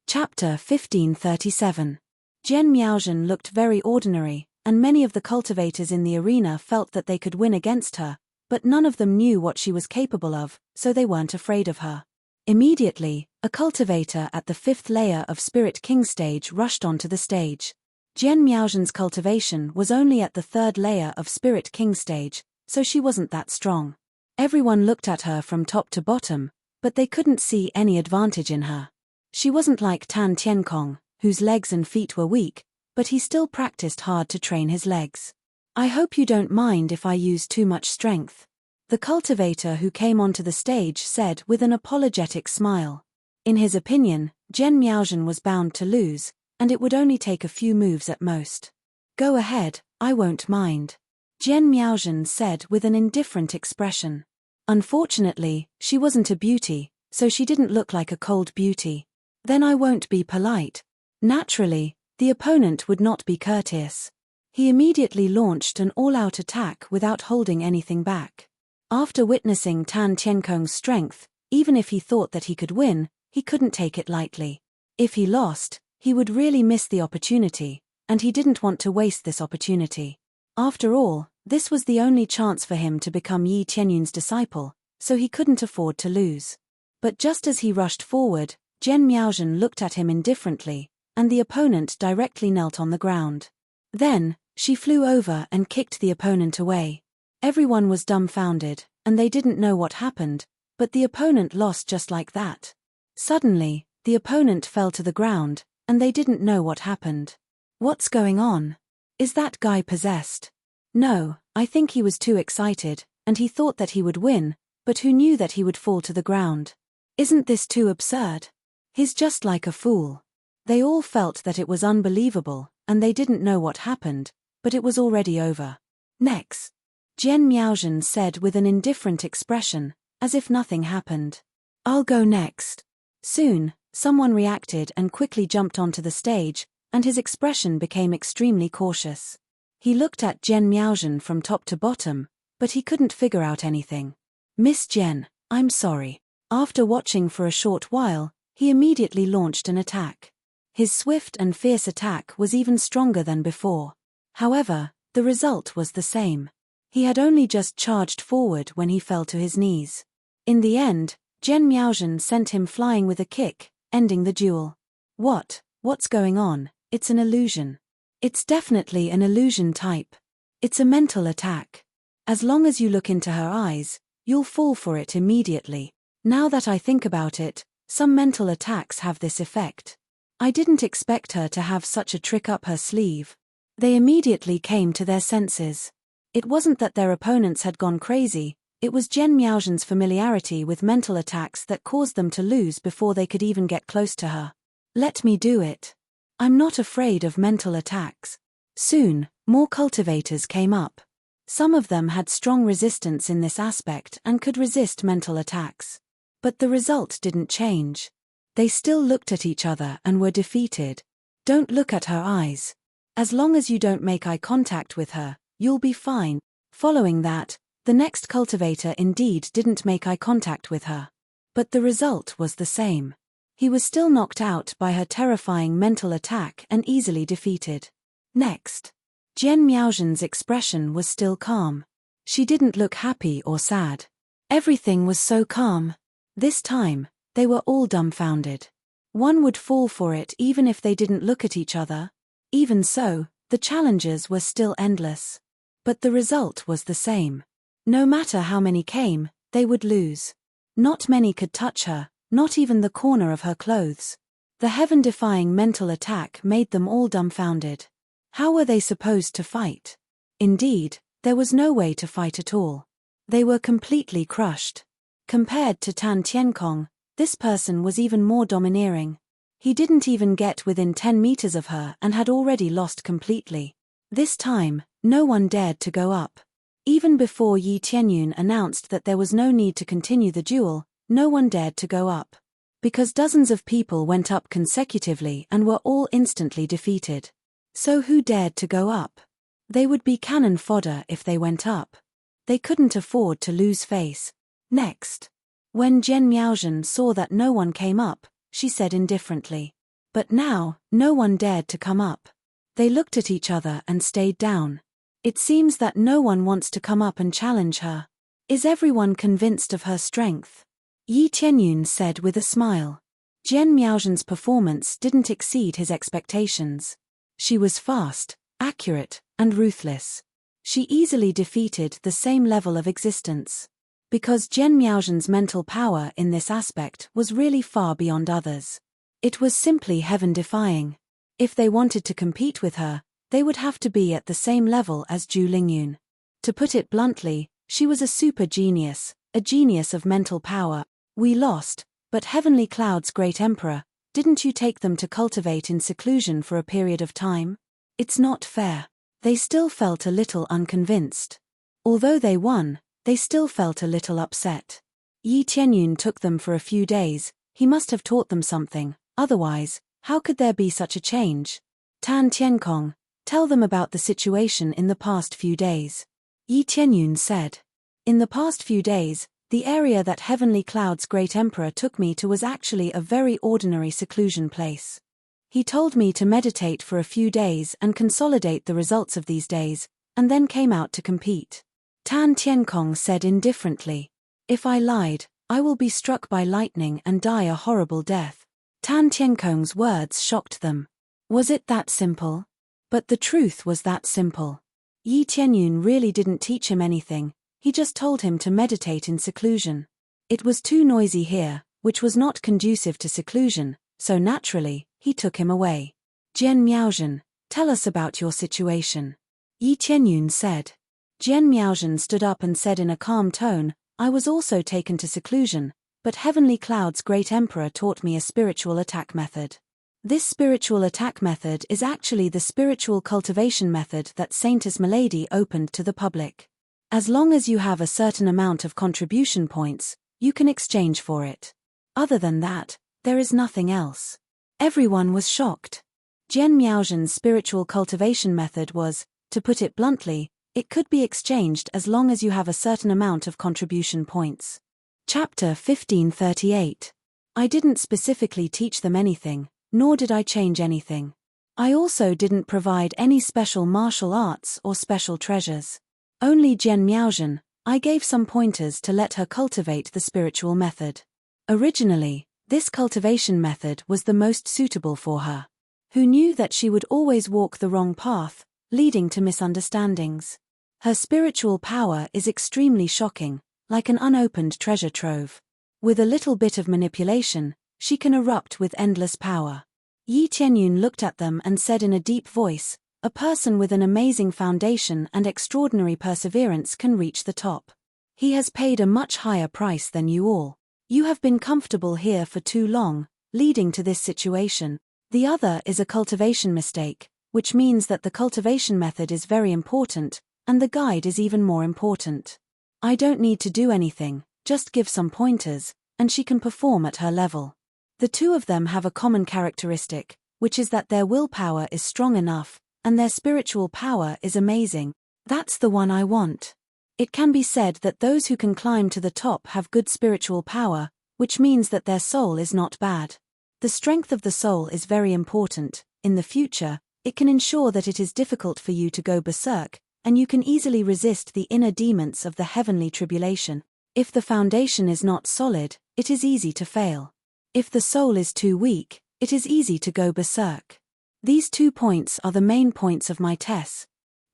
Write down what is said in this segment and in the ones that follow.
Chapter 1537. Jian Miaozhen looked very ordinary, and many of the cultivators in the arena felt that they could win against her, but none of them knew what she was capable of, so they weren't afraid of her. Immediately, a cultivator at the 5th layer of Spirit King stage rushed onto the stage. Jian Miaozhen's cultivation was only at the 3rd layer of Spirit King stage, so she wasn't that strong. Everyone looked at her from top to bottom, but they couldn't see any advantage in her. She wasn't like Tan Tiankong, whose legs and feet were weak, but he still practiced hard to train his legs. "I hope you don't mind if I use too much strength," the cultivator who came onto the stage said with an apologetic smile. In his opinion, Jian Miaozhen was bound to lose, and it would only take a few moves at most. "Go ahead, I won't mind," Jian Miaozhen said with an indifferent expression. Unfortunately, she wasn't a beauty, so she didn't look like a cold beauty. "Then I won't be polite." Naturally, the opponent would not be courteous. He immediately launched an all-out attack without holding anything back. After witnessing Tan Tiankong's strength, even if he thought that he could win, he couldn't take it lightly. If he lost, he would really miss the opportunity, and he didn't want to waste this opportunity. After all, this was the only chance for him to become Yi Tianyun's disciple, so he couldn't afford to lose. But just as he rushed forward, Jian Miaozhen looked at him indifferently, and the opponent directly knelt on the ground. Then, she flew over and kicked the opponent away. Everyone was dumbfounded, and they didn't know what happened, but the opponent lost just like that. Suddenly, the opponent fell to the ground, and they didn't know what happened. "What's going on? Is that guy possessed?" "No, I think he was too excited, and he thought that he would win, but who knew that he would fall to the ground? Isn't this too absurd? He's just like a fool." They all felt that it was unbelievable, and they didn't know what happened, but it was already over. "Next," Jian Miaozhen said with an indifferent expression, as if nothing happened. "I'll go next." Soon, someone reacted and quickly jumped onto the stage, and his expression became extremely cautious. He looked at Jian Miaozhen from top to bottom, but he couldn't figure out anything. "Miss Jian, I'm sorry." After watching for a short while, he immediately launched an attack. His swift and fierce attack was even stronger than before. However, the result was the same. He had only just charged forward when he fell to his knees. In the end, Jian Miaozhen sent him flying with a kick, ending the duel. What's going on? It's an illusion." "It's definitely an illusion type. It's a mental attack. As long as you look into her eyes, you'll fall for it immediately. Now that I think about it, some mental attacks have this effect. I didn't expect her to have such a trick up her sleeve." They immediately came to their senses. It wasn't that their opponents had gone crazy, it was Jian Miaozhen's familiarity with mental attacks that caused them to lose before they could even get close to her. "Let me do it. I'm not afraid of mental attacks." Soon, more cultivators came up. Some of them had strong resistance in this aspect and could resist mental attacks. But the result didn't change. They still looked at each other and were defeated. "Don't look at her eyes. As long as you don't make eye contact with her, you'll be fine." Following that, the next cultivator indeed didn't make eye contact with her. But the result was the same. He was still knocked out by her terrifying mental attack and easily defeated. Next, Jian Miaozhen's expression was still calm. She didn't look happy or sad. Everything was so calm. This time, they were all dumbfounded. One would fall for it even if they didn't look at each other. Even so, the challenges were still endless. But the result was the same. No matter how many came, they would lose. Not many could touch her, not even the corner of her clothes. The heaven-defying mental attack made them all dumbfounded. How were they supposed to fight? Indeed, there was no way to fight at all. They were completely crushed. Compared to Tan Tiankong, this person was even more domineering. He didn't even get within 10 meters of her and had already lost completely. This time, no one dared to go up. Even before Yi Tianyun announced that there was no need to continue the duel, no one dared to go up. Because dozens of people went up consecutively and were all instantly defeated. So who dared to go up? They would be cannon fodder if they went up. They couldn't afford to lose face. Next, when Jian Miaozhen saw that no one came up, she said indifferently, But now, no one dared to come up. They looked at each other and stayed down. It seems that no one wants to come up and challenge her. Is everyone convinced of her strength? Yi Tianyun said with a smile. Jian Miaozhen's performance didn't exceed his expectations. She was fast, accurate, and ruthless. She easily defeated the same level of existence. Because Jian Miaozhen's mental power in this aspect was really far beyond others. It was simply heaven-defying. If they wanted to compete with her, they would have to be at the same level as Zhu Lingyun. To put it bluntly, she was a super genius, a genius of mental power. We lost, but Heavenly Cloud's great emperor, didn't you take them to cultivate in seclusion for a period of time? It's not fair. They still felt a little unconvinced. Although they won, they still felt a little upset. Yi Tianyun took them for a few days. He must have taught them something, otherwise, how could there be such a change? Tan Tienkong, tell them about the situation in the past few days. Yi Tianyun said. In the past few days, the area that Heavenly Cloud's great emperor took me to was actually a very ordinary seclusion place. He told me to meditate for a few days and consolidate the results of these days, and then came out to compete. Tan Tienkong said indifferently. If I lied, I will be struck by lightning and die a horrible death. Tan Tienkong's words shocked them. Was it that simple? But the truth was that simple. Yi Tianyun really didn't teach him anything, he just told him to meditate in seclusion. It was too noisy here, which was not conducive to seclusion, so naturally, he took him away. Jian Miaozhen, tell us about your situation. Yi Tianyun said. Jian Miaozhen stood up and said in a calm tone, I was also taken to seclusion, but Heavenly Cloud's great emperor taught me a spiritual attack method. This spiritual attack method is actually the spiritual cultivation method that Saintess Milady opened to the public. As long as you have a certain amount of contribution points, you can exchange for it. Other than that, there is nothing else. Everyone was shocked. Jian Miaozhen's spiritual cultivation method was, to put it bluntly, it could be exchanged as long as you have a certain amount of contribution points. Chapter 1538. I didn't specifically teach them anything, nor did I change anything. I also didn't provide any special martial arts or special treasures. Only Jian Miaozhen, I gave some pointers to let her cultivate the spiritual method. Originally, this cultivation method was the most suitable for her. Who knew that she would always walk the wrong path, leading to misunderstandings. Her spiritual power is extremely shocking, like an unopened treasure trove. With a little bit of manipulation, she can erupt with endless power. Yi Tianyun looked at them and said in a deep voice, a person with an amazing foundation and extraordinary perseverance can reach the top. He has paid a much higher price than you all. You have been comfortable here for too long, leading to this situation. The other is a cultivation mistake, which means that the cultivation method is very important, and the guide is even more important. I don't need to do anything, just give some pointers, and she can perform at her level. The two of them have a common characteristic, which is that their willpower is strong enough, and their spiritual power is amazing. That's the one I want. It can be said that those who can climb to the top have good spiritual power, which means that their soul is not bad. The strength of the soul is very important. In the future, it can ensure that it is difficult for you to go berserk, and you can easily resist the inner demons of the heavenly tribulation. If the foundation is not solid, it is easy to fail. If the soul is too weak, it is easy to go berserk. These 2 points are the main points of my tests.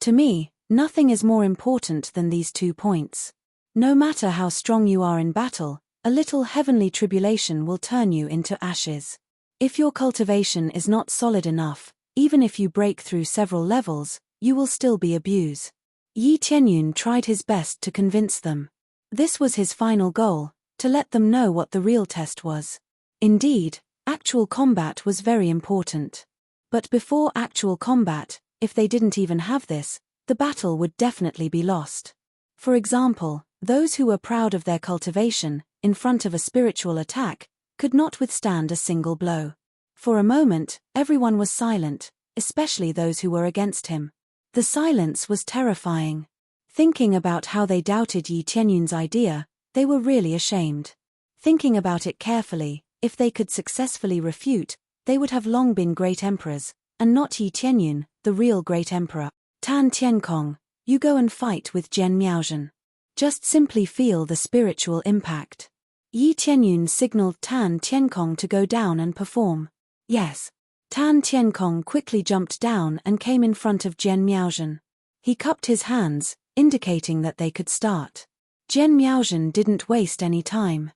To me, nothing is more important than these 2 points. No matter how strong you are in battle, a little heavenly tribulation will turn you into ashes. If your cultivation is not solid enough, even if you break through several levels, you will still be abused. Yi Tianyun tried his best to convince them. This was his final goal, to let them know what the real test was. Indeed, actual combat was very important. But before actual combat, if they didn't even have this, the battle would definitely be lost. For example, those who were proud of their cultivation, in front of a spiritual attack, could not withstand a single blow. For a moment, everyone was silent, especially those who were against him. The silence was terrifying. Thinking about how they doubted Yi Tianyun's idea, they were really ashamed. Thinking about it carefully, if they could successfully refute, they would have long been great emperors, and not Yi Tianyun, the real great emperor. Tan Tiankong, you go and fight with Zhen Miaozhen. Just simply feel the spiritual impact. Yi Tianyun signaled Tan Tiankong to go down and perform. Yes. Tan Tiankong quickly jumped down and came in front of Zhen Miaozhen. He cupped his hands, indicating that they could start. Zhen Miaozhen didn't waste any time.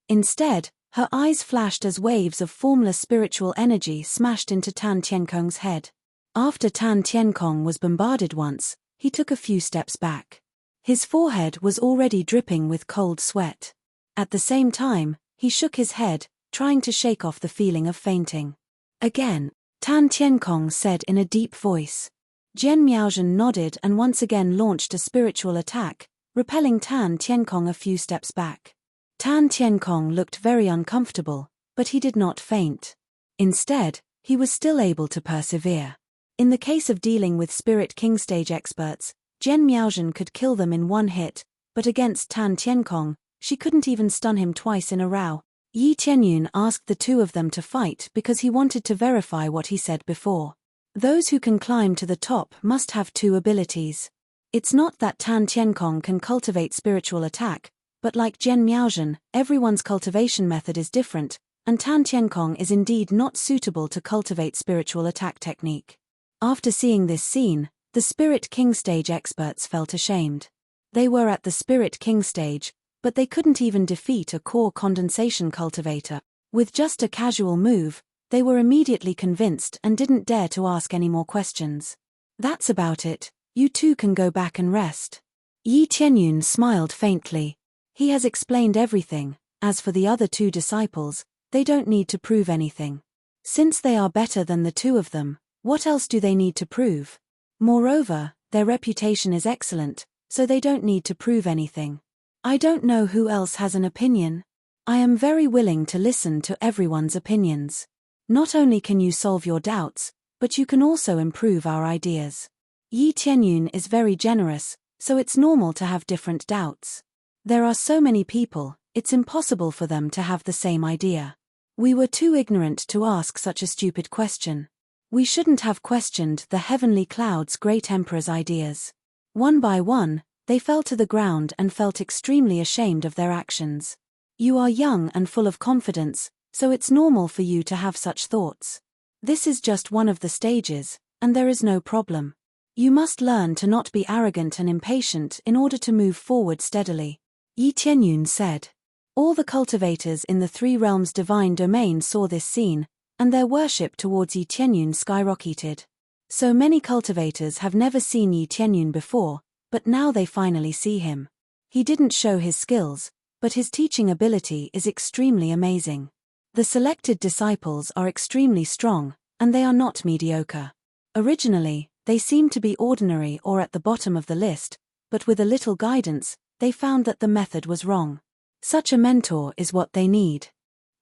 Instead, her eyes flashed as waves of formless spiritual energy smashed into Tan Tiankong's head. After Tan Tiankong was bombarded once, he took a few steps back. His forehead was already dripping with cold sweat. At the same time, he shook his head, trying to shake off the feeling of fainting. Again, Tan Tiankong said in a deep voice. Zhen Miaozhen nodded and once again launched a spiritual attack, repelling Tan Tiankong a few steps back. Tan Tiankong looked very uncomfortable, but he did not faint. Instead, he was still able to persevere. In the case of dealing with Spirit King stage experts, Zhen Miaozhen could kill them in one hit, but against Tan Tiankong, she couldn't even stun him twice in a row. Yi Tianyun asked the two of them to fight because he wanted to verify what he said before. Those who can climb to the top must have two abilities. It's not that Tan Tiankong can cultivate spiritual attack, but like Zhen Miaozhen, everyone's cultivation method is different, and Tan Tiankong is indeed not suitable to cultivate spiritual attack technique. After seeing this scene, the Spirit King stage experts felt ashamed. They were at the Spirit King stage, but they couldn't even defeat a core condensation cultivator. With just a casual move, they were immediately convinced and didn't dare to ask any more questions. That's about it, you two can go back and rest. Yi Tianyun smiled faintly. He has explained everything. As for the other two disciples, they don't need to prove anything. Since they are better than the two of them, what else do they need to prove? Moreover, their reputation is excellent, so they don't need to prove anything. I don't know who else has an opinion. I am very willing to listen to everyone's opinions. Not only can you solve your doubts, but you can also improve our ideas. Yi Tianyun is very generous, so it's normal to have different doubts. There are so many people, it's impossible for them to have the same idea. We were too ignorant to ask such a stupid question. We shouldn't have questioned the heavenly cloud's great emperor's ideas. One by one, they fell to the ground and felt extremely ashamed of their actions. You are young and full of confidence, so it's normal for you to have such thoughts. This is just one of the stages, and there is no problem. You must learn to not be arrogant and impatient in order to move forward steadily. Yi Tianyun said. All the cultivators in the Three Realms divine domain saw this scene, and their worship towards Yi Tianyun skyrocketed. So many cultivators have never seen Yi Tianyun before, but now they finally see him. He didn't show his skills, but his teaching ability is extremely amazing. The selected disciples are extremely strong, and they are not mediocre. Originally, they seemed to be ordinary or at the bottom of the list, but with a little guidance, they found that the method was wrong. Such a mentor is what they need.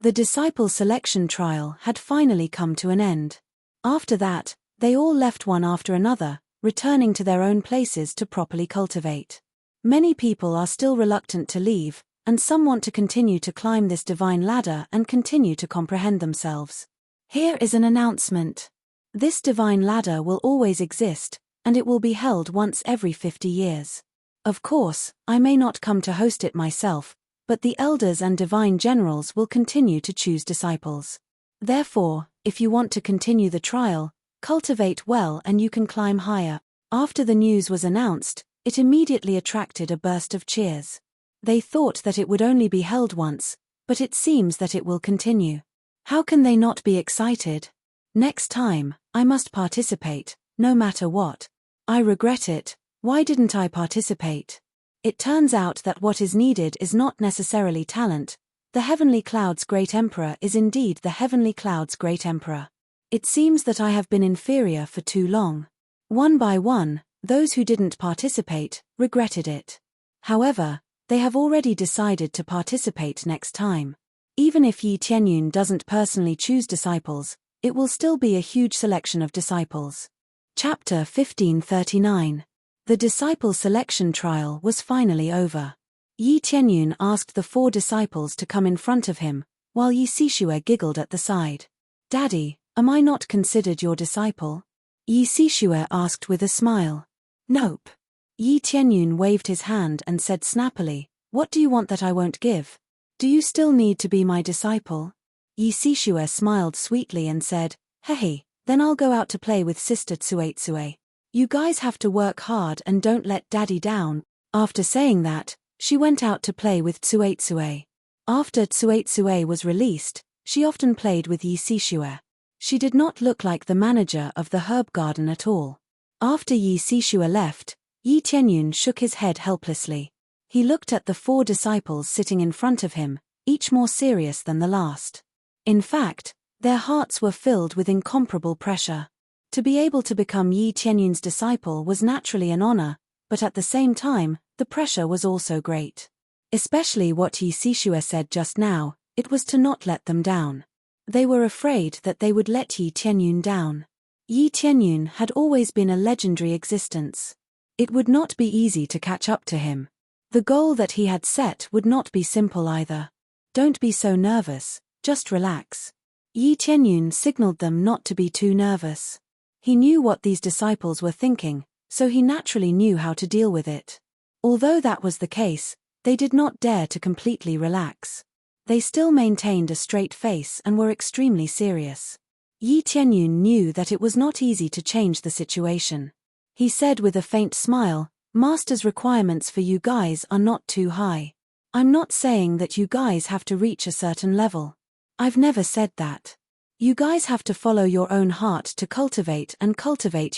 The disciple selection trial had finally come to an end. After that, they all left one after another, returning to their own places to properly cultivate. Many people are still reluctant to leave, and some want to continue to climb this divine ladder and continue to comprehend themselves. Here is an announcement. This divine ladder will always exist, and it will be held once every 50 years. Of course, I may not come to host it myself, but the elders and divine generals will continue to choose disciples. Therefore, if you want to continue the trial, cultivate well and you can climb higher. After the news was announced, it immediately attracted a burst of cheers. They thought that it would only be held once, but it seems that it will continue. How can they not be excited? Next time, I must participate, no matter what. I regret it. Why didn't I participate? It turns out that what is needed is not necessarily talent. The Heavenly Cloud's Great Emperor is indeed the Heavenly Cloud's Great Emperor. It seems that I have been inferior for too long. One by one, those who didn't participate regretted it. However, they have already decided to participate next time. Even if Yi Tianyun doesn't personally choose disciples, it will still be a huge selection of disciples. Chapter 1539. The disciple selection trial was finally over. Yi Tianyun asked the 4 disciples to come in front of him, while Yi Sishue giggled at the side. Daddy, am I not considered your disciple? Yi Sishue asked with a smile. Nope. Yi Tianyun waved his hand and said snappily, what do you want that I won't give? Do you still need to be my disciple? Yi Sishue smiled sweetly and said, hey, then I'll go out to play with Sister Tsuetsue. You guys have to work hard and don't let Daddy down. After saying that, she went out to play with Tsuetsue. After Tsuetsue was released, she often played with Yi Sishue. She did not look like the manager of the herb garden at all. After Yi Sishue left, Yi Tianyun shook his head helplessly. He looked at the 4 disciples sitting in front of him, each more serious than the last. In fact, their hearts were filled with incomparable pressure. To be able to become Yi Tianyun's disciple was naturally an honor, but at the same time, the pressure was also great. Especially what Yi Sishue said just now, it was to not let them down. They were afraid that they would let Yi Tianyun down. Yi Tianyun had always been a legendary existence. It would not be easy to catch up to him. The goal that he had set would not be simple either. Don't be so nervous, just relax. Yi Tianyun signaled them not to be too nervous. He knew what these disciples were thinking, so he naturally knew how to deal with it. Although that was the case, they did not dare to completely relax. They still maintained a straight face and were extremely serious. Yi Tianyun knew that it was not easy to change the situation. He said with a faint smile, Master's requirements for you guys are not too high. I'm not saying that you guys have to reach a certain level. I've never said that. You guys have to follow your own heart to cultivate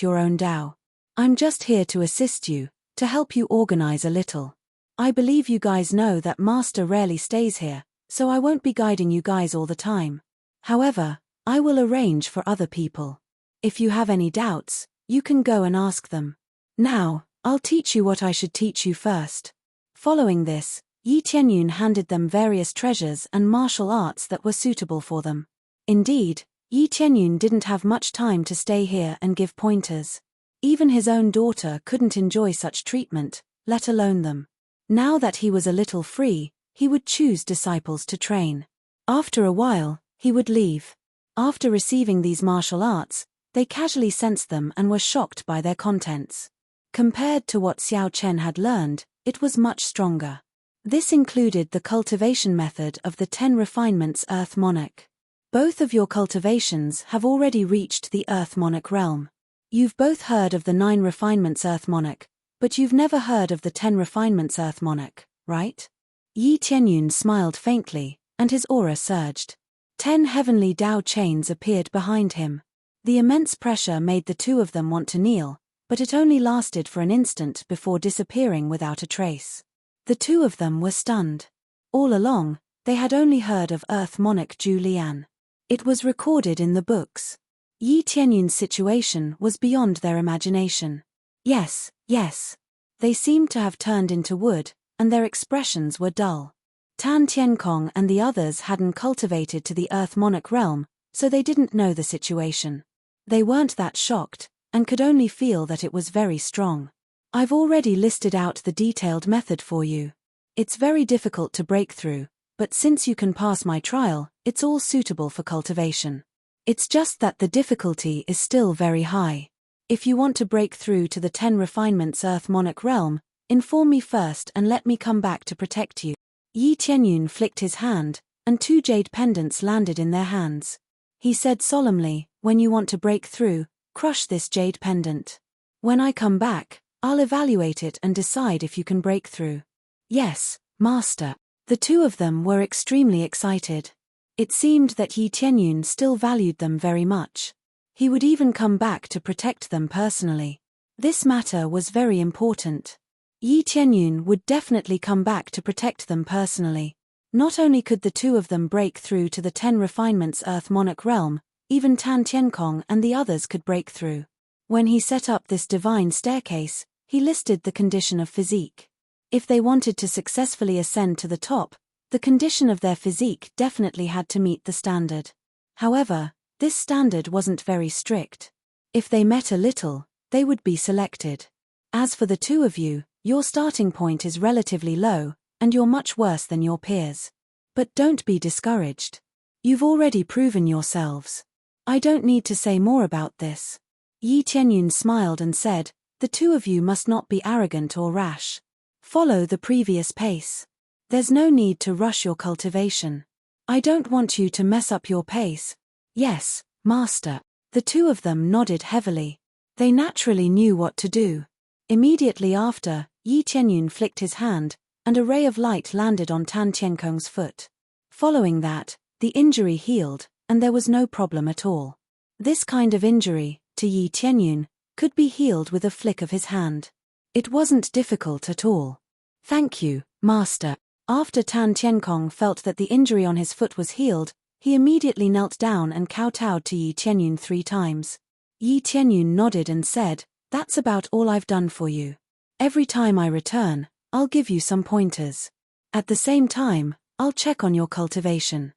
your own Tao. I'm just here to assist you, to help you organize a little. I believe you guys know that Master rarely stays here, so I won't be guiding you guys all the time. However, I will arrange for other people. If you have any doubts, you can go and ask them. Now, I'll teach you what I should teach you first. Following this, Yi Tianyun handed them various treasures and martial arts that were suitable for them. Indeed, Yi Tianyun didn't have much time to stay here and give pointers. Even his own daughter couldn't enjoy such treatment, let alone them. Now that he was a little free, he would choose disciples to train. After a while, he would leave. After receiving these martial arts, they casually sensed them and were shocked by their contents. Compared to what Xiao Chen had learned, it was much stronger. This included the cultivation method of the 10 refinements Earth Monarch. Both of your cultivations have already reached the Earth Monarch realm. You've both heard of the 9 refinements Earth Monarch, but you've never heard of the 10 refinements Earth Monarch, right? Yi Tianyun smiled faintly, and his aura surged. 10 heavenly Tao chains appeared behind him. The immense pressure made the 2 of them want to kneel, but it only lasted for an instant before disappearing without a trace. The 2 of them were stunned. All along, they had only heard of Earth Monarch Zhu Lian. It was recorded in the books. Yi Tianyun's situation was beyond their imagination. Yes, yes. They seemed to have turned into wood, and their expressions were dull. Tan Tienkong and the others hadn't cultivated to the Earth Monarch realm, so they didn't know the situation. They weren't that shocked, and could only feel that it was very strong. I've already listed out the detailed method for you. It's very difficult to break through, but since you can pass my trial, it's all suitable for cultivation. It's just that the difficulty is still very high. If you want to break through to the 10 refinements Earth Monarch realm, inform me first and let me come back to protect you. Yi Tianyun flicked his hand, and 2 jade pendants landed in their hands. He said solemnly, when you want to break through, crush this jade pendant. When I come back, I'll evaluate it and decide if you can break through. Yes, Master. The 2 of them were extremely excited. It seemed that Yi Tianyun still valued them very much. He would even come back to protect them personally. This matter was very important. Yi Tianyun would definitely come back to protect them personally. Not only could the 2 of them break through to the 10 refinements Earth Monarch realm, even Tan Tienkong and the others could break through. When he set up this divine staircase, he listed the condition of physique. If they wanted to successfully ascend to the top, the condition of their physique definitely had to meet the standard. However, this standard wasn't very strict. If they met a little, they would be selected. As for the 2 of you, your starting point is relatively low, and you're much worse than your peers. But don't be discouraged. You've already proven yourselves. I don't need to say more about this. Yi Qianyun smiled and said, the two of you must not be arrogant or rash. Follow the previous pace. There's no need to rush your cultivation. I don't want you to mess up your pace. Yes, master. The two of them nodded heavily. They naturally knew what to do. Immediately after, Yi Qianyun flicked his hand, and a ray of light landed on Tan Qiankong's foot. Following that, the injury healed, and there was no problem at all. This kind of injury, to Yi Qianyun, could be healed with a flick of his hand. It wasn't difficult at all. Thank you, master. After Tan Qiankong felt that the injury on his foot was healed, he immediately knelt down and kowtowed to Yi Qianyun 3 times. Yi Qianyun nodded and said, that's about all I've done for you. Every time I return, I'll give you some pointers. At the same time, I'll check on your cultivation.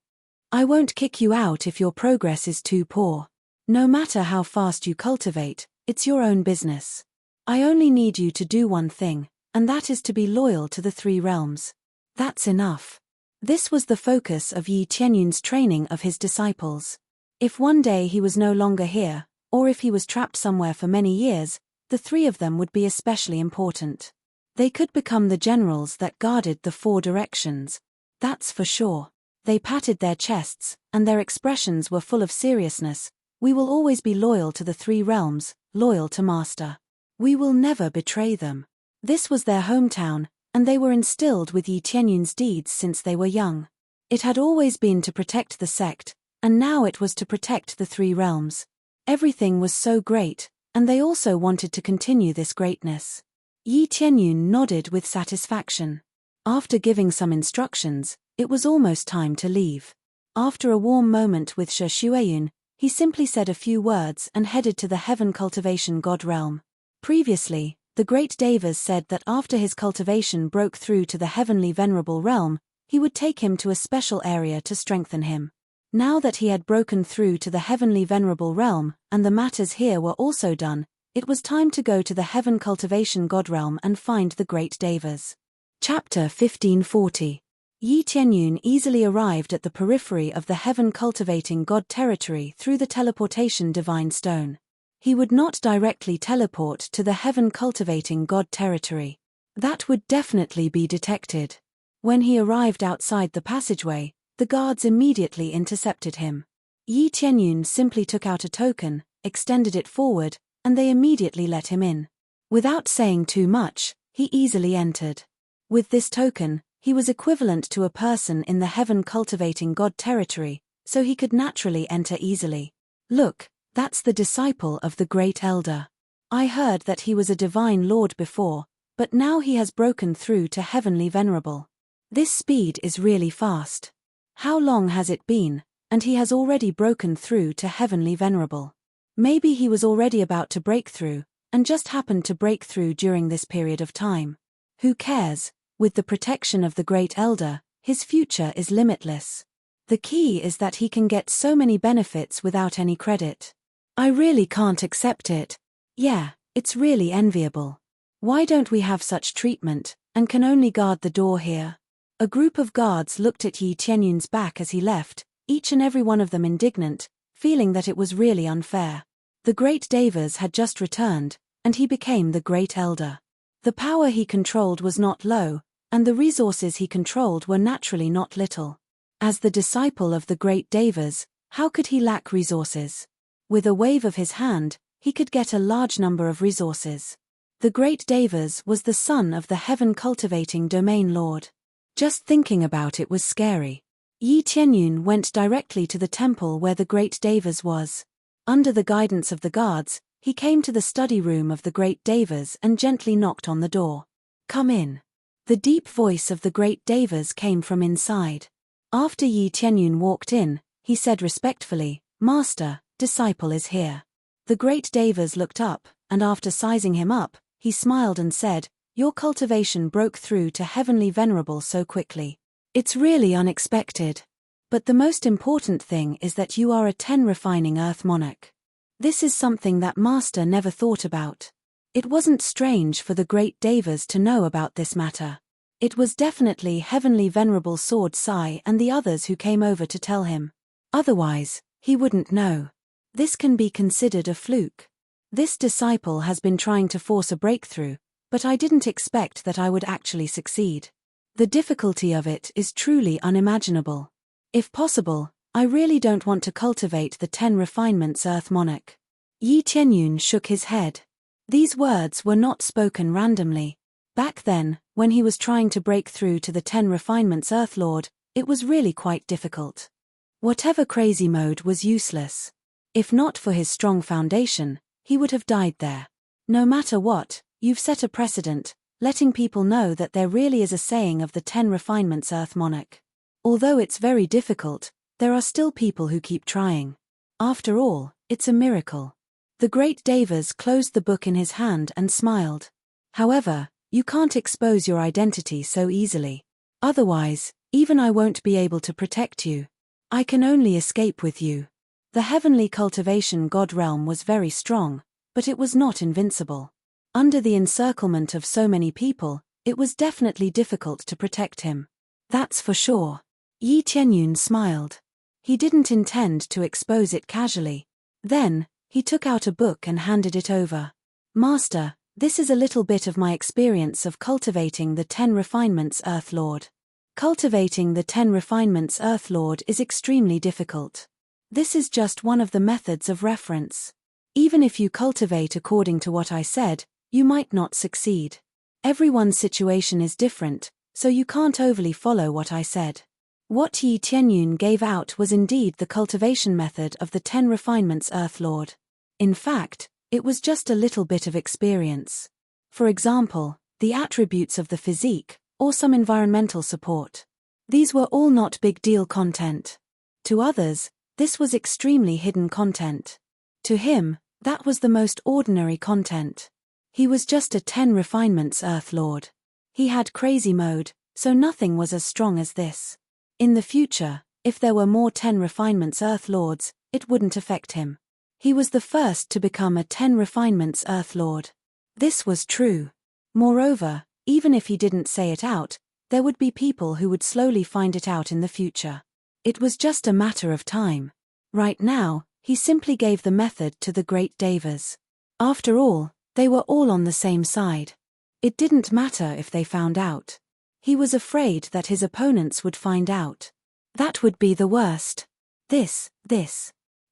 I won't kick you out if your progress is too poor. No matter how fast you cultivate, it's your own business. I only need you to do one thing, and that is to be loyal to the 3 realms. That's enough. This was the focus of Yi Qianyun's training of his disciples. If one day he was no longer here, or if he was trapped somewhere for many years, the 3 of them would be especially important. They could become the generals that guarded the 4 directions. That's for sure. They patted their chests, and their expressions were full of seriousness. We will always be loyal to the 3 realms, loyal to Master. We will never betray them. This was their hometown, and they were instilled with Yi Qianyun's deeds since they were young. It had always been to protect the sect, and now it was to protect the 3 realms. Everything was so great, and they also wanted to continue this greatness. Yi Qianyun nodded with satisfaction. After giving some instructions, it was almost time to leave. After a warm moment with Shi Xueyun, he simply said a few words and headed to the Heaven Cultivation God Realm. Previously, the great Devas said that after his cultivation broke through to the Heavenly Venerable Realm, he would take him to a special area to strengthen him. Now that he had broken through to the Heavenly Venerable Realm, and the matters here were also done, it was time to go to the Heaven Cultivation God Realm and find the great Devas. Chapter 1540. Yi Qianyun easily arrived at the periphery of the Heaven Cultivating God territory through the teleportation Divine Stone. He would not directly teleport to the Heaven Cultivating God territory. That would definitely be detected. When he arrived outside the passageway, the guards immediately intercepted him. Yi Qianyun simply took out a token, extended it forward, and they immediately let him in. Without saying too much, he easily entered. With this token, he was equivalent to a person in the Heaven Cultivating God territory, so he could naturally enter easily. Look, that's the disciple of the Great Elder. I heard that he was a divine lord before, but now he has broken through to Heavenly Venerable. This speed is really fast. How long has it been, and he has already broken through to Heavenly Venerable? Maybe he was already about to break through, and just happened to break through during this period of time. Who cares? With the protection of the Great Elder, his future is limitless. The key is that he can get so many benefits without any credit. I really can't accept it. Yeah, it's really enviable. Why don't we have such treatment, and can only guard the door here? A group of guards looked at Yi Qianyun's back as he left, each and every one of them indignant, feeling that it was really unfair. The great Devas had just returned, and he became the Great Elder. The power he controlled was not low, and the resources he controlled were naturally not little. As the disciple of the great Devas, how could he lack resources? With a wave of his hand, he could get a large number of resources. The great Devas was the son of the Heaven Cultivating Domain Lord. Just thinking about it was scary. Yi Qianyun went directly to the temple where the great Devas was. Under the guidance of the guards, he came to the study room of the great Devas and gently knocked on the door. Come in. The deep voice of the great Devas came from inside. After Yi Qianyun walked in, he said respectfully, Master, disciple is here. The great Devas looked up, and after sizing him up, he smiled and said, Your cultivation broke through to Heavenly Venerable so quickly. It's really unexpected. But the most important thing is that you are a 10 refining Earth Monarch. This is something that Master never thought about. It wasn't strange for the great Devas to know about this matter. It was definitely Heavenly Venerable Sword Sai and the others who came over to tell him. Otherwise, he wouldn't know. This can be considered a fluke. This disciple has been trying to force a breakthrough, but I didn't expect that I would actually succeed. The difficulty of it is truly unimaginable. If possible, I really don't want to cultivate the 10 refinements Earth Monarch. Yi Qianyun shook his head. These words were not spoken randomly. Back then, when he was trying to break through to the 10 refinements Earth Lord, it was really quite difficult. Whatever crazy mode was useless. If not for his strong foundation, he would have died there. No matter what, you've set a precedent, letting people know that there really is a saying of the 10 refinements Earth Monarch. Although it's very difficult, there are still people who keep trying. After all, it's a miracle. The great Devas closed the book in his hand and smiled. However, you can't expose your identity so easily. Otherwise, even I won't be able to protect you. I can only escape with you. The heavenly cultivation god realm was very strong, but it was not invincible. Under the encirclement of so many people, it was definitely difficult to protect him. That's for sure. Yi Qianyun smiled. He didn't intend to expose it casually. Then, he took out a book and handed it over. Master, this is a little bit of my experience of cultivating the 10 refinements Earth Lord. Cultivating the 10 refinements Earth Lord is extremely difficult. This is just one of the methods of reference. Even if you cultivate according to what I said, you might not succeed. Everyone's situation is different, so you can't overly follow what I said. What Yi Qianyun gave out was indeed the cultivation method of the 10 refinements Earth Lord. In fact, it was just a little bit of experience. For example, the attributes of the physique, or some environmental support. These were all not big deal content. To others, this was extremely hidden content. To him, that was the most ordinary content. He was just a 10 refinements Earth Lord. He had crazy mode, so nothing was as strong as this. In the future, if there were more 10 refinements Earth Lords, it wouldn't affect him. He was the first to become a 10 refinements Earth Lord. This was true. Moreover, even if he didn't say it out, there would be people who would slowly find it out in the future. It was just a matter of time. Right now, he simply gave the method to the great Devas. After all, they were all on the same side. It didn't matter if they found out. He was afraid that his opponents would find out. That would be the worst. This.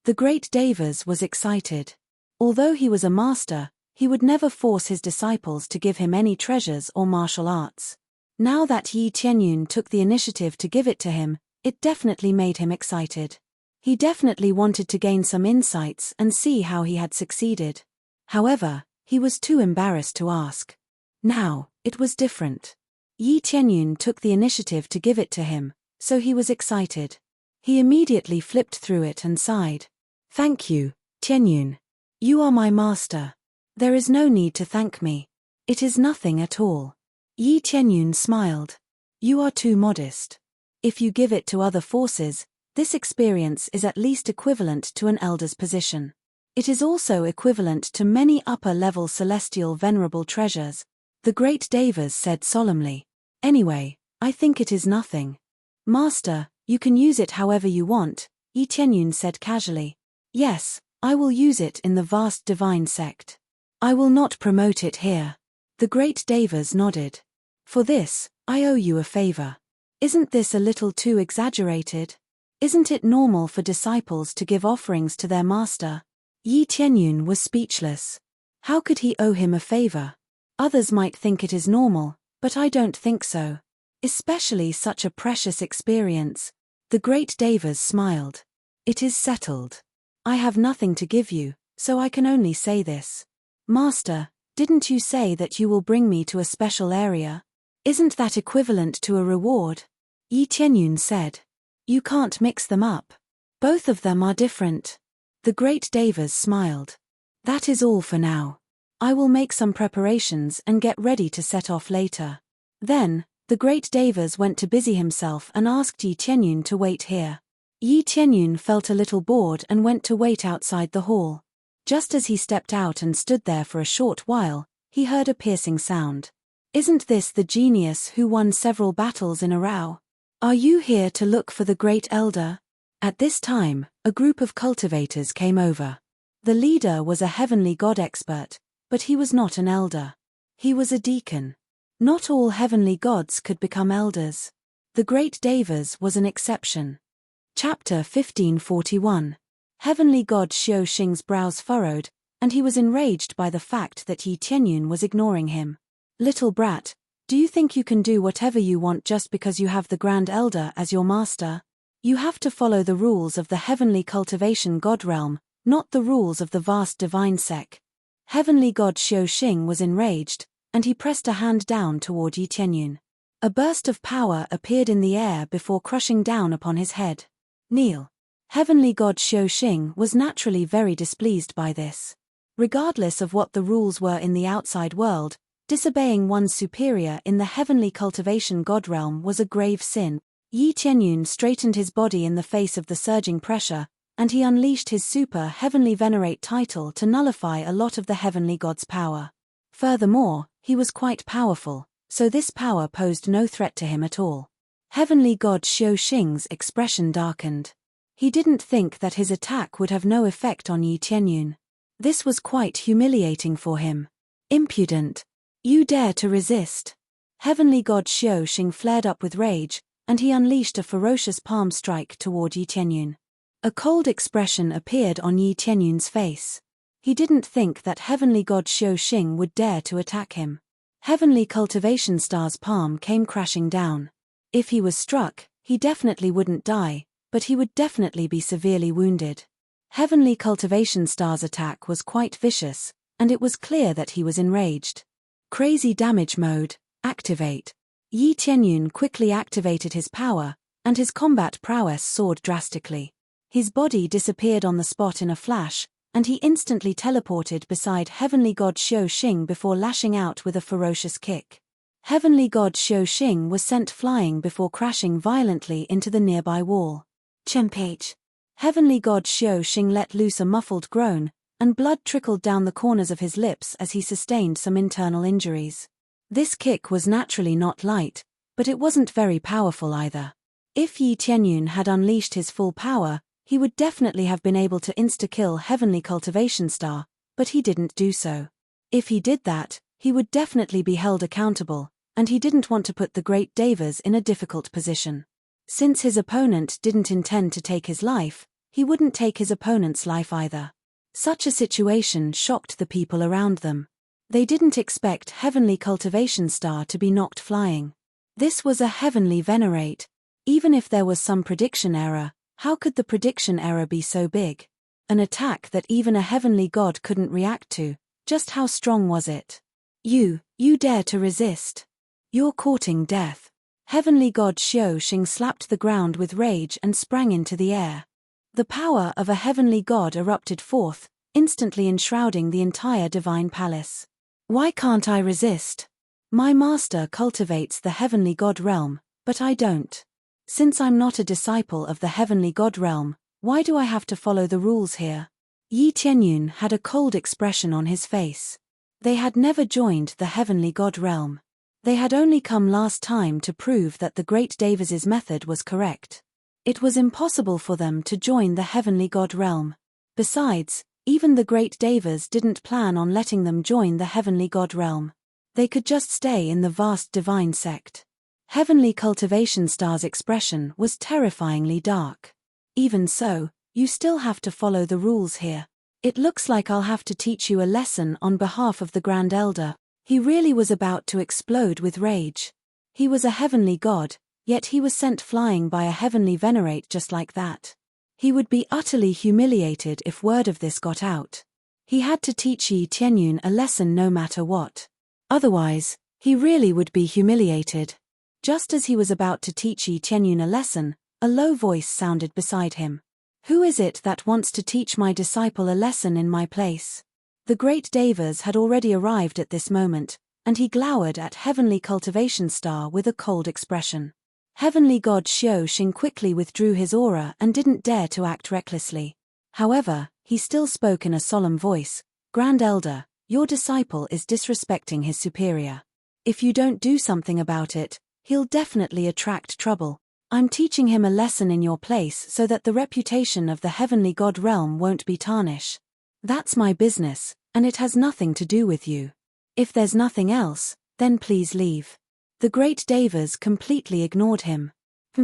The great Devas was excited. Although he was a master, he would never force his disciples to give him any treasures or martial arts. Now that Yi Qianyun took the initiative to give it to him, it definitely made him excited. He definitely wanted to gain some insights and see how he had succeeded. However, he was too embarrassed to ask. Now, it was different. Yi Qianyun took the initiative to give it to him, so he was excited. He immediately flipped through it and sighed. Thank you, Qianyun. You are my master. There is no need to thank me. It is nothing at all. Yi Qianyun smiled. You are too modest. If you give it to other forces, this experience is at least equivalent to an elder's position. It is also equivalent to many upper-level celestial venerable treasures, the great Devas said solemnly. Anyway, I think it is nothing. Master, you can use it however you want, Yi Qianyun said casually. Yes, I will use it in the vast divine sect. I will not promote it here. The great Devas nodded. For this, I owe you a favor. Isn't this a little too exaggerated? Isn't it normal for disciples to give offerings to their master? Yi Qianyun was speechless. How could he owe him a favor? Others might think it is normal, but I don't think so. Especially such a precious experience. The great Devas smiled. It is settled. I have nothing to give you, so I can only say this. Master, didn't you say that you will bring me to a special area? Isn't that equivalent to a reward? Yi Qianyun said. You can't mix them up. Both of them are different. The great Devas smiled. That is all for now. I will make some preparations and get ready to set off later. Then, the great Devas went to busy himself and asked Yi Qianyun to wait here. Yi Qianyun felt a little bored and went to wait outside the hall. Just as he stepped out and stood there for a short while, he heard a piercing sound. Isn't this the genius who won several battles in a row? Are you here to look for the great elder? At this time, a group of cultivators came over. The leader was a heavenly god expert, but he was not an elder. He was a deacon. Not all heavenly gods could become elders. The great Devas was an exception. Chapter 1541. Heavenly god Xiao Xing's brows furrowed, and he was enraged by the fact that Yi Tianyun was ignoring him. Little brat, do you think you can do whatever you want just because you have the Grand Elder as your master? You have to follow the rules of the heavenly cultivation god realm, not the rules of the vast divine sect. Heavenly god Xiao Xing was enraged, and he pressed a hand down toward Yi Tianyun. A burst of power appeared in the air before crushing down upon his head. Kneel. Heavenly god Xiao Xing was naturally very displeased by this. Regardless of what the rules were in the outside world, disobeying one's superior in the heavenly cultivation god realm was a grave sin. Yi Tianyun straightened his body in the face of the surging pressure, and he unleashed his super heavenly venerate title to nullify a lot of the heavenly god's power. Furthermore, he was quite powerful, so this power posed no threat to him at all. Heavenly god Xiao Xing's expression darkened. He didn't think that his attack would have no effect on Yi Tianyun. This was quite humiliating for him. Impudent. You dare to resist. Heavenly god Xiao Xing flared up with rage, and he unleashed a ferocious palm strike toward Yi Tianyun. A cold expression appeared on Yi Tianyun's face. He didn't think that heavenly god Xiao Xing would dare to attack him. Heavenly cultivation star's palm came crashing down. If he was struck, he definitely wouldn't die, but he would definitely be severely wounded. Heavenly cultivation star's attack was quite vicious, and it was clear that he was enraged. Crazy damage mode, activate. Yi Tianyun quickly activated his power, and his combat prowess soared drastically. His body disappeared on the spot in a flash, and he instantly teleported beside heavenly god Xiao Xing before lashing out with a ferocious kick. Heavenly god Xiao Xing was sent flying before crashing violently into the nearby wall. Chempage. Heavenly god Xiao Xing let loose a muffled groan, and blood trickled down the corners of his lips as he sustained some internal injuries. This kick was naturally not light, but it wasn't very powerful either. If Yi Tianyun had unleashed his full power, he would definitely have been able to insta-kill Heavenly Cultivation Star, but he didn't do so. If he did that, he would definitely be held accountable, and he didn't want to put the great Devas in a difficult position. Since his opponent didn't intend to take his life, he wouldn't take his opponent's life either. Such a situation shocked the people around them. They didn't expect Heavenly Cultivation Star to be knocked flying. This was a heavenly venerate. Even if there was some prediction error, how could the prediction error be so big? An attack that even a heavenly god couldn't react to, just how strong was it? You dare to resist. You're courting death. Heavenly god Xiao Xing slapped the ground with rage and sprang into the air. The power of a heavenly god erupted forth, instantly enshrouding the entire divine palace. Why can't I resist? My master cultivates the heavenly god realm, but I don't. Since I'm not a disciple of the heavenly god realm, why do I have to follow the rules here? Yi Tianyun had a cold expression on his face. They had never joined the heavenly god realm. They had only come last time to prove that the great Devas' method was correct. It was impossible for them to join the heavenly god realm. Besides, even the great Devas didn't plan on letting them join the heavenly god realm. They could just stay in the vast divine sect. Heavenly Cultivation Star's expression was terrifyingly dark. Even so, you still have to follow the rules here. It looks like I'll have to teach you a lesson on behalf of the Grand Elder. He really was about to explode with rage. He was a heavenly god, yet he was sent flying by a heavenly venerate just like that. He would be utterly humiliated if word of this got out. He had to teach Yi Tianyun a lesson no matter what. Otherwise, he really would be humiliated. Just as he was about to teach Yi Tianyun a lesson, a low voice sounded beside him. Who is it that wants to teach my disciple a lesson in my place? The great Devas had already arrived at this moment, and he glowered at Heavenly Cultivation Star with a cold expression. Heavenly god Xiao Xing quickly withdrew his aura and didn't dare to act recklessly. However, he still spoke in a solemn voice. Grand Elder, your disciple is disrespecting his superior. If you don't do something about it, he'll definitely attract trouble. I'm teaching him a lesson in your place so that the reputation of the heavenly god realm won't be tarnished. That's my business, and it has nothing to do with you. If there's nothing else, then please leave. The great Devas completely ignored him.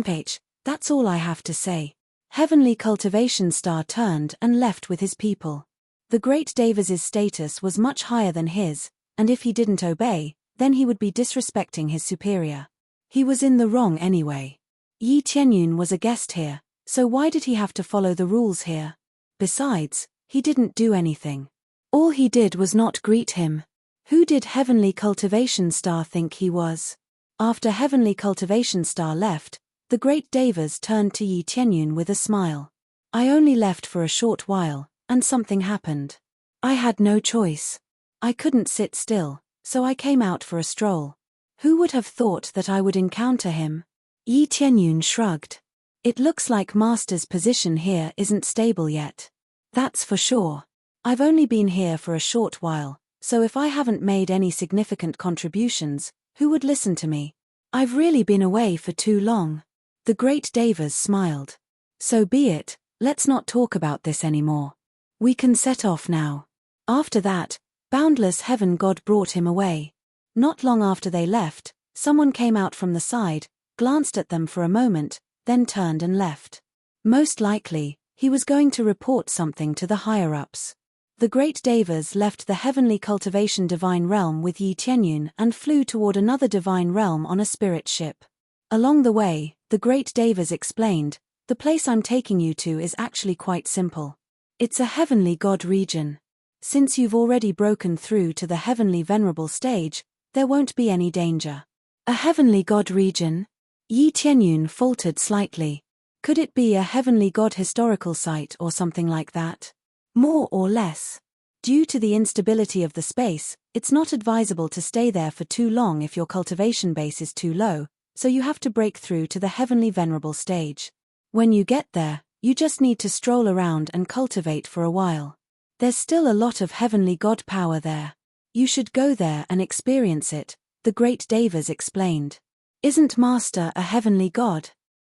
Page, that's all I have to say. Heavenly Cultivation Star turned and left with his people. The great Devas' status was much higher than his, and if he didn't obey, then he would be disrespecting his superior. He was in the wrong anyway. Yi Tianyun was a guest here, so why did he have to follow the rules here? Besides, he didn't do anything. All he did was not greet him. Who did Heavenly Cultivation Star think he was? After Heavenly Cultivation Star left, the great Devas turned to Yi Tianyun with a smile. I only left for a short while, and something happened. I had no choice. I couldn't sit still, so I came out for a stroll. Who would have thought that I would encounter him? Yi Tianyun shrugged. It looks like Master's position here isn't stable yet. That's for sure. I've only been here for a short while, so if I haven't made any significant contributions, who would listen to me? I've really been away for too long. The great Devas smiled. So be it, let's not talk about this anymore. We can set off now. After that, Boundless Heaven God brought him away. Not long after they left, someone came out from the side, glanced at them for a moment, then turned and left. Most likely, he was going to report something to the higher-ups. The great Devas left the Heavenly Cultivation Divine Realm with Yi Tianyun and flew toward another divine realm on a spirit ship. Along the way, the great Devas explained, the place I'm taking you to is actually quite simple. It's a heavenly god region. Since you've already broken through to the heavenly venerable stage, there won't be any danger. A heavenly god region? Yi Tianyun faltered slightly. Could it be a heavenly god historical site or something like that? More or less. Due to the instability of the space, it's not advisable to stay there for too long if your cultivation base is too low, so you have to break through to the heavenly venerable stage. When you get there, you just need to stroll around and cultivate for a while. There's still a lot of heavenly god power there. You should go there and experience it, the great Devas explained. Isn't Master a heavenly god?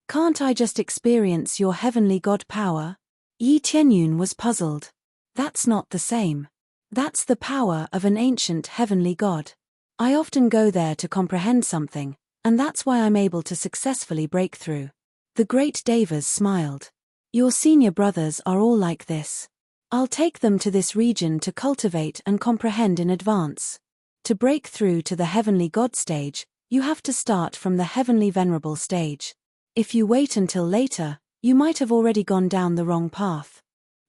Can't I just experience your heavenly god power? Yi Tianyun was puzzled. That's not the same. That's the power of an ancient heavenly god. I often go there to comprehend something, and that's why I'm able to successfully break through. The great Devas smiled. Your senior brothers are all like this. I'll take them to this region to cultivate and comprehend in advance. To break through to the heavenly god stage, you have to start from the heavenly venerable stage. If you wait until later, you might have already gone down the wrong path.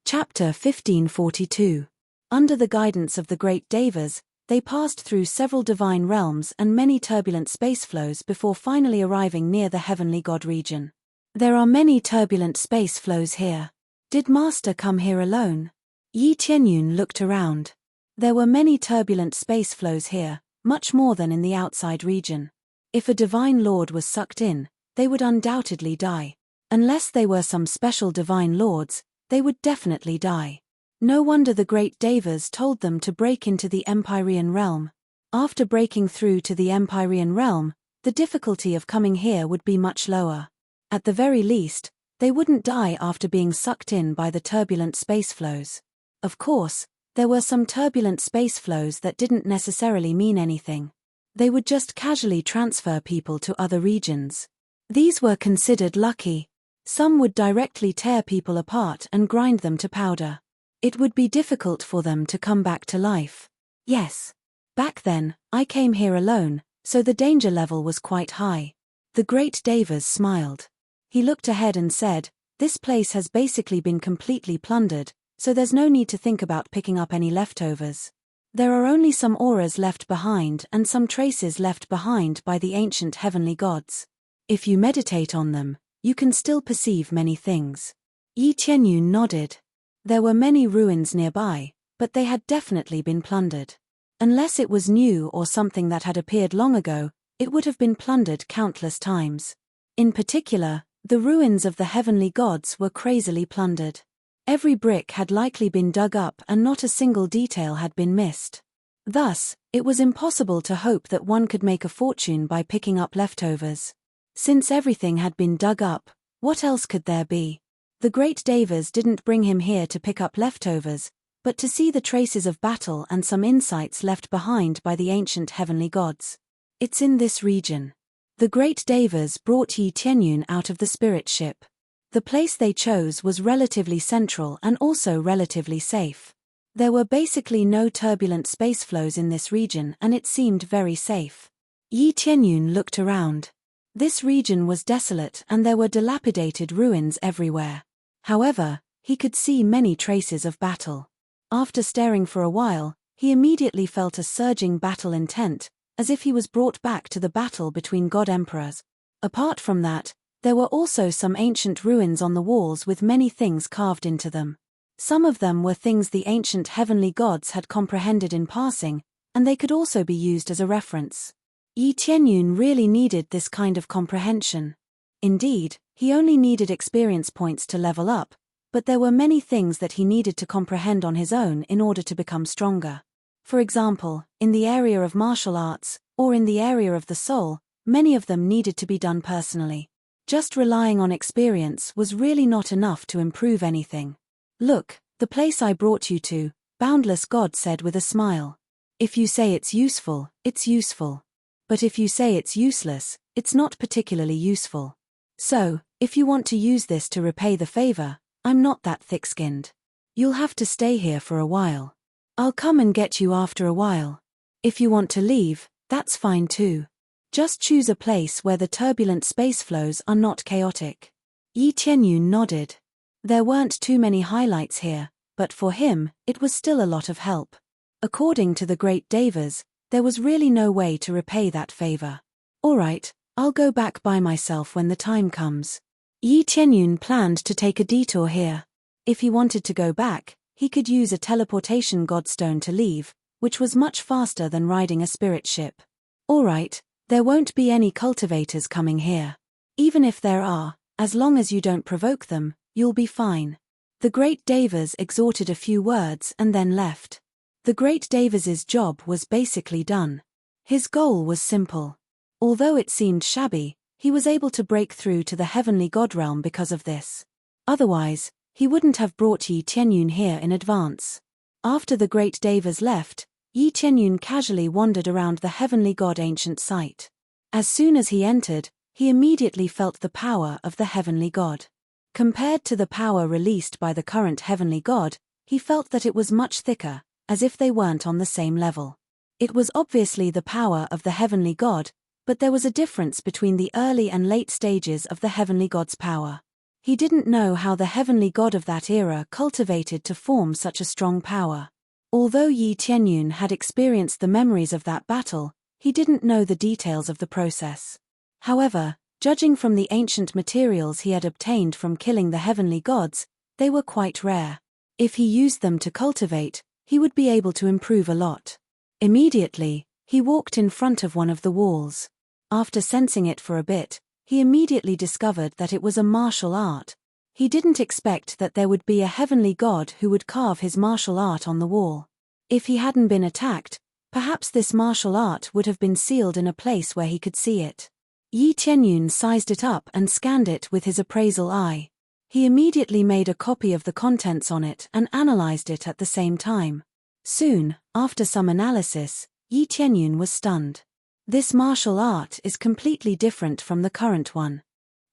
Chapter 1542. Under the guidance of the great Devas, they passed through several divine realms and many turbulent space flows before finally arriving near the heavenly god region. There are many turbulent space flows here. Did Master come here alone? Yi Tianyun looked around. There were many turbulent space flows here, much more than in the outside region. If a divine lord was sucked in, they would undoubtedly die. Unless they were some special divine lords, they would definitely die. No wonder the great Devas told them to break into the Empyrean realm. After breaking through to the Empyrean realm, the difficulty of coming here would be much lower. At the very least, they wouldn't die after being sucked in by the turbulent space flows. Of course, there were some turbulent space flows that didn't necessarily mean anything. They would just casually transfer people to other regions. These were considered lucky. Some would directly tear people apart and grind them to powder. It would be difficult for them to come back to life. Yes. Back then, I came here alone, so the danger level was quite high. The great Devas smiled. He looked ahead and said, this place has basically been completely plundered, so there's no need to think about picking up any leftovers. There are only some auras left behind and some traces left behind by the ancient heavenly gods. If you meditate on them, you can still perceive many things. Yi Tianyun nodded. There were many ruins nearby, but they had definitely been plundered. Unless it was new or something that had appeared long ago, it would have been plundered countless times. In particular, the ruins of the heavenly gods were crazily plundered. Every brick had likely been dug up and not a single detail had been missed. Thus, it was impossible to hope that one could make a fortune by picking up leftovers. Since everything had been dug up, what else could there be? The great Devas didn't bring him here to pick up leftovers, but to see the traces of battle and some insights left behind by the ancient heavenly gods. It's in this region. The great Devas brought Yi Tianyun out of the spirit ship. The place they chose was relatively central and also relatively safe. There were basically no turbulent space flows in this region and it seemed very safe. Yi Tianyun looked around. This region was desolate and there were dilapidated ruins everywhere. However, he could see many traces of battle. After staring for a while, he immediately felt a surging battle intent, as if he was brought back to the battle between god emperors. Apart from that, there were also some ancient ruins on the walls with many things carved into them. Some of them were things the ancient heavenly gods had comprehended in passing, and they could also be used as a reference. Yi Tianyun really needed this kind of comprehension. Indeed, he only needed experience points to level up, but there were many things that he needed to comprehend on his own in order to become stronger. For example, in the area of martial arts, or in the area of the soul, many of them needed to be done personally. Just relying on experience was really not enough to improve anything. "Look, the place I brought you to," Boundless God said with a smile. "If you say it's useful, it's useful. But if you say it's useless, it's not particularly useful. So, if you want to use this to repay the favor, I'm not that thick-skinned. You'll have to stay here for a while. I'll come and get you after a while. If you want to leave, that's fine too. Just choose a place where the turbulent space flows are not chaotic." Yi Tianyun nodded. There weren't too many highlights here, but for him, it was still a lot of help. According to the great Devas, there was really no way to repay that favor. "All right, I'll go back by myself when the time comes." Yi Tianyun planned to take a detour here. If he wanted to go back, he could use a teleportation godstone to leave, which was much faster than riding a spirit ship. "All right, there won't be any cultivators coming here. Even if there are, as long as you don't provoke them, you'll be fine." The great Devas exhorted a few words and then left. The great Devas's job was basically done. His goal was simple. Although it seemed shabby, he was able to break through to the heavenly god realm because of this. Otherwise, he wouldn't have brought Yi Tianyun here in advance. After the great Devas left, Yi Tianyun casually wandered around the heavenly god ancient site. As soon as he entered, he immediately felt the power of the heavenly god. Compared to the power released by the current heavenly god, he felt that it was much thicker, as if they weren't on the same level. It was obviously the power of the heavenly god, but there was a difference between the early and late stages of the heavenly god's power. He didn't know how the heavenly god of that era cultivated to form such a strong power. Although Yi Tianyun had experienced the memories of that battle, he didn't know the details of the process. However, judging from the ancient materials he had obtained from killing the heavenly gods, they were quite rare. If he used them to cultivate, he would be able to improve a lot. Immediately, he walked in front of one of the walls. After sensing it for a bit, he immediately discovered that it was a martial art. He didn't expect that there would be a heavenly god who would carve his martial art on the wall. If he hadn't been attacked, perhaps this martial art would have been sealed in a place where he could see it. Yi Tianyun sized it up and scanned it with his appraisal eye. He immediately made a copy of the contents on it and analyzed it at the same time. Soon, after some analysis, Yi Tianyun was stunned. This martial art is completely different from the current one.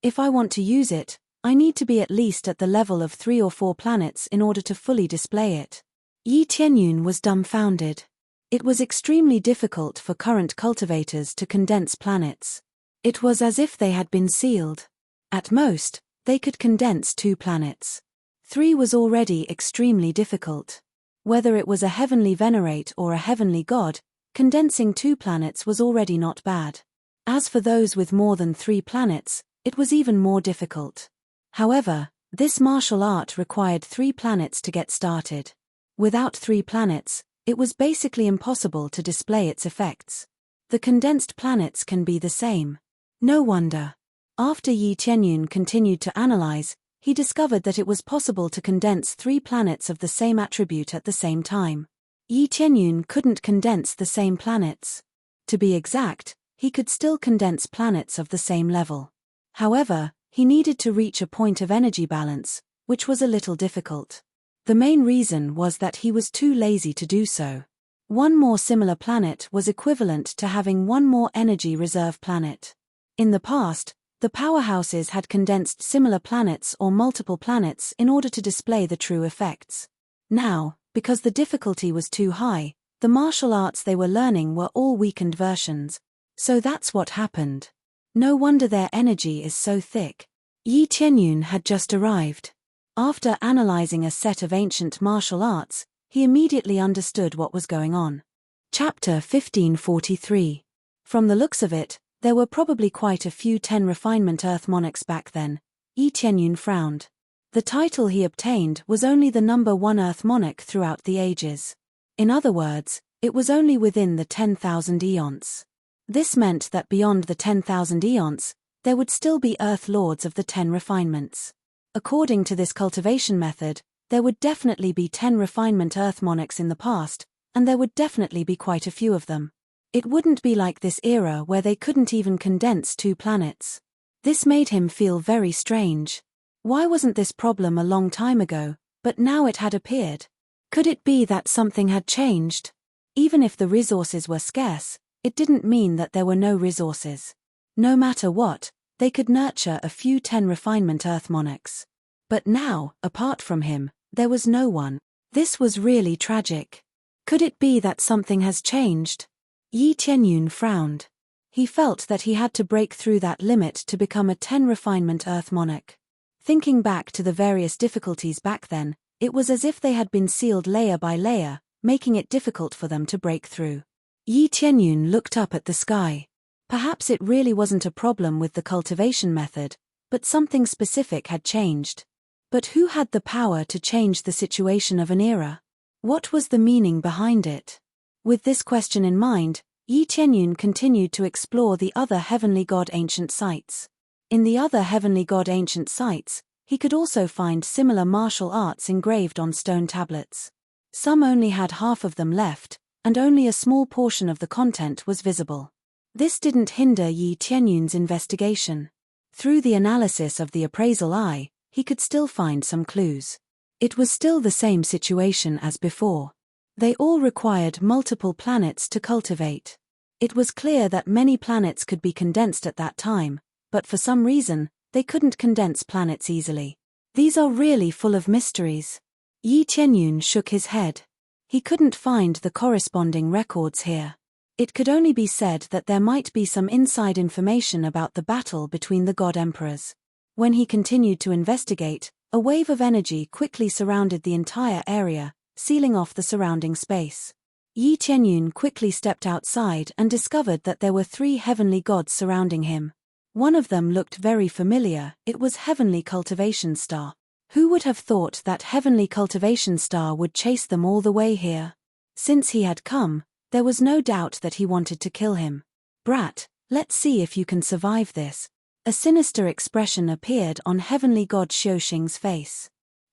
If I want to use it, I need to be at least at the level of 3 or 4 planets in order to fully display it. Yi Tianyun was dumbfounded. It was extremely difficult for current cultivators to condense planets. It was as if they had been sealed. At most, they could condense 2 planets. 3 was already extremely difficult. Whether it was a heavenly venerate or a heavenly god, condensing 2 planets was already not bad. As for those with more than 3 planets, it was even more difficult. However, this martial art required 3 planets to get started. Without 3 planets, it was basically impossible to display its effects. The condensed planets can be the same. No wonder. After Yi Tianyun continued to analyze, he discovered that it was possible to condense 3 planets of the same attribute at the same time. Yi Tianyun couldn't condense the same planets. To be exact, he could still condense planets of the same level. However, he needed to reach a point of energy balance, which was a little difficult. The main reason was that he was too lazy to do so. One more similar planet was equivalent to having one more energy reserve planet. In the past, the powerhouses had condensed similar planets or multiple planets in order to display the true effects. Now, because the difficulty was too high, the martial arts they were learning were all weakened versions. So that's what happened. No wonder their energy is so thick. Yi Tianyun had just arrived. After analyzing a set of ancient martial arts, he immediately understood what was going on. Chapter 1543. From the looks of it, there were probably quite a few 10 refinement Earth monarchs back then. Yi Tianyun frowned. The title he obtained was only the number 1 Earth monarch throughout the ages. In other words, it was only within the 10,000 eons. This meant that beyond the 10,000 eons, there would still be Earth lords of the 10 refinements. According to this cultivation method, there would definitely be 10 refinement Earth monarchs in the past, and there would definitely be quite a few of them. It wouldn't be like this era where they couldn't even condense 2 planets. This made him feel very strange. Why wasn't this problem a long time ago, but now it had appeared? Could it be that something had changed? Even if the resources were scarce, it didn't mean that there were no resources. No matter what, they could nurture a few 10 refinement Earth monarchs. But now, apart from him, there was no one. This was really tragic. Could it be that something has changed? Yi Tianyun frowned. He felt that he had to break through that limit to become a 10 refinement Earth monarch. Thinking back to the various difficulties back then, it was as if they had been sealed layer by layer, making it difficult for them to break through. Yi Tianyun looked up at the sky. Perhaps it really wasn't a problem with the cultivation method, but something specific had changed. But who had the power to change the situation of an era? What was the meaning behind it? With this question in mind, Yi Tianyun continued to explore the other Heavenly God ancient sites. In the other Heavenly God ancient sites, he could also find similar martial arts engraved on stone tablets. Some only had half of them left, and only a small portion of the content was visible. This didn't hinder Yi Tianyun's investigation. Through the analysis of the appraisal eye, he could still find some clues. It was still the same situation as before. They all required multiple planets to cultivate. It was clear that many planets could be condensed at that time, but for some reason, they couldn't condense planets easily. These are really full of mysteries. Yi Tianyun shook his head. He couldn't find the corresponding records here. It could only be said that there might be some inside information about the battle between the god emperors. When he continued to investigate, a wave of energy quickly surrounded the entire area, sealing off the surrounding space. Yi Tianyun quickly stepped outside and discovered that there were 3 heavenly gods surrounding him. One of them looked very familiar. It was Heavenly Cultivation Star. Who would have thought that Heavenly Cultivation Star would chase them all the way here? Since he had come, there was no doubt that he wanted to kill him. Brat, let's see if you can survive this. A sinister expression appeared on Heavenly God Xiuxing's face.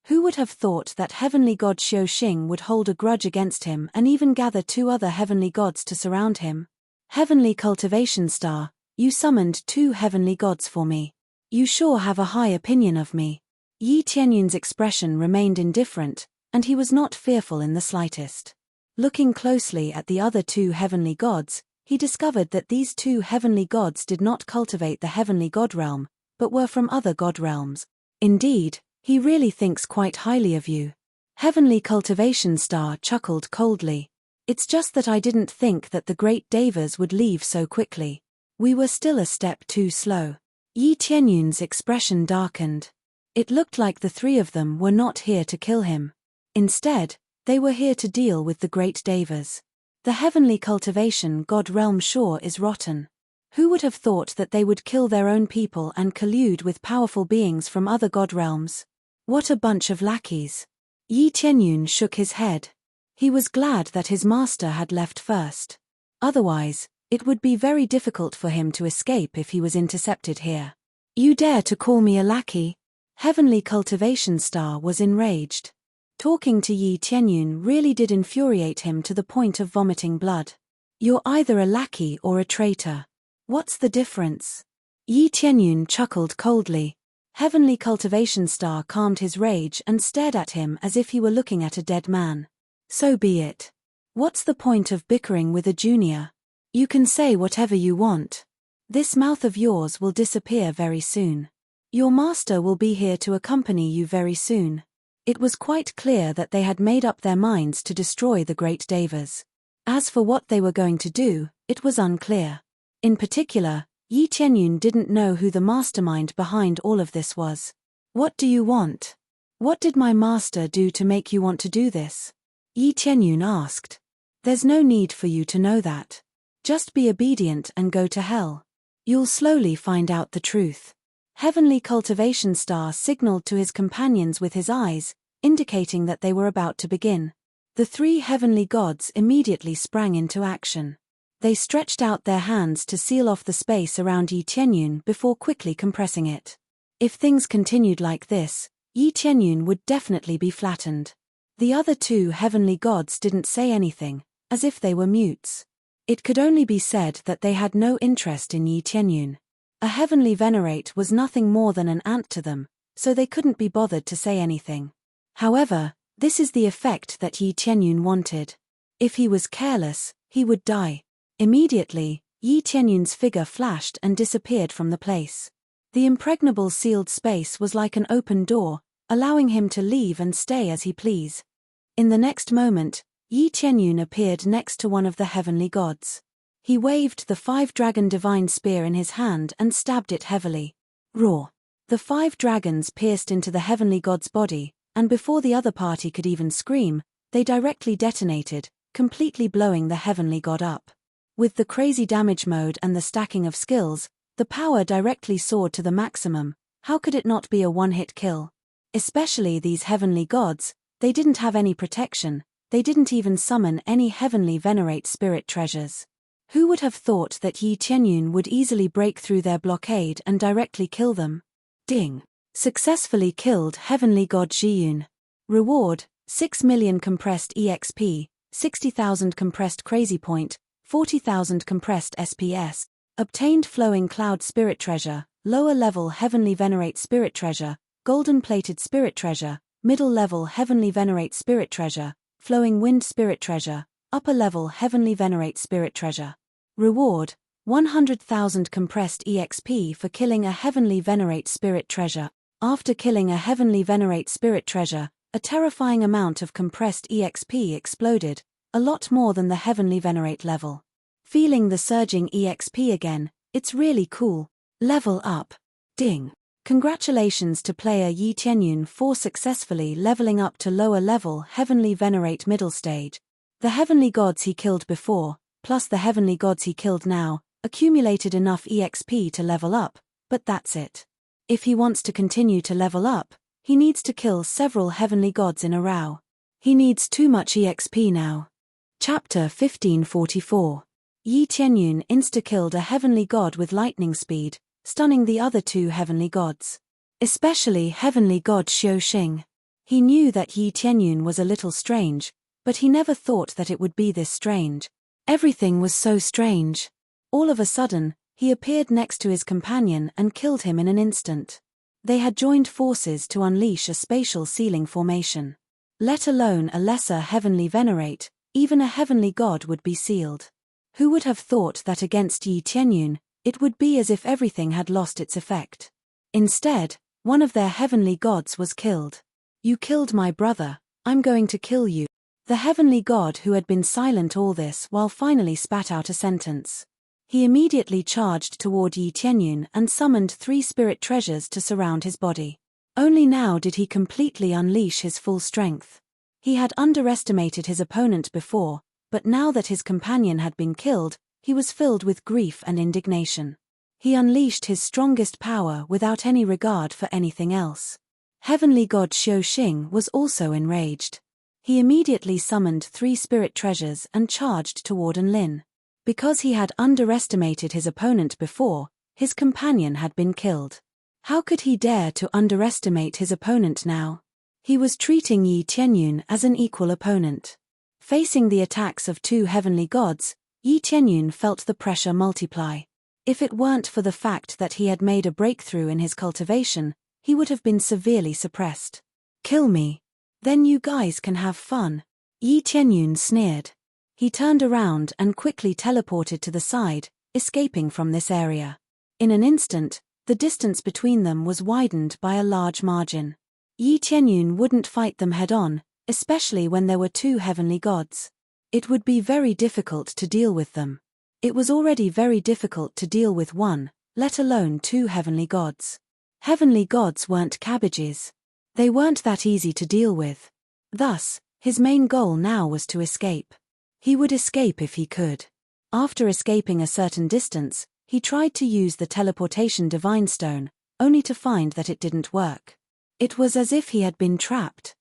Who would have thought that Heavenly God Xiuxing would hold a grudge against him and even gather 2 other heavenly gods to surround him? Heavenly Cultivation Star, you summoned 2 heavenly gods for me. You sure have a high opinion of me. Yi Tianyun's expression remained indifferent, and he was not fearful in the slightest. Looking closely at the other 2 heavenly gods, he discovered that these 2 heavenly gods did not cultivate the heavenly god realm, but were from other god realms. Indeed, he really thinks quite highly of you. Heavenly Cultivation Star chuckled coldly. It's just that I didn't think that the great Devas would leave so quickly. We were still a step too slow. Yi Tianyun's expression darkened. It looked like the 3 of them were not here to kill him. Instead, they were here to deal with the great Devas. The heavenly cultivation god realm sure is rotten. Who would have thought that they would kill their own people and collude with powerful beings from other god realms? What a bunch of lackeys. Yi Tianyun shook his head. He was glad that his master had left first. Otherwise, it would be very difficult for him to escape if he was intercepted here. You dare to call me a lackey? Heavenly Cultivation Star was enraged. Talking to Yi Tianyun really did infuriate him to the point of vomiting blood. You're either a lackey or a traitor. What's the difference? Yi Tianyun chuckled coldly. Heavenly Cultivation Star calmed his rage and stared at him as if he were looking at a dead man. So be it. What's the point of bickering with a junior? You can say whatever you want. This mouth of yours will disappear very soon. Your master will be here to accompany you very soon. It was quite clear that they had made up their minds to destroy the great Devas. As for what they were going to do, it was unclear. In particular, Yi Tianyun didn't know who the mastermind behind all of this was. What do you want? What did my master do to make you want to do this? Yi Tianyun asked. There's no need for you to know that. Just be obedient and go to hell. You'll slowly find out the truth. Heavenly Cultivation Star signaled to his companions with his eyes, indicating that they were about to begin. The three heavenly gods immediately sprang into action. They stretched out their hands to seal off the space around Yi Tianyun before quickly compressing it. If things continued like this, Yi Tianyun would definitely be flattened. The other two heavenly gods didn't say anything, as if they were mutes. It could only be said that they had no interest in Yi Tianyun. A heavenly venerate was nothing more than an ant to them, so they couldn't be bothered to say anything. However, this is the effect that Yi Tianyun wanted. If he was careless, he would die. Immediately, Yi Tianyun's figure flashed and disappeared from the place. The impregnable sealed space was like an open door, allowing him to leave and stay as he please. In the next moment, Yi Tianyun appeared next to one of the heavenly gods. He waved the 5-dragon divine spear in his hand and stabbed it heavily. Roar! The 5 dragons pierced into the heavenly god's body, and before the other party could even scream, they directly detonated, completely blowing the heavenly god up. With the crazy damage mode and the stacking of skills, the power directly soared to the maximum. How could it not be a one-hit kill? Especially these heavenly gods, they didn't have any protection, they didn't even summon any heavenly venerate spirit treasures. Who would have thought that Yi Tianyun would easily break through their blockade and directly kill them? Ding! Successfully killed heavenly god Zhiyun. Reward, 6 million compressed EXP, 60,000 compressed crazy point, 40,000 compressed SPS. Obtained flowing cloud spirit treasure, lower level heavenly venerate spirit treasure, golden plated spirit treasure, middle level heavenly venerate spirit treasure, flowing wind spirit treasure, upper level heavenly venerate spirit treasure. Reward, 100,000 compressed EXP for killing a heavenly venerate spirit treasure. After killing a heavenly venerate spirit treasure, a terrifying amount of compressed EXP exploded, a lot more than the heavenly venerate level. Feeling the surging EXP again, it's really cool. Level up. Ding. Congratulations to player Yi Tianyun for successfully leveling up to lower level heavenly venerate middle stage. The heavenly gods he killed before, plus the heavenly gods he killed now, accumulated enough EXP to level up, but that's it. If he wants to continue to level up, he needs to kill several heavenly gods in a row. He needs too much EXP now. Chapter 1544. Yi Tianyun insta-killed a heavenly god with lightning speed, stunning the other two heavenly gods. Especially heavenly god Xiuxing. He knew that Yi Tianyun was a little strange, but he never thought that it would be this strange. Everything was so strange. All of a sudden, he appeared next to his companion and killed him in an instant. They had joined forces to unleash a spatial sealing formation. Let alone a lesser heavenly venerate, even a heavenly god would be sealed. Who would have thought that against Yi Tianyun, it would be as if everything had lost its effect. Instead, one of their heavenly gods was killed. You killed my brother, I'm going to kill you. The heavenly god who had been silent all this while finally spat out a sentence. He immediately charged toward Yi Tianyun and summoned 3 spirit treasures to surround his body. Only now did he completely unleash his full strength. He had underestimated his opponent before, but now that his companion had been killed, he was filled with grief and indignation. He unleashed his strongest power without any regard for anything else. Heavenly god Xiuxing was also enraged. He immediately summoned 3 spirit treasures and charged toward Enlin. Because he had underestimated his opponent before, his companion had been killed. How could he dare to underestimate his opponent now? He was treating Yi Tianyun as an equal opponent. Facing the attacks of 2 heavenly gods, Yi Tianyun felt the pressure multiply. If it weren't for the fact that he had made a breakthrough in his cultivation, he would have been severely suppressed. Kill me. Then you guys can have fun. Yi Tianyun sneered. He turned around and quickly teleported to the side, escaping from this area. In an instant, the distance between them was widened by a large margin. Yi Tianyun wouldn't fight them head-on, especially when there were two heavenly gods. It would be very difficult to deal with them. It was already very difficult to deal with one, let alone two heavenly gods. Heavenly gods weren't cabbages. They weren't that easy to deal with. Thus, his main goal now was to escape. He would escape if he could. After escaping a certain distance, he tried to use the teleportation divine stone, only to find that it didn't work. It was as if he had been trapped.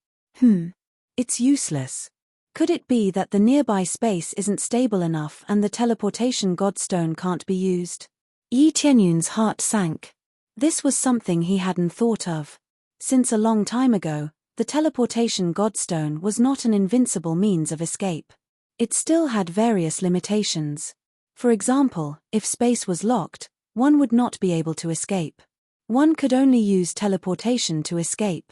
It's useless. Could it be that the nearby space isn't stable enough and the teleportation godstone can't be used? Yi Tianyun's heart sank. This was something he hadn't thought of. Since a long time ago, the teleportation godstone was not an invincible means of escape. It still had various limitations. For example, if space was locked, one would not be able to escape. One could only use teleportation to escape.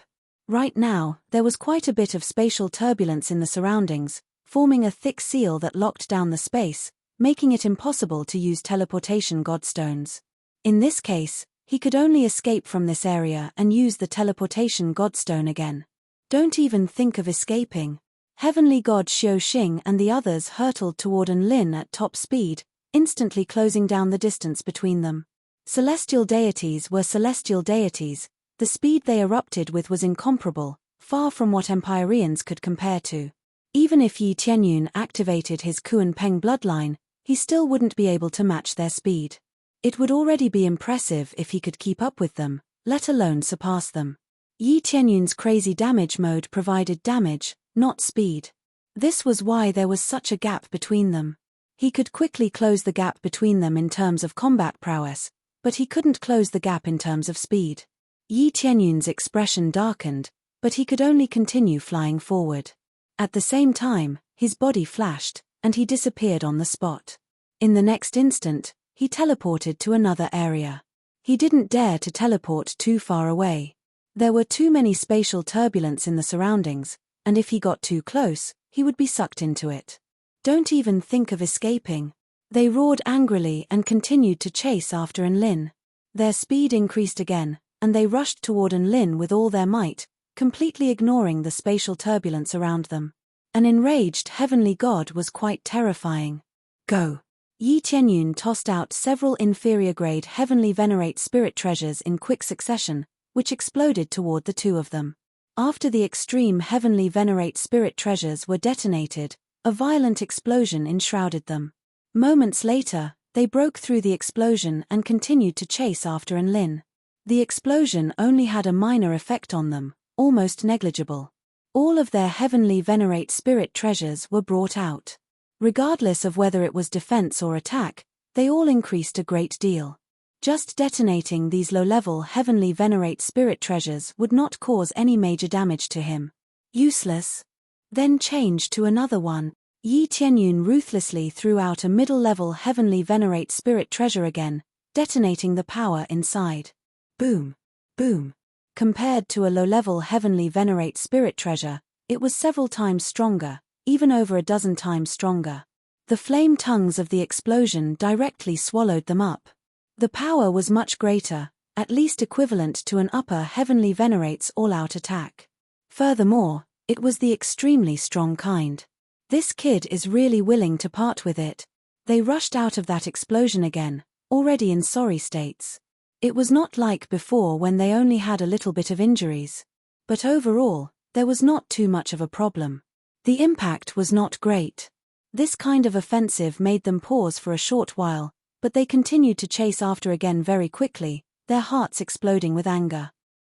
Right now, there was quite a bit of spatial turbulence in the surroundings, forming a thick seal that locked down the space, making it impossible to use teleportation godstones. In this case, he could only escape from this area and use the teleportation godstone again. Don't even think of escaping. Heavenly God Xiao Xing and the others hurtled toward Enlin at top speed, instantly closing down the distance between them. Celestial deities were celestial deities. The speed they erupted with was incomparable, far from what Empyreans could compare to. Even if Yi Tianyun activated his Kuan Peng bloodline, he still wouldn't be able to match their speed. It would already be impressive if he could keep up with them, let alone surpass them. Yi Tianyun's crazy damage mode provided damage, not speed. This was why there was such a gap between them. He could quickly close the gap between them in terms of combat prowess, but he couldn't close the gap in terms of speed. Yi Tianyun's expression darkened, but he could only continue flying forward. At the same time, his body flashed, and he disappeared on the spot. In the next instant, he teleported to another area. He didn't dare to teleport too far away. There were too many spatial turbulence in the surroundings, and if he got too close, he would be sucked into it. Don't even think of escaping. They roared angrily and continued to chase after Enlin. Their speed increased again, and they rushed toward Enlin with all their might, completely ignoring the spatial turbulence around them. An enraged heavenly god was quite terrifying. Go! Yi Tianyun tossed out several inferior-grade heavenly venerate spirit treasures in quick succession, which exploded toward the two of them. After the extreme heavenly venerate spirit treasures were detonated, a violent explosion enshrouded them. Moments later, they broke through the explosion and continued to chase after Enlin. The explosion only had a minor effect on them, almost negligible. All of their heavenly venerate spirit treasures were brought out. Regardless of whether it was defense or attack, they all increased a great deal. Just detonating these low-level heavenly venerate spirit treasures would not cause any major damage to him. Useless. Then change to another one. Yi Tianyun ruthlessly threw out a middle-level heavenly venerate spirit treasure again, detonating the power inside. Boom. Boom. Compared to a low-level heavenly venerate spirit treasure, it was several times stronger, even over a dozen times stronger. The flame tongues of the explosion directly swallowed them up. The power was much greater, at least equivalent to an upper heavenly venerate's all-out attack. Furthermore, it was the extremely strong kind. This kid is really willing to part with it. They rushed out of that explosion again, already in sorry states. It was not like before when they only had a little bit of injuries. But overall, there was not too much of a problem. The impact was not great. This kind of offensive made them pause for a short while, but they continued to chase after again very quickly, their hearts exploding with anger.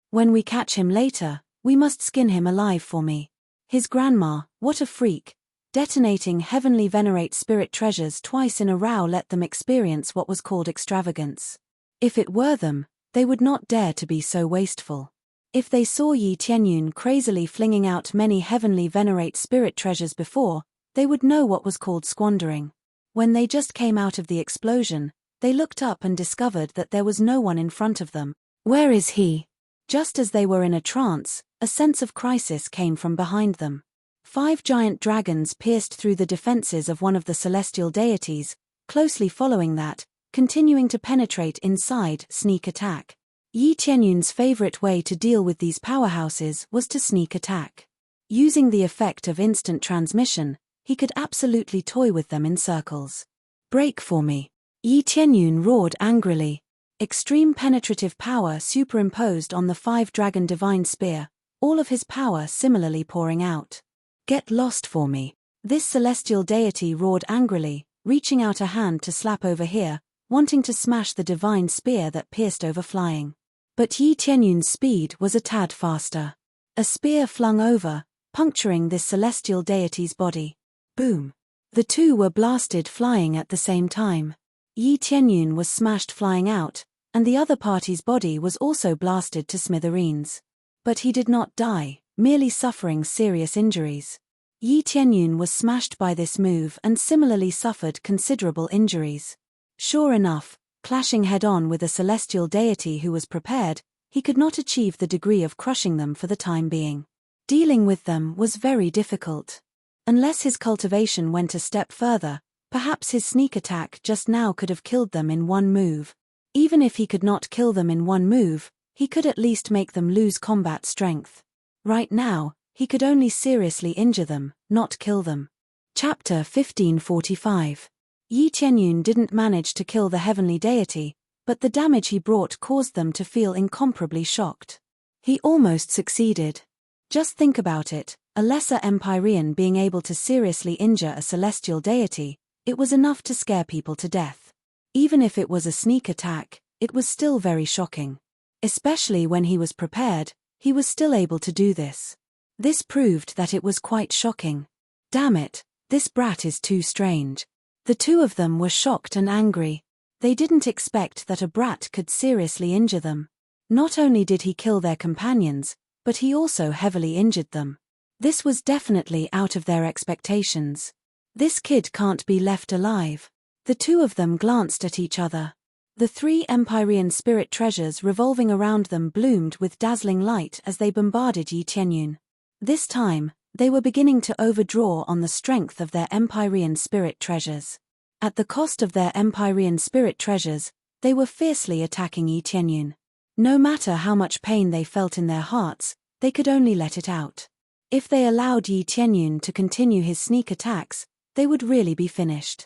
When we catch him later, we must skin him alive for me. His grandma, what a freak. Detonating heavenly venerate spirit treasures twice in a row let them experience what was called extravagance. If it were them, they would not dare to be so wasteful. If they saw Yi Tianyun crazily flinging out many heavenly venerate spirit treasures before, they would know what was called squandering. When they just came out of the explosion, They looked up and discovered that there was no one in front of them. Where is he? Just as they were in a trance, a sense of crisis came from behind them. 5 giant dragons pierced through the defenses of one of the celestial deities, closely following that, continuing to penetrate inside, sneak attack. Yi Tianyun's favorite way to deal with these powerhouses was to sneak attack. Using the effect of instant transmission, he could absolutely toy with them in circles. Break for me. Yi Tianyun roared angrily. Extreme penetrative power superimposed on the 5-dragon divine spear, all of his power similarly pouring out. Get lost for me. This celestial deity roared angrily, reaching out a hand to slap over here, wanting to smash the divine spear that pierced over flying. But Yi Tianyun's speed was a tad faster. A spear flung over, puncturing this celestial deity's body. Boom. The two were blasted flying at the same time. Yi Tianyun was smashed flying out, and the other party's body was also blasted to smithereens. But he did not die, merely suffering serious injuries. Yi Tianyun was smashed by this move and similarly suffered considerable injuries. Sure enough, clashing head-on with a celestial deity who was prepared, he could not achieve the degree of crushing them for the time being. Dealing with them was very difficult. Unless his cultivation went a step further, perhaps his sneak attack just now could have killed them in one move. Even if he could not kill them in one move, he could at least make them lose combat strength. Right now, he could only seriously injure them, not kill them. Chapter 1545. Yi Tianyun didn't manage to kill the heavenly deity, but the damage he brought caused them to feel incomparably shocked. He almost succeeded. Just think about it, a lesser Empyrean being able to seriously injure a celestial deity, it was enough to scare people to death. Even if it was a sneak attack, it was still very shocking. Especially when he was prepared, he was still able to do this. This proved that it was quite shocking. Damn it, this brat is too strange. The two of them were shocked and angry. They didn't expect that a brat could seriously injure them. Not only did he kill their companions, but he also heavily injured them. This was definitely out of their expectations. This kid can't be left alive. The two of them glanced at each other. The 3 Empyrean spirit treasures revolving around them bloomed with dazzling light as they bombarded Yi Tianyun. This time, they were beginning to overdraw on the strength of their Empyrean spirit treasures. At the cost of their Empyrean spirit treasures, they were fiercely attacking Yi Tianyun. No matter how much pain they felt in their hearts, they could only let it out. If they allowed Yi Tianyun to continue his sneak attacks, they would really be finished.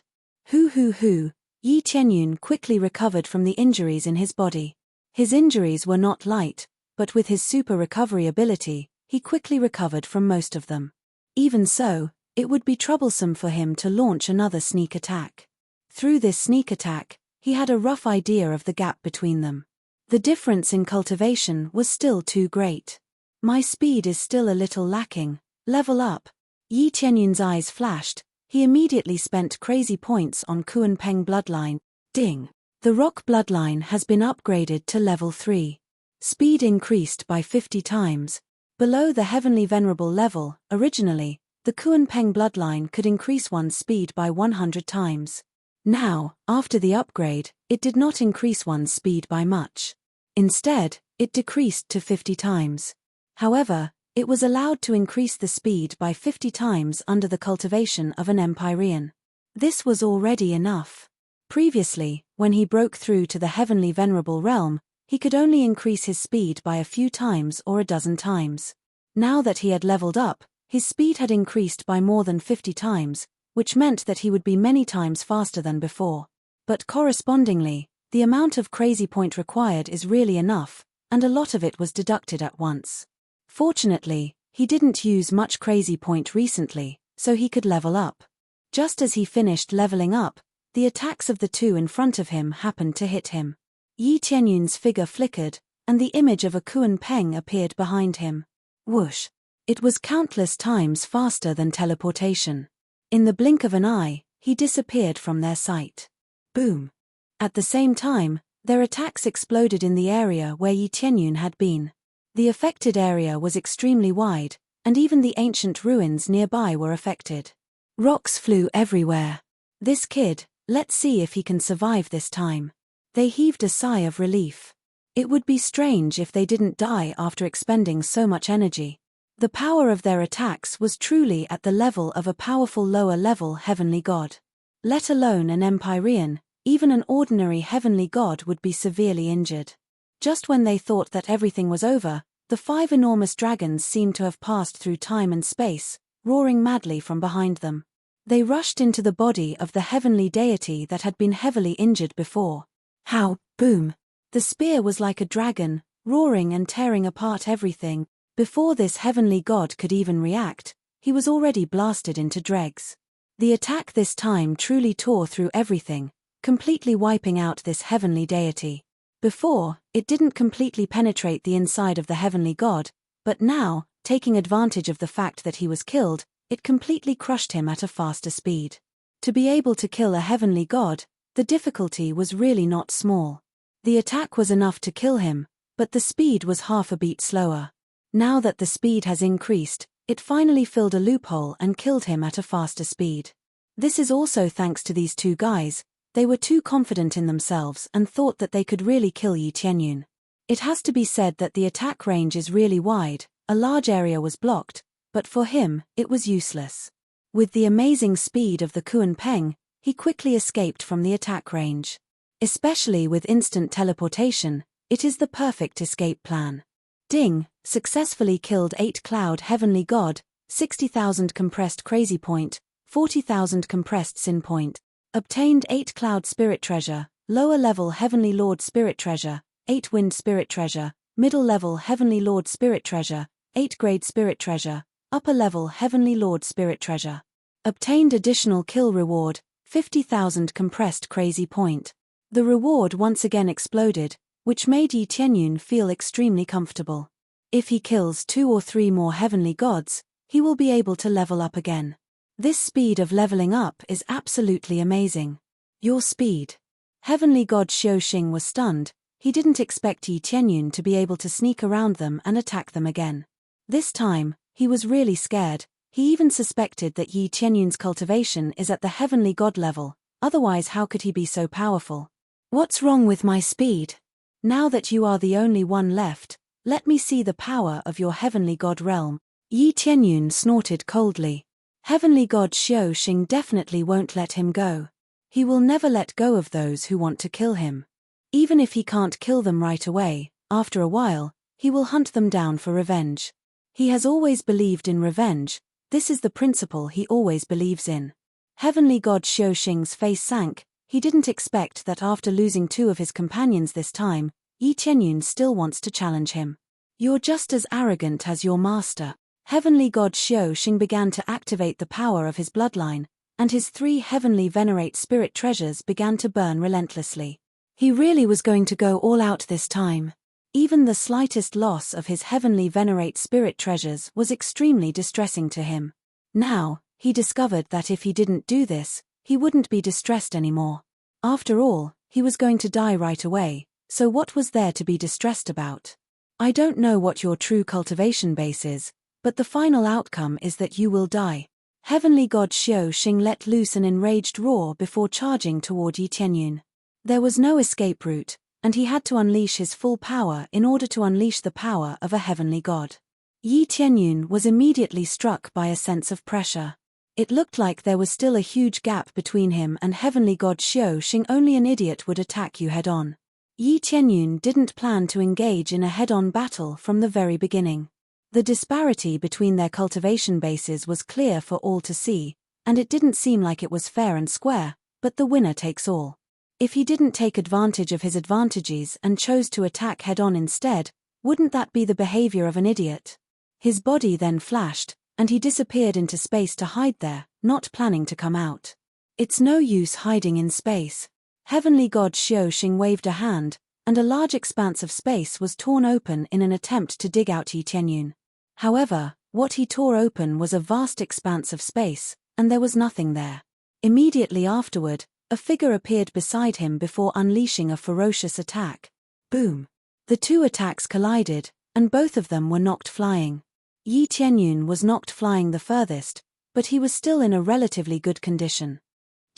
Hoo. Yi Tianyun quickly recovered from the injuries in his body. His injuries were not light, but with his super recovery ability, he quickly recovered from most of them. Even so, it would be troublesome for him to launch another sneak attack. Through this sneak attack, he had a rough idea of the gap between them. The difference in cultivation was still too great. My speed is still a little lacking. Level up. Yi Tianyun's eyes flashed. He immediately spent crazy points on Kuan-Peng bloodline. Ding. The rock bloodline has been upgraded to level 3. Speed increased by 50 times. Below the heavenly venerable level, originally, the Kuan-Peng bloodline could increase one's speed by 100 times. Now, after the upgrade, it did not increase one's speed by much. Instead, it decreased to 50 times. However, it was allowed to increase the speed by 50 times under the cultivation of an Empyrean. This was already enough. Previously, when he broke through to the heavenly venerable realm, he could only increase his speed by a few times or a dozen times. Now that he had leveled up, his speed had increased by more than 50 times, which meant that he would be many times faster than before. But correspondingly, the amount of crazy point required is really enough, and a lot of it was deducted at once. Fortunately, he didn't use much crazy point recently, so he could level up. Just as he finished leveling up, the attacks of the two in front of him happened to hit him. Yi Tianyun's figure flickered, and the image of a Kuan-Peng appeared behind him. Whoosh! It was countless times faster than teleportation. In the blink of an eye, he disappeared from their sight. Boom! At the same time, their attacks exploded in the area where Yi Tianyun had been. The affected area was extremely wide, and even the ancient ruins nearby were affected. Rocks flew everywhere. This kid, Let's see if he can survive this time. They heaved a sigh of relief. It would be strange if they didn't die after expending so much energy. The power of their attacks was truly at the level of a powerful lower-level heavenly god. Let alone an Empyrean, even an ordinary heavenly god would be severely injured. Just when they thought that everything was over, the 5 enormous dragons seemed to have passed through time and space, roaring madly from behind them. They rushed into the body of the heavenly deity that had been heavily injured before. How, boom! The spear was like a dragon, roaring and tearing apart everything. Before this heavenly god could even react, he was already blasted into dregs. The attack this time truly tore through everything, completely wiping out this heavenly deity. Before, it didn't completely penetrate the inside of the heavenly god, but now, taking advantage of the fact that he was killed, it completely crushed him at a faster speed. To be able to kill a heavenly god, the difficulty was really not small. The attack was enough to kill him, but the speed was half a beat slower. Now that the speed has increased, it finally filled a loophole and killed him at a faster speed. This is also thanks to these two guys. They were too confident in themselves and thought that they could really kill Yi Tianyun. It has to be said that the attack range is really wide, a large area was blocked, but for him, it was useless. With the amazing speed of the Kuan Peng, he quickly escaped from the attack range. Especially with instant teleportation, it is the perfect escape plan. Ding, successfully killed 8 Cloud Heavenly God, 60,000 compressed Crazy Point, 40,000 compressed Sin Point. Obtained 8 Cloud Spirit Treasure, Lower Level Heavenly Lord Spirit Treasure, 8 Wind Spirit Treasure, Middle Level Heavenly Lord Spirit Treasure, 8 Grade Spirit Treasure, Upper Level Heavenly Lord Spirit Treasure. Obtained additional kill reward, 50,000 compressed Crazy Point. The reward once again exploded, which made Yi Tianyun feel extremely comfortable. If he kills 2 or 3 more heavenly gods, he will be able to level up again. This speed of leveling up is absolutely amazing. Your speed. Heavenly God Xiaoxing was stunned. He didn't expect Yi Tianyun to be able to sneak around them and attack them again. This time, he was really scared. He even suspected that Yi Tianyun's cultivation is at the heavenly god level, otherwise how could he be so powerful? What's wrong with my speed? Now that you are the only one left, let me see the power of your heavenly god realm. Yi Tianyun snorted coldly. Heavenly God Xiaoxing definitely won't let him go. He will never let go of those who want to kill him. Even if he can't kill them right away, after a while, he will hunt them down for revenge. He has always believed in revenge. This is the principle he always believes in. Heavenly God Xiaoxing's face sank. He didn't expect that after losing 2 of his companions this time, Yi Tianyun still wants to challenge him. You're just as arrogant as your master. Heavenly God Xiaoxing began to activate the power of his bloodline, and his 3 heavenly venerate spirit treasures began to burn relentlessly. He really was going to go all out this time. Even the slightest loss of his heavenly venerate spirit treasures was extremely distressing to him. Now, he discovered that if he didn't do this, he wouldn't be distressed anymore. After all, he was going to die right away, so what was there to be distressed about? I don't know what your true cultivation base is, but the final outcome is that you will die. Heavenly God Xiaoxing let loose an enraged roar before charging toward Yi Tianyun. There was no escape route, and he had to unleash his full power in order to unleash the power of a heavenly god. Yi Tianyun was immediately struck by a sense of pressure. It looked like there was still a huge gap between him and heavenly god Xiaoxing. Only an idiot would attack you head-on. Yi Tianyun didn't plan to engage in a head-on battle from the very beginning. The disparity between their cultivation bases was clear for all to see, and it didn't seem like it was fair and square, but the winner takes all. If he didn't take advantage of his advantages and chose to attack head-on instead, wouldn't that be the behavior of an idiot? His body then flashed, and he disappeared into space to hide there, not planning to come out. It's no use hiding in space. Heavenly God Xiaoxing waved a hand, and a large expanse of space was torn open in an attempt to dig out Yi Tianyun. However, what he tore open was a vast expanse of space, and there was nothing there. Immediately afterward, a figure appeared beside him before unleashing a ferocious attack. Boom! The 2 attacks collided, and both of them were knocked flying. Yi Tianyun was knocked flying the furthest, but he was still in a relatively good condition.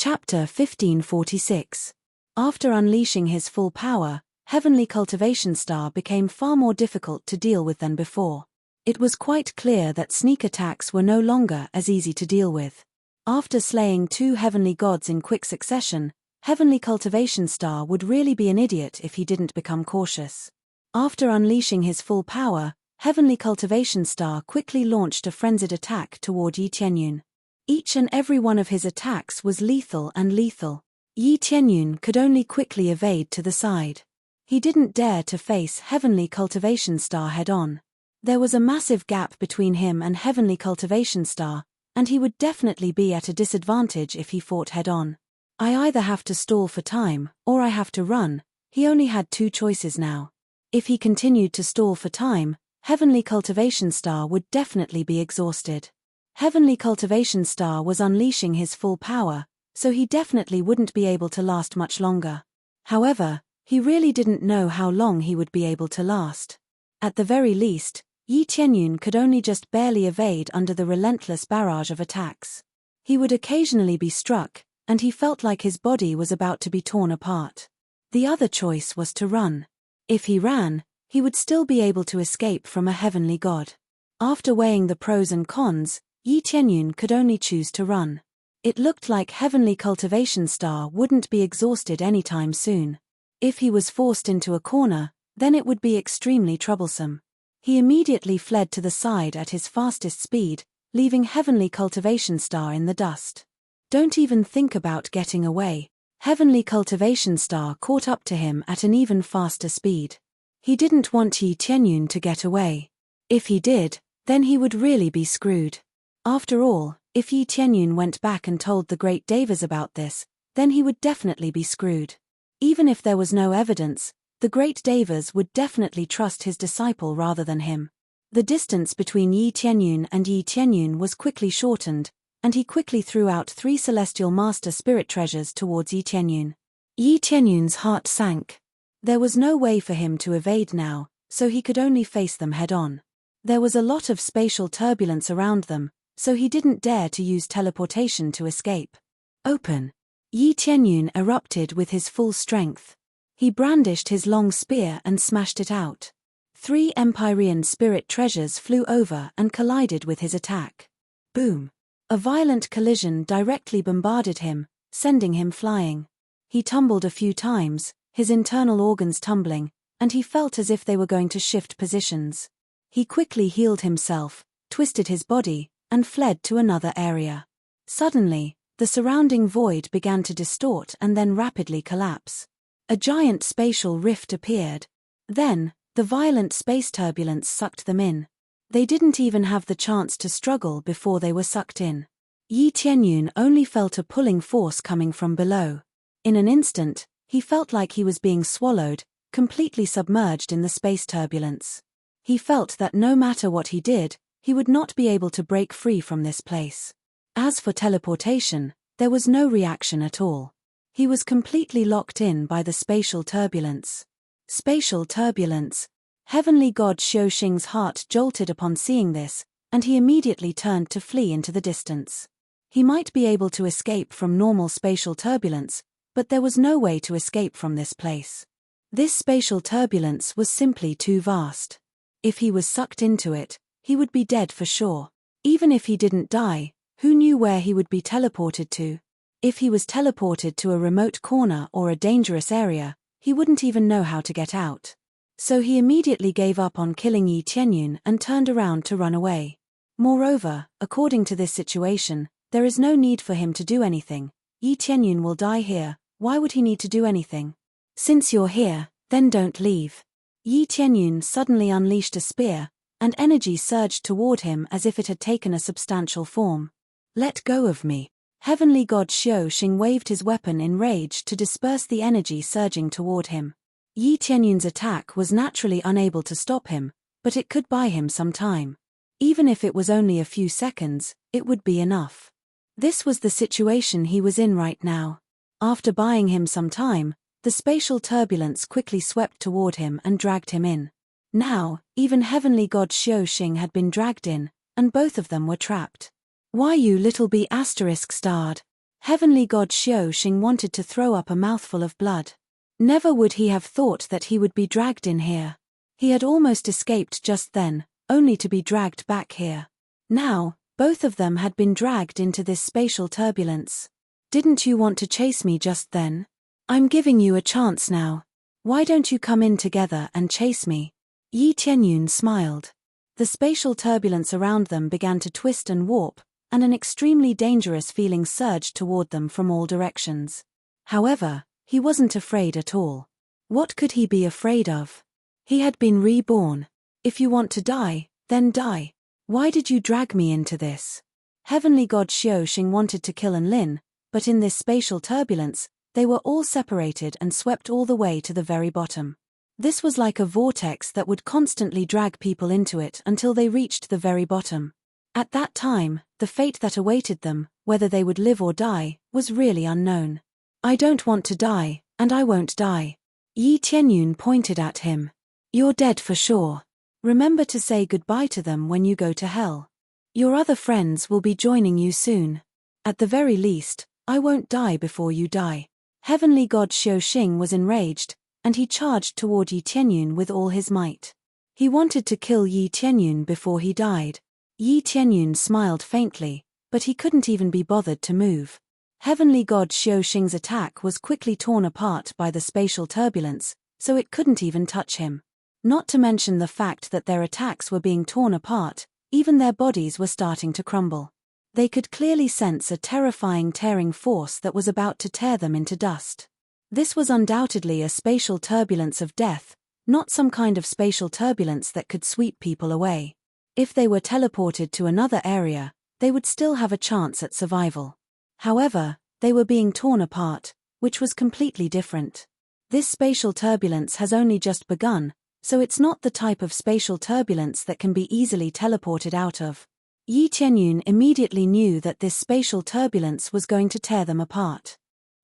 Chapter 1546. After unleashing his full power, Heavenly Cultivation Star became far more difficult to deal with than before. It was quite clear that sneak attacks were no longer as easy to deal with. After slaying 2 heavenly gods in quick succession, Heavenly Cultivation Star would really be an idiot if he didn't become cautious. After unleashing his full power, Heavenly Cultivation Star quickly launched a frenzied attack toward Yi Tianyun. Each and every one of his attacks was lethal and lethal. Yi Tianyun could only quickly evade to the side. He didn't dare to face Heavenly Cultivation Star head-on. There was a massive gap between him and Heavenly Cultivation Star, and he would definitely be at a disadvantage if he fought head-on. I either have to stall for time, or I have to run. He only had 2 choices now. If he continued to stall for time, Heavenly Cultivation Star would definitely be exhausted. Heavenly Cultivation Star was unleashing his full power, so he definitely wouldn't be able to last much longer. However, he really didn't know how long he would be able to last. At the very least, Yi Tianyun could only just barely evade under the relentless barrage of attacks. He would occasionally be struck, and he felt like his body was about to be torn apart. The other choice was to run. If he ran, he would still be able to escape from a heavenly god. After weighing the pros and cons, Yi Tianyun could only choose to run. It looked like Heavenly Cultivation Star wouldn't be exhausted anytime soon. If he was forced into a corner, then it would be extremely troublesome. He immediately fled to the side at his fastest speed, leaving Heavenly Cultivation Star in the dust. Don't even think about getting away. Heavenly Cultivation Star caught up to him at an even faster speed. He didn't want Yi Tianyun to get away. If he did, then he would really be screwed. After all, if Yi Tianyun went back and told the great Devas about this, then he would definitely be screwed. Even if there was no evidence, the great Devas would definitely trust his disciple rather than him. The distance between Yi Tianyun and Yi Tianyun was quickly shortened, and he quickly threw out 3 celestial master spirit treasures towards Yi Tianyun. Yi Tianyun's heart sank. There was no way for him to evade now, so he could only face them head-on. There was a lot of spatial turbulence around them, so he didn't dare to use teleportation to escape. Open! Yi Tianyun erupted with his full strength. He brandished his long spear and smashed it out. 3 Empyrean spirit treasures flew over and collided with his attack. Boom! A violent collision directly bombarded him, sending him flying. He tumbled a few times, his internal organs tumbling, and he felt as if they were going to shift positions. He quickly healed himself, twisted his body, and fled to another area. Suddenly, the surrounding void began to distort and then rapidly collapse. A giant spatial rift appeared. Then, the violent space turbulence sucked them in. They didn't even have the chance to struggle before they were sucked in. Yi Tianyun only felt a pulling force coming from below. In an instant, he felt like he was being swallowed, completely submerged in the space turbulence. He felt that no matter what he did, he would not be able to break free from this place. As for teleportation, there was no reaction at all. He was completely locked in by the spatial turbulence. Spatial turbulence. Heavenly God Xiuxing's heart jolted upon seeing this, and he immediately turned to flee into the distance. He might be able to escape from normal spatial turbulence, but there was no way to escape from this place. This spatial turbulence was simply too vast. If he was sucked into it, he would be dead for sure. Even if he didn't die, who knew where he would be teleported to? If he was teleported to a remote corner or a dangerous area, he wouldn't even know how to get out. So he immediately gave up on killing Yi Tianyun and turned around to run away. Moreover, according to this situation, there is no need for him to do anything. Yi Tianyun will die here, why would he need to do anything? Since you're here, then don't leave. Yi Tianyun suddenly unleashed a spear, and energy surged toward him as if it had taken a substantial form. Let go of me. Heavenly God Xiuxing waved his weapon in rage to disperse the energy surging toward him. Yi Tianyun's attack was naturally unable to stop him, but it could buy him some time. Even if it was only a few seconds, it would be enough. This was the situation he was in right now. After buying him some time, the spatial turbulence quickly swept toward him and dragged him in. Now, even Heavenly God Xiuxing had been dragged in, and both of them were trapped. Why you little bee*****? Heavenly God Xiao Xing wanted to throw up a mouthful of blood. Never would he have thought that he would be dragged in here. He had almost escaped just then, only to be dragged back here. Now, both of them had been dragged into this spatial turbulence. Didn't you want to chase me just then? I'm giving you a chance now. Why don't you come in together and chase me? Yi Tianyun smiled. The spatial turbulence around them began to twist and warp, and an extremely dangerous feeling surged toward them from all directions. However, he wasn't afraid at all. What could he be afraid of? He had been reborn. If you want to die, then die. Why did you drag me into this? Heavenly God Xiao Xing wanted to kill Enlin, but in this spatial turbulence, they were all separated and swept all the way to the very bottom. This was like a vortex that would constantly drag people into it until they reached the very bottom. At that time, the fate that awaited them, whether they would live or die, was really unknown. I don't want to die, and I won't die. Yi Tianyun pointed at him. You're dead for sure. Remember to say goodbye to them when you go to hell. Your other friends will be joining you soon. At the very least, I won't die before you die. Heavenly God Xiao Xing was enraged, and he charged toward Yi Tianyun with all his might. He wanted to kill Yi Tianyun before he died. Yi Tianyun smiled faintly, but he couldn't even be bothered to move. Heavenly God Xiao Xing's attack was quickly torn apart by the spatial turbulence, so it couldn't even touch him. Not to mention the fact that their attacks were being torn apart, even their bodies were starting to crumble. They could clearly sense a terrifying tearing force that was about to tear them into dust. This was undoubtedly a spatial turbulence of death, not some kind of spatial turbulence that could sweep people away. If they were teleported to another area, they would still have a chance at survival. However, they were being torn apart, which was completely different. This spatial turbulence has only just begun, so it's not the type of spatial turbulence that can be easily teleported out of. Yi Tianyun immediately knew that this spatial turbulence was going to tear them apart.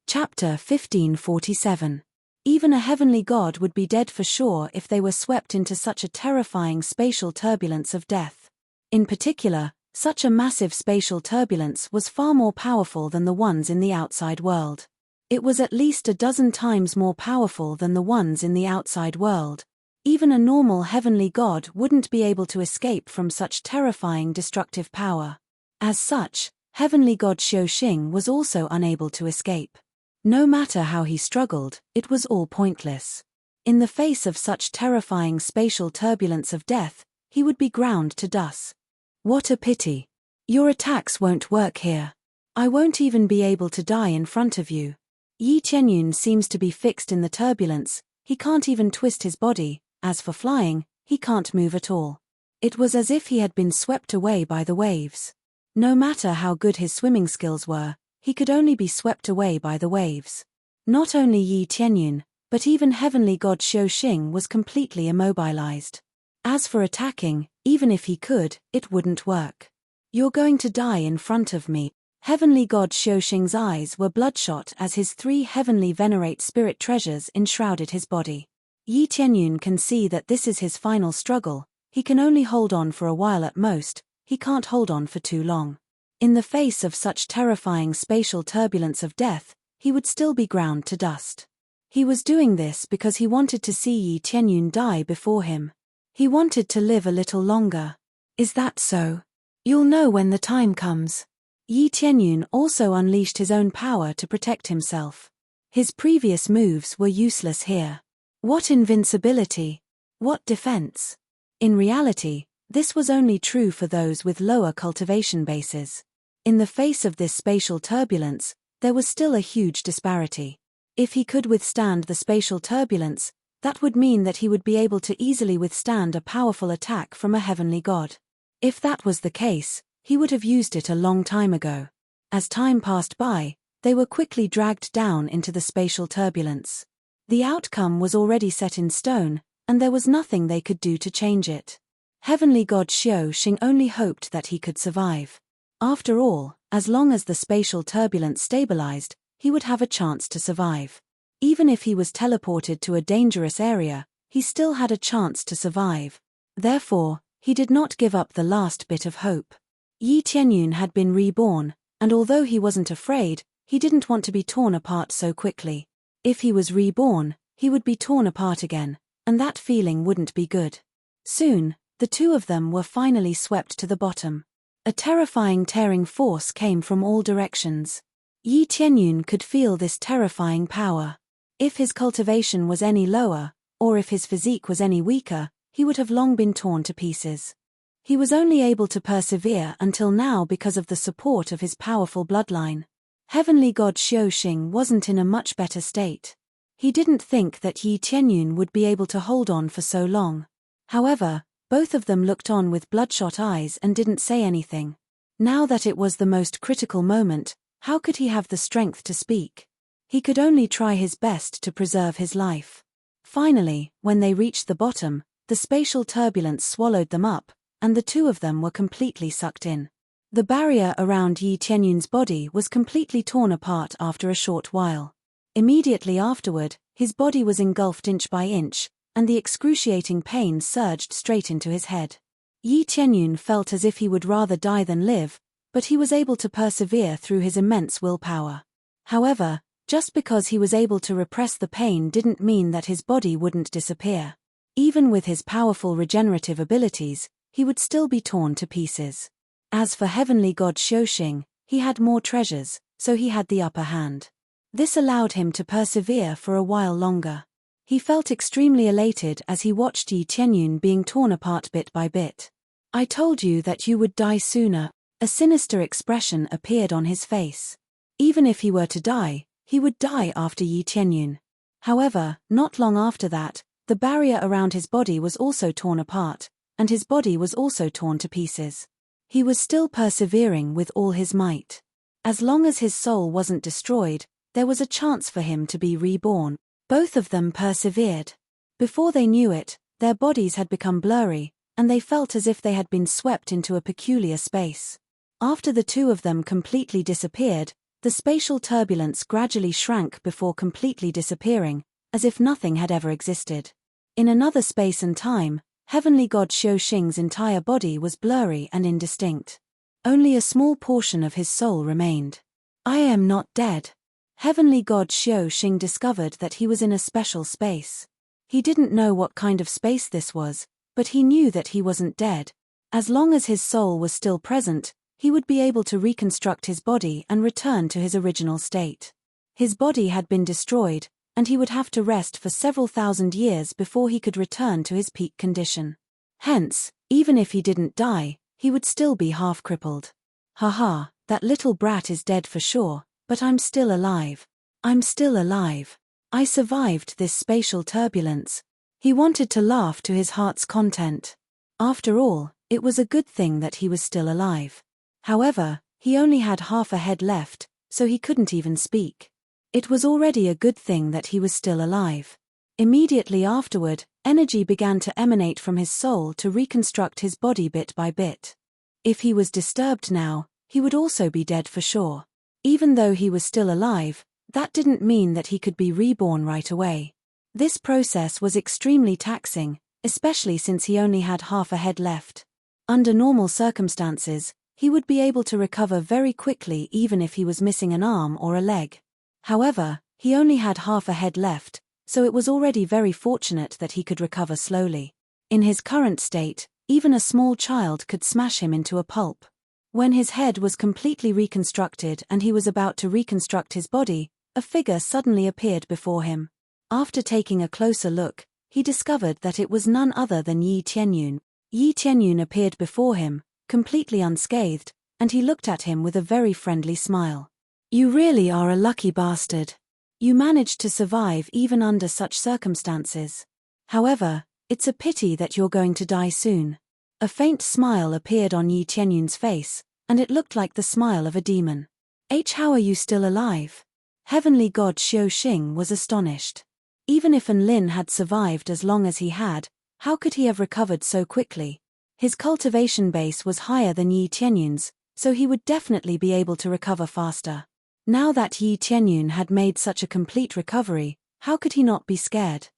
Chapter 1547. Even a heavenly god would be dead for sure if they were swept into such a terrifying spatial turbulence of death. In particular, such a massive spatial turbulence was far more powerful than the ones in the outside world. It was at least a dozen times more powerful than the ones in the outside world. Even a normal heavenly god wouldn't be able to escape from such terrifying destructive power. As such, heavenly god Xiao Xing was also unable to escape. No matter how he struggled, it was all pointless. In the face of such terrifying spatial turbulence of death, he would be ground to dust. What a pity. Your attacks won't work here. I won't even be able to die in front of you. Yi Tianyun seems to be fixed in the turbulence, he can't even twist his body. As for flying, he can't move at all. It was as if he had been swept away by the waves. No matter how good his swimming skills were, he could only be swept away by the waves. Not only Yi Tianyun, but even heavenly god Xiao Xing was completely immobilized. As for attacking, even if he could, it wouldn't work. You're going to die in front of me. Heavenly god Xiao Xing's eyes were bloodshot as his 3 heavenly venerate spirit treasures enshrouded his body. Yi Tianyun can see that this is his final struggle, he can only hold on for a while at most, he can't hold on for too long. In the face of such terrifying spatial turbulence of death, he would still be ground to dust. He was doing this because he wanted to see Yi Tianyun die before him. He wanted to live a little longer. Is that so? You'll know when the time comes. Yi Tianyun also unleashed his own power to protect himself. His previous moves were useless here. What invincibility! What defense! In reality, this was only true for those with lower cultivation bases. In the face of this spatial turbulence, there was still a huge disparity. If he could withstand the spatial turbulence, that would mean that he would be able to easily withstand a powerful attack from a heavenly god. If that was the case, he would have used it a long time ago. As time passed by, they were quickly dragged down into the spatial turbulence. The outcome was already set in stone, and there was nothing they could do to change it. Heavenly god Xiao Xing only hoped that he could survive. After all, as long as the spatial turbulence stabilized, he would have a chance to survive. Even if he was teleported to a dangerous area, he still had a chance to survive. Therefore, he did not give up the last bit of hope. Yi Tianyun had been reborn, and although he wasn't afraid, He didn't want to be torn apart so quickly. If he was reborn, he would be torn apart again, and that feeling wouldn't be good. Soon, the two of them were finally swept to the bottom. A terrifying tearing force came from all directions. Yi Tianyun could feel this terrifying power. If his cultivation was any lower, or if his physique was any weaker, he would have long been torn to pieces. He was only able to persevere until now because of the support of his powerful bloodline. Heavenly God Xiaoxing wasn't in a much better state. He didn't think that Yi Tianyun would be able to hold on for so long. However, both of them looked on with bloodshot eyes and didn't say anything. Now that it was the most critical moment, how could he have the strength to speak? He could only try his best to preserve his life. Finally, when they reached the bottom, the spatial turbulence swallowed them up, and the two of them were completely sucked in. The barrier around Yi Tianyun's body was completely torn apart after a short while. Immediately afterward, his body was engulfed inch by inch, and the excruciating pain surged straight into his head. Yi Tianyun felt as if he would rather die than live, but he was able to persevere through his immense willpower. However, just because he was able to repress the pain didn't mean that his body wouldn't disappear. Even with his powerful regenerative abilities, he would still be torn to pieces. As for Heavenly God Xiaoxing, he had more treasures, so he had the upper hand. This allowed him to persevere for a while longer. He felt extremely elated as he watched Yi Tianyun being torn apart bit by bit. "I told you that you would die sooner." A sinister expression appeared on his face. Even if he were to die, he would die after Yi Tianyun. However, not long after that, the barrier around his body was also torn apart, and his body was also torn to pieces. He was still persevering with all his might. As long as his soul wasn't destroyed, there was a chance for him to be reborn. Both of them persevered. Before they knew it, their bodies had become blurry, and they felt as if they had been swept into a peculiar space. After the two of them completely disappeared, the spatial turbulence gradually shrank before completely disappearing, as if nothing had ever existed. In another space and time, Heavenly God Xiaoxing's entire body was blurry and indistinct. Only a small portion of his soul remained. "I am not dead." Heavenly God Xiaoxing discovered that he was in a special space. He didn't know what kind of space this was, but he knew that he wasn't dead. As long as his soul was still present, he would be able to reconstruct his body and return to his original state. His body had been destroyed, and he would have to rest for several thousand years before he could return to his peak condition. Hence, even if he didn't die, he would still be half-crippled. "Haha, that little brat is dead for sure, but I'm still alive. I'm still alive. I survived this spatial turbulence." He wanted to laugh to his heart's content. After all, it was a good thing that he was still alive. However, he only had half a head left, so he couldn't even speak. It was already a good thing that he was still alive. Immediately afterward, energy began to emanate from his soul to reconstruct his body bit by bit. If he was disturbed now, he would also be dead for sure. Even though he was still alive, that didn't mean that he could be reborn right away. This process was extremely taxing, especially since he only had half a head left. Under normal circumstances, he would be able to recover very quickly even if he was missing an arm or a leg. However, he only had half a head left, so it was already very fortunate that he could recover slowly. In his current state, even a small child could smash him into a pulp. When his head was completely reconstructed and he was about to reconstruct his body, a figure suddenly appeared before him. After taking a closer look, he discovered that it was none other than Yi Tianyun. Yi Tianyun appeared before him, completely unscathed, and he looked at him with a very friendly smile. "You really are a lucky bastard. You managed to survive even under such circumstances. However, it's a pity that you're going to die soon." A faint smile appeared on Yi Tianyun's face, and it looked like the smile of a demon. "How are you still alive?" Heavenly God Xiaoxing was astonished. Even if An Lin had survived as long as he had, how could he have recovered so quickly? His cultivation base was higher than Yi Tianyun's, so he would definitely be able to recover faster. Now that Yi Tianyun had made such a complete recovery, how could he not be scared?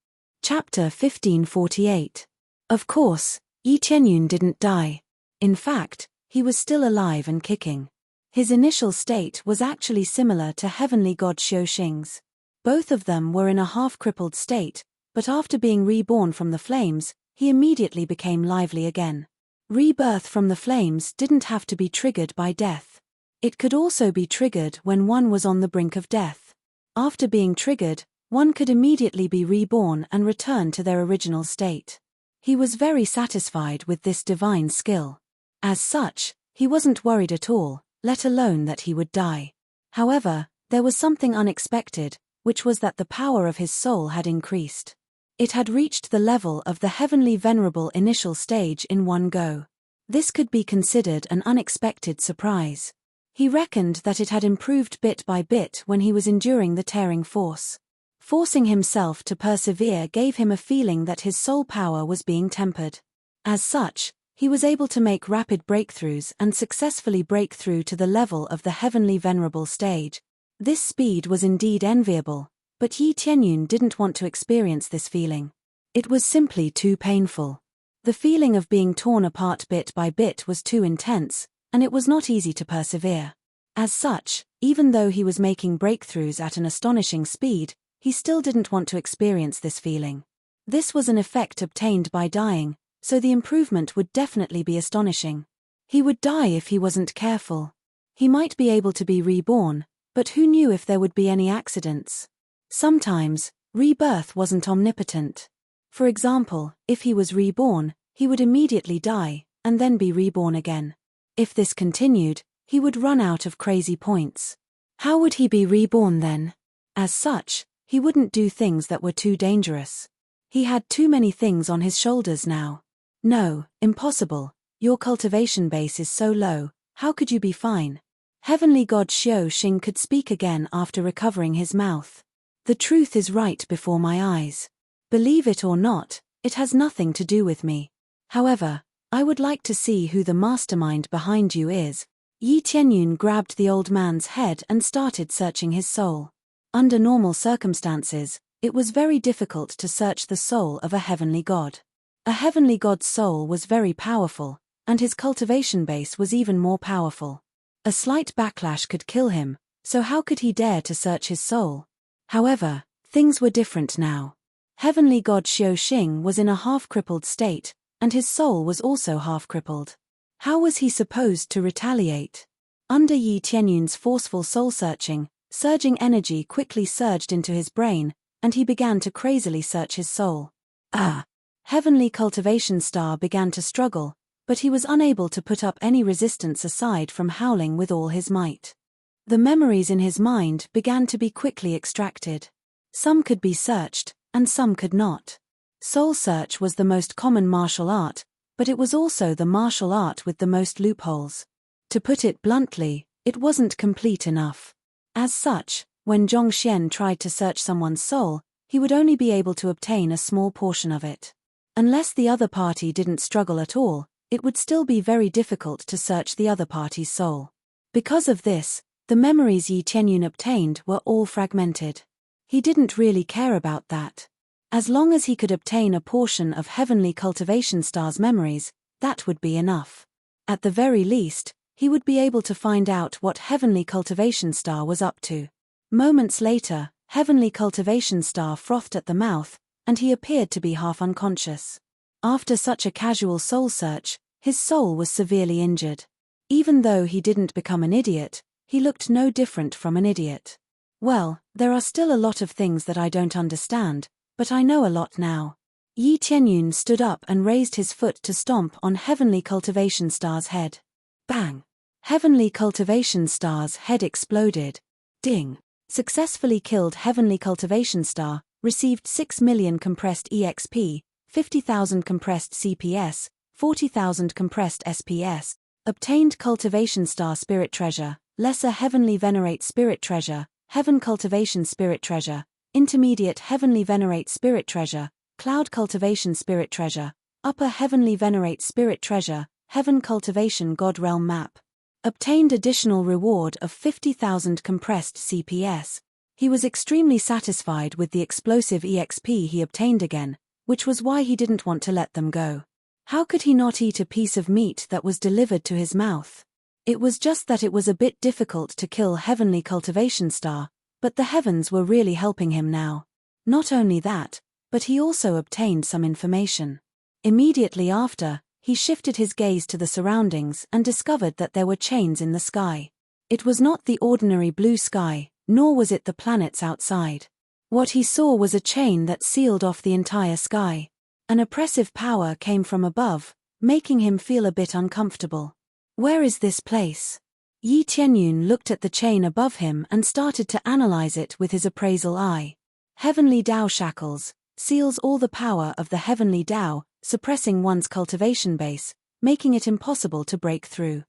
Chapter 1548. Of course, Yi Tianyun didn't die. In fact, he was still alive and kicking. His initial state was actually similar to Heavenly God Xiuxing's. Both of them were in a half-crippled state, but after being reborn from the flames, he immediately became lively again. Rebirth from the flames didn't have to be triggered by death. It could also be triggered when one was on the brink of death. After being triggered, one could immediately be reborn and return to their original state. He was very satisfied with this divine skill. As such, he wasn't worried at all, let alone that he would die. However, there was something unexpected, which was that the power of his soul had increased. It had reached the level of the heavenly venerable initial stage in one go. This could be considered an unexpected surprise. He reckoned that it had improved bit by bit when he was enduring the tearing force. Forcing himself to persevere gave him a feeling that his soul power was being tempered. As such, he was able to make rapid breakthroughs and successfully break through to the level of the heavenly venerable stage. This speed was indeed enviable, but Yi Tianyun didn't want to experience this feeling. It was simply too painful. The feeling of being torn apart bit by bit was too intense, and it was not easy to persevere. As such, even though he was making breakthroughs at an astonishing speed, he still didn't want to experience this feeling. This was an effect obtained by dying, so the improvement would definitely be astonishing. He would die if he wasn't careful. He might be able to be reborn, but who knew if there would be any accidents? Sometimes, rebirth wasn't omnipotent. For example, if he was reborn, he would immediately die, and then be reborn again. If this continued, he would run out of crazy points. How would he be reborn then? As such, he wouldn't do things that were too dangerous. He had too many things on his shoulders now. No, impossible. Your cultivation base is so low, how could you be fine? Heavenly God Xiuxing could speak again after recovering his mouth. The truth is right before my eyes. Believe it or not, it has nothing to do with me. However, I would like to see who the mastermind behind you is. Yi Tianyun grabbed the old man's head and started searching his soul. Under normal circumstances, it was very difficult to search the soul of a heavenly god. A heavenly god's soul was very powerful, and his cultivation base was even more powerful. A slight backlash could kill him, so how could he dare to search his soul? However, things were different now. Heavenly God Xiuxing was in a half-crippled state, and his soul was also half-crippled. How was he supposed to retaliate? Under Yi Tianyun's forceful soul-searching, surging energy quickly surged into his brain, and he began to crazily search his soul. Heavenly cultivation star began to struggle, but he was unable to put up any resistance aside from howling with all his might. The memories in his mind began to be quickly extracted. Some could be searched, and some could not. Soul search was the most common martial art, but it was also the martial art with the most loopholes. To put it bluntly, it wasn't complete enough. As such, when Zhongxian tried to search someone's soul, he would only be able to obtain a small portion of it. Unless the other party didn't struggle at all, it would still be very difficult to search the other party's soul. Because of this, the memories Yi Tianyun obtained were all fragmented. He didn't really care about that. As long as he could obtain a portion of Heavenly Cultivation Star's memories, that would be enough. At the very least, he would be able to find out what Heavenly Cultivation Star was up to. Moments later, Heavenly Cultivation Star frothed at the mouth, and he appeared to be half unconscious. After such a casual soul search, his soul was severely injured. Even though he didn't become an idiot, he looked no different from an idiot. Well, there are still a lot of things that I don't understand, but I know a lot now. Yi Tianyun stood up and raised his foot to stomp on Heavenly Cultivation Star's head. Bang! Heavenly Cultivation Star's head exploded. Ding! Successfully killed Heavenly Cultivation Star, received 6 million compressed EXP, 50,000 compressed CPS, 40,000 compressed SPS, obtained Cultivation Star Spirit Treasure, Lesser Heavenly Venerate Spirit Treasure, Heaven Cultivation Spirit Treasure, Intermediate Heavenly Venerate Spirit Treasure, Cloud Cultivation Spirit Treasure, Upper Heavenly Venerate Spirit Treasure, Heaven Cultivation God Realm Map. Obtained additional reward of 50,000 compressed CPS. He was extremely satisfied with the explosive EXP he obtained again, which was why he didn't want to let them go. How could he not eat a piece of meat that was delivered to his mouth? It was just that it was a bit difficult to kill Heavenly Cultivation Star, but the heavens were really helping him now. Not only that, but he also obtained some information. Immediately after, he shifted his gaze to the surroundings and discovered that there were chains in the sky. It was not the ordinary blue sky, nor was it the planets outside. What he saw was a chain that sealed off the entire sky. An oppressive power came from above, making him feel a bit uncomfortable. Where is this place? Yi Tianyun looked at the chain above him and started to analyze it with his appraisal eye. Heavenly Tao shackles seals all the power of the Heavenly Tao, suppressing one's cultivation base, making it impossible to break through.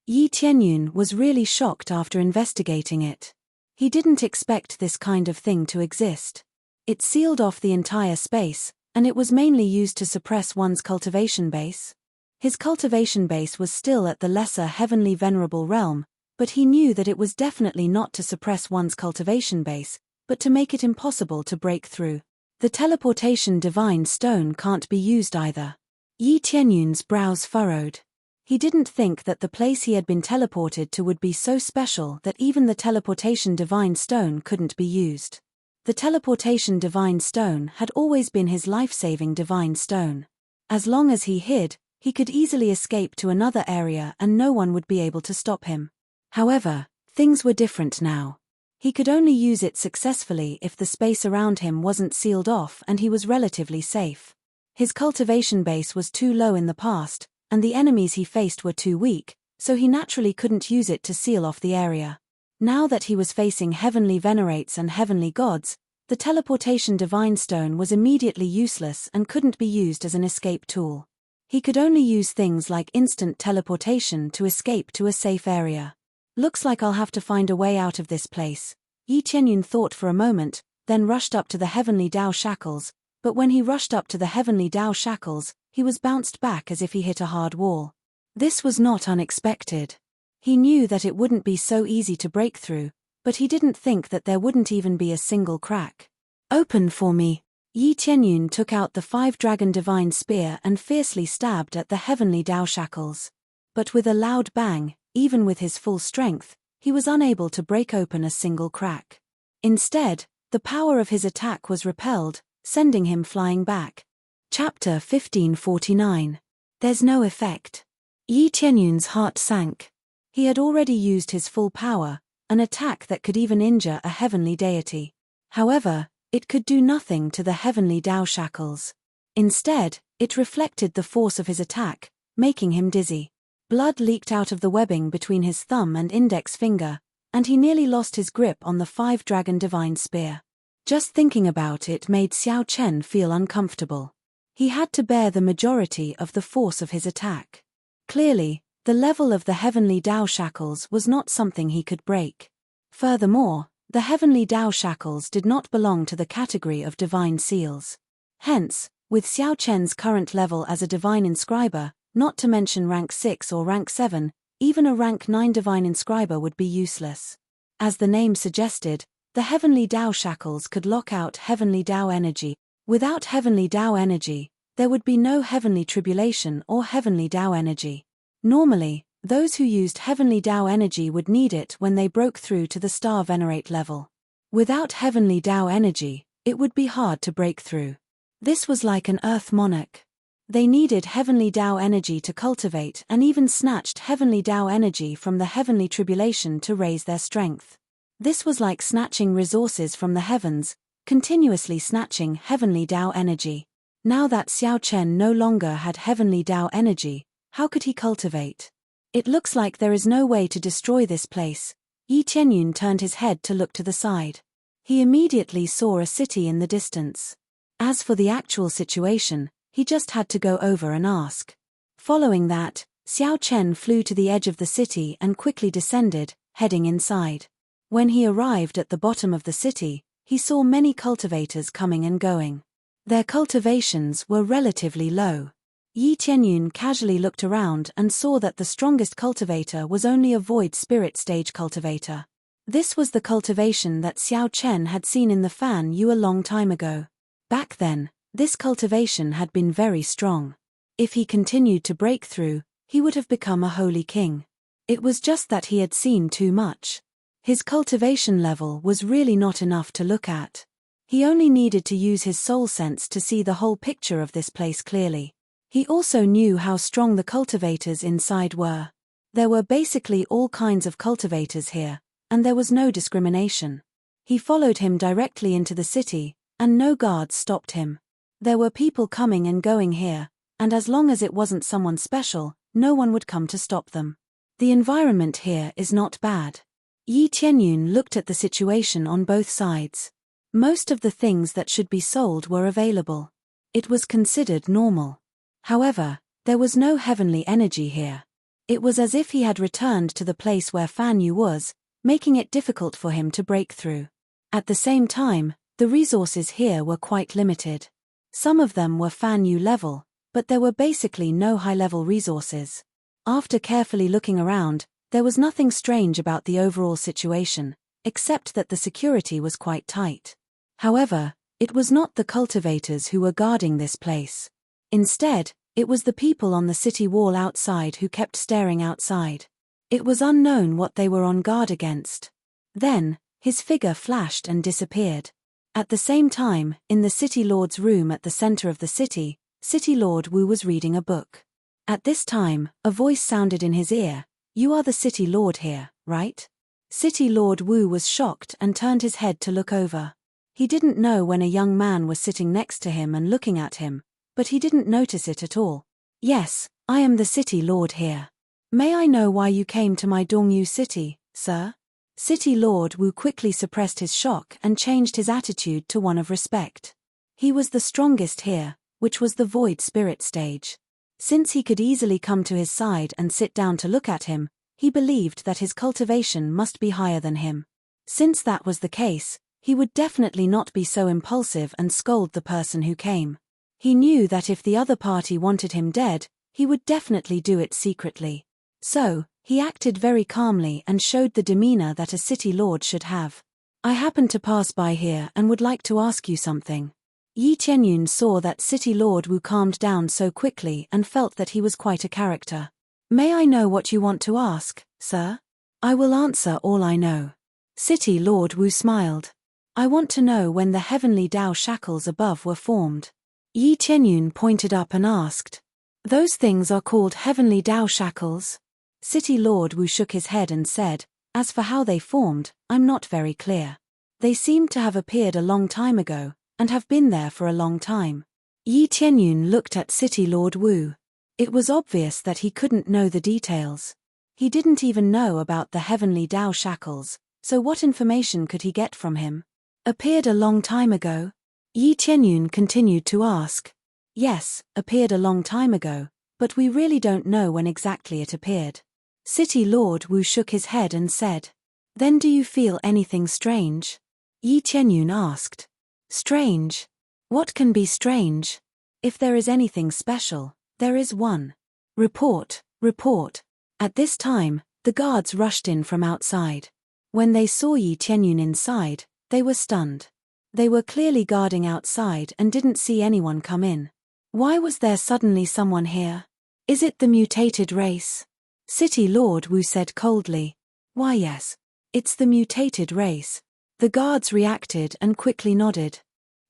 Yi Tianyun was really shocked after investigating it. He didn't expect this kind of thing to exist. It sealed off the entire space, and it was mainly used to suppress one's cultivation base. His cultivation base was still at the lesser heavenly venerable realm, but he knew that it was definitely not to suppress one's cultivation base, but to make it impossible to break through. The teleportation divine stone can't be used either. Yi Tianyun's brows furrowed. He didn't think that the place he had been teleported to would be so special that even the teleportation divine stone couldn't be used. The teleportation divine stone had always been his life-saving divine stone. As long as he hid, he could easily escape to another area and no one would be able to stop him. However, things were different now. He could only use it successfully if the space around him wasn't sealed off and he was relatively safe. His cultivation base was too low in the past, and the enemies he faced were too weak, so he naturally couldn't use it to seal off the area. Now that he was facing heavenly venerates and heavenly gods, the teleportation divine stone was immediately useless and couldn't be used as an escape tool. He could only use things like instant teleportation to escape to a safe area. Looks like I'll have to find a way out of this place. Yi Tianyun thought for a moment, then rushed up to the Heavenly Tao shackles, but when he rushed up to the Heavenly Tao shackles, he was bounced back as if he hit a hard wall. This was not unexpected. He knew that it wouldn't be so easy to break through, but he didn't think that there wouldn't even be a single crack. Open for me. Yi Tianyun took out the 5-dragon divine spear and fiercely stabbed at the Heavenly Tao shackles. But with a loud bang, even with his full strength, he was unable to break open a single crack. Instead, the power of his attack was repelled, sending him flying back. Chapter 1549. There's no effect. Yi Tianyun's heart sank. He had already used his full power, an attack that could even injure a heavenly deity. However, it could do nothing to the Heavenly Tao shackles. Instead, it reflected the force of his attack, making him dizzy. Blood leaked out of the webbing between his thumb and index finger, and he nearly lost his grip on the 5-dragon divine spear. Just thinking about it made Xiao Chen feel uncomfortable. He had to bear the majority of the force of his attack. Clearly, the level of the Heavenly Tao shackles was not something he could break. Furthermore, the Heavenly Tao shackles did not belong to the category of divine seals. Hence, with Xiao Chen's current level as a divine inscriber, not to mention rank 6 or rank 7, even a rank 9 divine inscriber would be useless. As the name suggested, the Heavenly Tao shackles could lock out Heavenly Tao energy. Without Heavenly Tao energy, there would be no Heavenly Tribulation or Heavenly Tao energy. Normally, those who used Heavenly Tao energy would need it when they broke through to the Star Venerate level. Without Heavenly Tao energy, it would be hard to break through. This was like an Earth monarch. They needed Heavenly Tao energy to cultivate and even snatched Heavenly Tao energy from the Heavenly Tribulation to raise their strength. This was like snatching resources from the heavens, continuously snatching Heavenly Tao energy. Now that Xiao Chen no longer had Heavenly Tao energy, how could he cultivate? It looks like there is no way to destroy this place. Yi Tianyun turned his head to look to the side. He immediately saw a city in the distance. As for the actual situation, he just had to go over and ask. Following that, Xiao Chen flew to the edge of the city and quickly descended, heading inside. When he arrived at the bottom of the city, he saw many cultivators coming and going. Their cultivations were relatively low. Yi Tianyun casually looked around and saw that the strongest cultivator was only a void spirit stage cultivator. This was the cultivation that Xiao Chen had seen in the Fan Yu a long time ago. Back then, this cultivation had been very strong. If he continued to break through, he would have become a holy king. It was just that he had seen too much. His cultivation level was really not enough to look at. He only needed to use his soul sense to see the whole picture of this place clearly. He also knew how strong the cultivators inside were. There were basically all kinds of cultivators here, and there was no discrimination. He followed him directly into the city, and no guards stopped him. There were people coming and going here, and as long as it wasn't someone special, no one would come to stop them. The environment here is not bad. Yi Tianyun looked at the situation on both sides. Most of the things that should be sold were available. It was considered normal. However, there was no heavenly energy here. It was as if he had returned to the place where Fan Yu was, making it difficult for him to break through. At the same time, the resources here were quite limited. Some of them were Fan Yu level, but there were basically no high-level resources. After carefully looking around, there was nothing strange about the overall situation, except that the security was quite tight. However, it was not the cultivators who were guarding this place. Instead, it was the people on the city wall outside who kept staring outside. It was unknown what they were on guard against. Then, his figure flashed and disappeared. At the same time, in the City Lord's room at the center of the city, City Lord Wu was reading a book. At this time, a voice sounded in his ear, "You are the City Lord here, right?" City Lord Wu was shocked and turned his head to look over. He didn't know when a young man was sitting next to him and looking at him, but he didn't notice it at all. "Yes, I am the City Lord here. May I know why you came to my Dongyu city, sir?" City Lord Wu quickly suppressed his shock and changed his attitude to one of respect. He was the strongest here, which was the void spirit stage. Since he could easily come to his side and sit down to look at him, he believed that his cultivation must be higher than him. Since that was the case, he would definitely not be so impulsive and scold the person who came. He knew that if the other party wanted him dead, he would definitely do it secretly. So, he acted very calmly and showed the demeanor that a city lord should have. "I happened to pass by here and would like to ask you something." Yi Tianyun saw that City Lord Wu calmed down so quickly and felt that he was quite a character. "May I know what you want to ask, sir? I will answer all I know." City Lord Wu smiled. "I want to know when the heavenly Tao shackles above were formed." Yi Tianyun pointed up and asked, "Those things are called heavenly Tao shackles?" City Lord Wu shook his head and said, "As for how they formed, I'm not very clear. They seem to have appeared a long time ago, and have been there for a long time." Yi Tianyun looked at City Lord Wu. It was obvious that he couldn't know the details. He didn't even know about the heavenly Tao shackles, so what information could he get from him? "Appeared a long time ago?" Yi Tianyun continued to ask. "Yes, appeared a long time ago, but we really don't know when exactly it appeared." City Lord Wu shook his head and said, "Then do you feel anything strange?" Yi Tianyun asked. "Strange? What can be strange? If there is anything special, there is one. Report, report." At this time, the guards rushed in from outside. When they saw Yi Tianyun inside, they were stunned. They were clearly guarding outside and didn't see anyone come in. Why was there suddenly someone here? Is it the mutated race? City Lord Wu said coldly. "Why yes. It's the mutated race." The guards reacted and quickly nodded.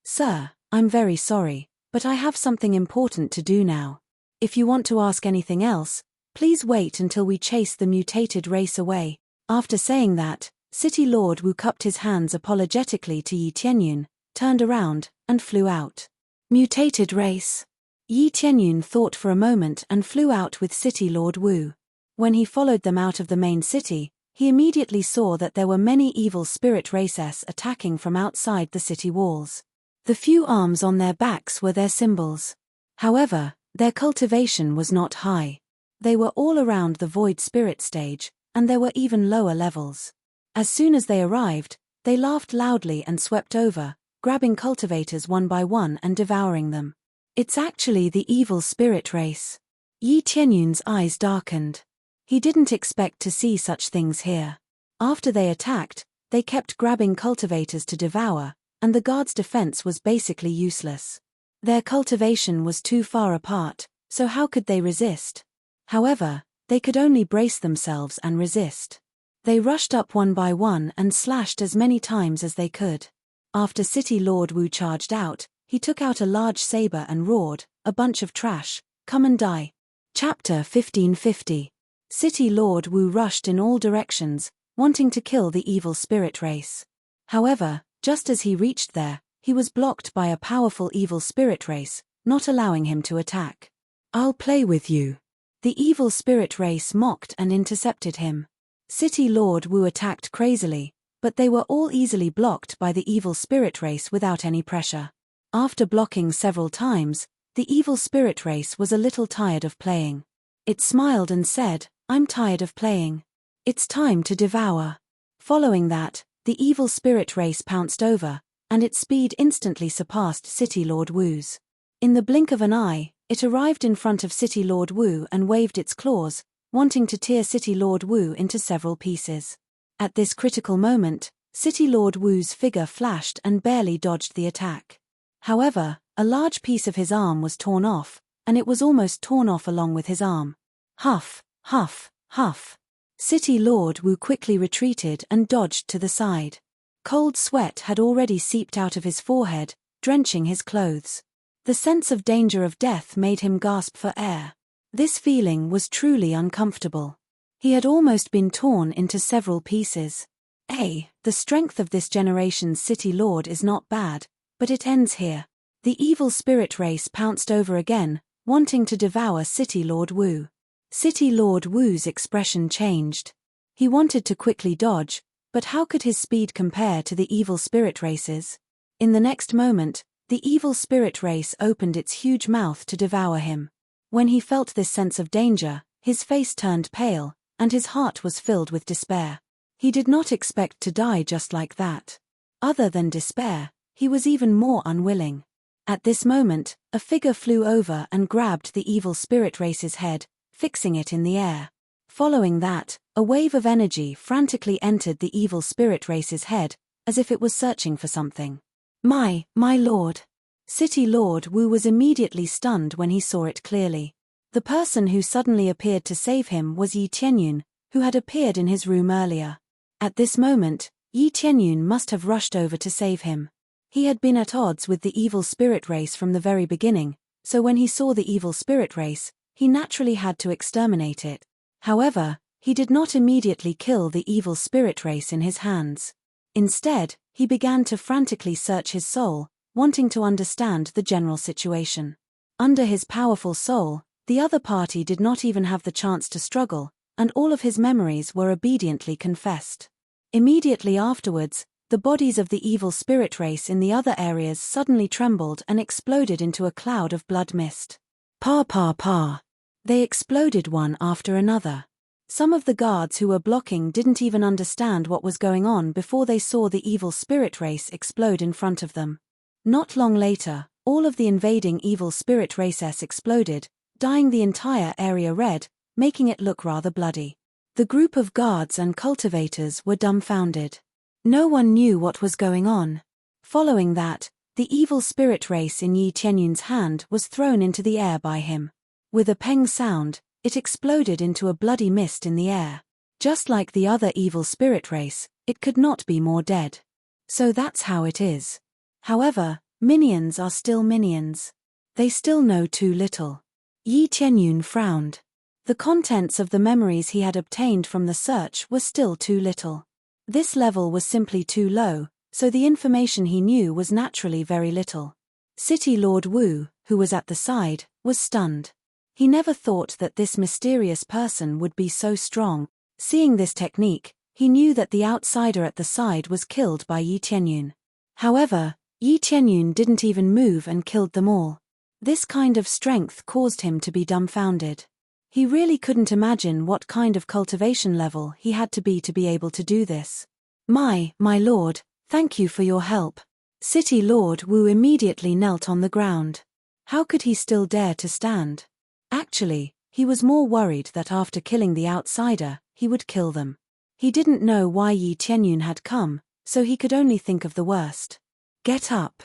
"Sir, I'm very sorry, but I have something important to do now. If you want to ask anything else, please wait until we chase the mutated race away." After saying that, City Lord Wu cupped his hands apologetically to Yi Tianyun, turned around, and flew out. Mutated race. Yi Tianyun thought for a moment and flew out with City Lord Wu. When he followed them out of the main city, he immediately saw that there were many evil spirit races attacking from outside the city walls. The few arms on their backs were their symbols. However, their cultivation was not high. They were all around the void spirit stage, and there were even lower levels. As soon as they arrived, they laughed loudly and swept over, grabbing cultivators one by one and devouring them. "It's actually the evil spirit race." Yi Tianyun's eyes darkened. He didn't expect to see such things here. After they attacked, they kept grabbing cultivators to devour, and the guards' defense was basically useless. Their cultivation was too far apart, so how could they resist? However, They could only brace themselves and resist. They rushed up one by one and slashed as many times as they could. After City Lord Wu charged out, he took out a large saber and roared, "A bunch of trash, come and die." Chapter 1550. City Lord Wu rushed in all directions, wanting to kill the evil spirit race. However, just as he reached there, he was blocked by a powerful evil spirit race, not allowing him to attack. "I'll play with you." The evil spirit race mocked and intercepted him. City Lord Wu attacked crazily, but they were all easily blocked by the evil spirit race without any pressure. After blocking several times, the evil spirit race was a little tired of playing. It smiled and said, "I'm tired of playing. It's time to devour." Following that, the evil spirit race pounced over, and its speed instantly surpassed City Lord Wu's. In the blink of an eye, it arrived in front of City Lord Wu and waved its claws, wanting to tear City Lord Wu into several pieces. At this critical moment, City Lord Wu's figure flashed and barely dodged the attack. However, a large piece of his arm was torn off, and it was almost torn off along with his arm. Huff, huff, huff. City Lord Wu quickly retreated and dodged to the side. Cold sweat had already seeped out of his forehead, drenching his clothes. The sense of danger of death made him gasp for air. This feeling was truly uncomfortable. He had almost been torn into several pieces. The strength of this generation's City Lord is not bad, but it ends here. The evil spirit race pounced over again, wanting to devour City Lord Wu. City Lord Wu's expression changed. He wanted to quickly dodge, but how could his speed compare to the evil spirit race's? In the next moment, the evil spirit race opened its huge mouth to devour him. When he felt this sense of danger, his face turned pale, and his heart was filled with despair. He did not expect to die just like that. Other than despair, he was even more unwilling. At this moment, a figure flew over and grabbed the evil spirit race's head, fixing it in the air. Following that, a wave of energy frantically entered the evil spirit race's head, as if it was searching for something. My lord. City Lord Wu was immediately stunned when he saw it clearly. The person who suddenly appeared to save him was Yi Tianyun, who had appeared in his room earlier. At this moment, Yi Tianyun must have rushed over to save him. He had been at odds with the evil spirit race from the very beginning, so when he saw the evil spirit race, he naturally had to exterminate it. However, he did not immediately kill the evil spirit race in his hands. Instead, he began to frantically search his soul, wanting to understand the general situation. Under his powerful soul, the other party did not even have the chance to struggle, and all of his memories were obediently confessed. Immediately afterwards, the bodies of the evil spirit race in the other areas suddenly trembled and exploded into a cloud of blood mist. Pa pa pa. They exploded one after another. Some of the guards who were blocking didn't even understand what was going on before they saw the evil spirit race explode in front of them. Not long later, all of the invading evil spirit races exploded, dyeing the entire area red, making it look rather bloody. The group of guards and cultivators were dumbfounded. No one knew what was going on. Following that, the evil spirit race in Yi Tianyun's hand was thrown into the air by him. With a peng sound, it exploded into a bloody mist in the air. Just like the other evil spirit race, it could not be more dead. So that's how it is. However, minions are still minions. They still know too little. Yi Tianyun frowned. The contents of the memories he had obtained from the search were still too little. This level was simply too low, so the information he knew was naturally very little. City Lord Wu, who was at the side, was stunned. He never thought that this mysterious person would be so strong. Seeing this technique, he knew that the outsider at the side was killed by Yi Tianyun. However, Yi Tianyun didn't even move and killed them all. This kind of strength caused him to be dumbfounded. He really couldn't imagine what kind of cultivation level he had to be able to do this. My lord, thank you for your help. City Lord Wu immediately knelt on the ground. How could he still dare to stand? Actually, he was more worried that after killing the outsider, he would kill them. He didn't know why Yi Tianyun had come, so he could only think of the worst. Get up.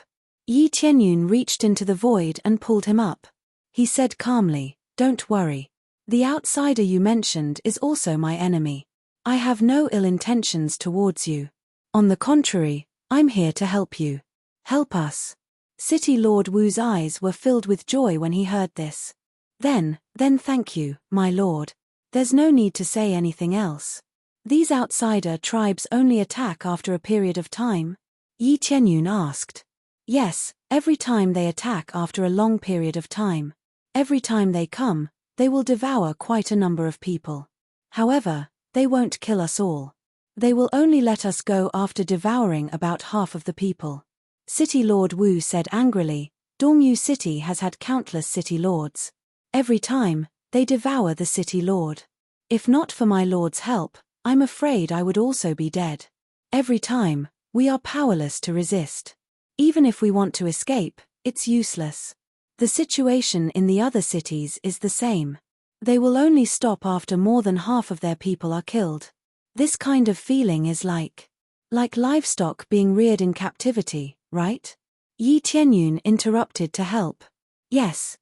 Yi Tianyun reached into the void and pulled him up. He said calmly, "Don't worry. The outsider you mentioned is also my enemy. I have no ill intentions towards you. On the contrary, I'm here to help you. Help us. City Lord Wu's eyes were filled with joy when he heard this. Then thank you, my lord. There's no need to say anything else. These outsider tribes only attack after a period of time? Yi Qianyun asked. Yes, every time they attack after a long period of time. Every time they come, they will devour quite a number of people. However, they won't kill us all. They will only let us go after devouring about half of the people. City Lord Wu said angrily, Dongyu City has had countless city lords. Every time, they devour the city lord. If not for my lord's help, I'm afraid I would also be dead. Every time, we are powerless to resist. Even if we want to escape, it's useless. The situation in the other cities is the same. They will only stop after more than half of their people are killed. This kind of feeling is like livestock being reared in captivity, right? Yi Qianyun interrupted to help. Yes.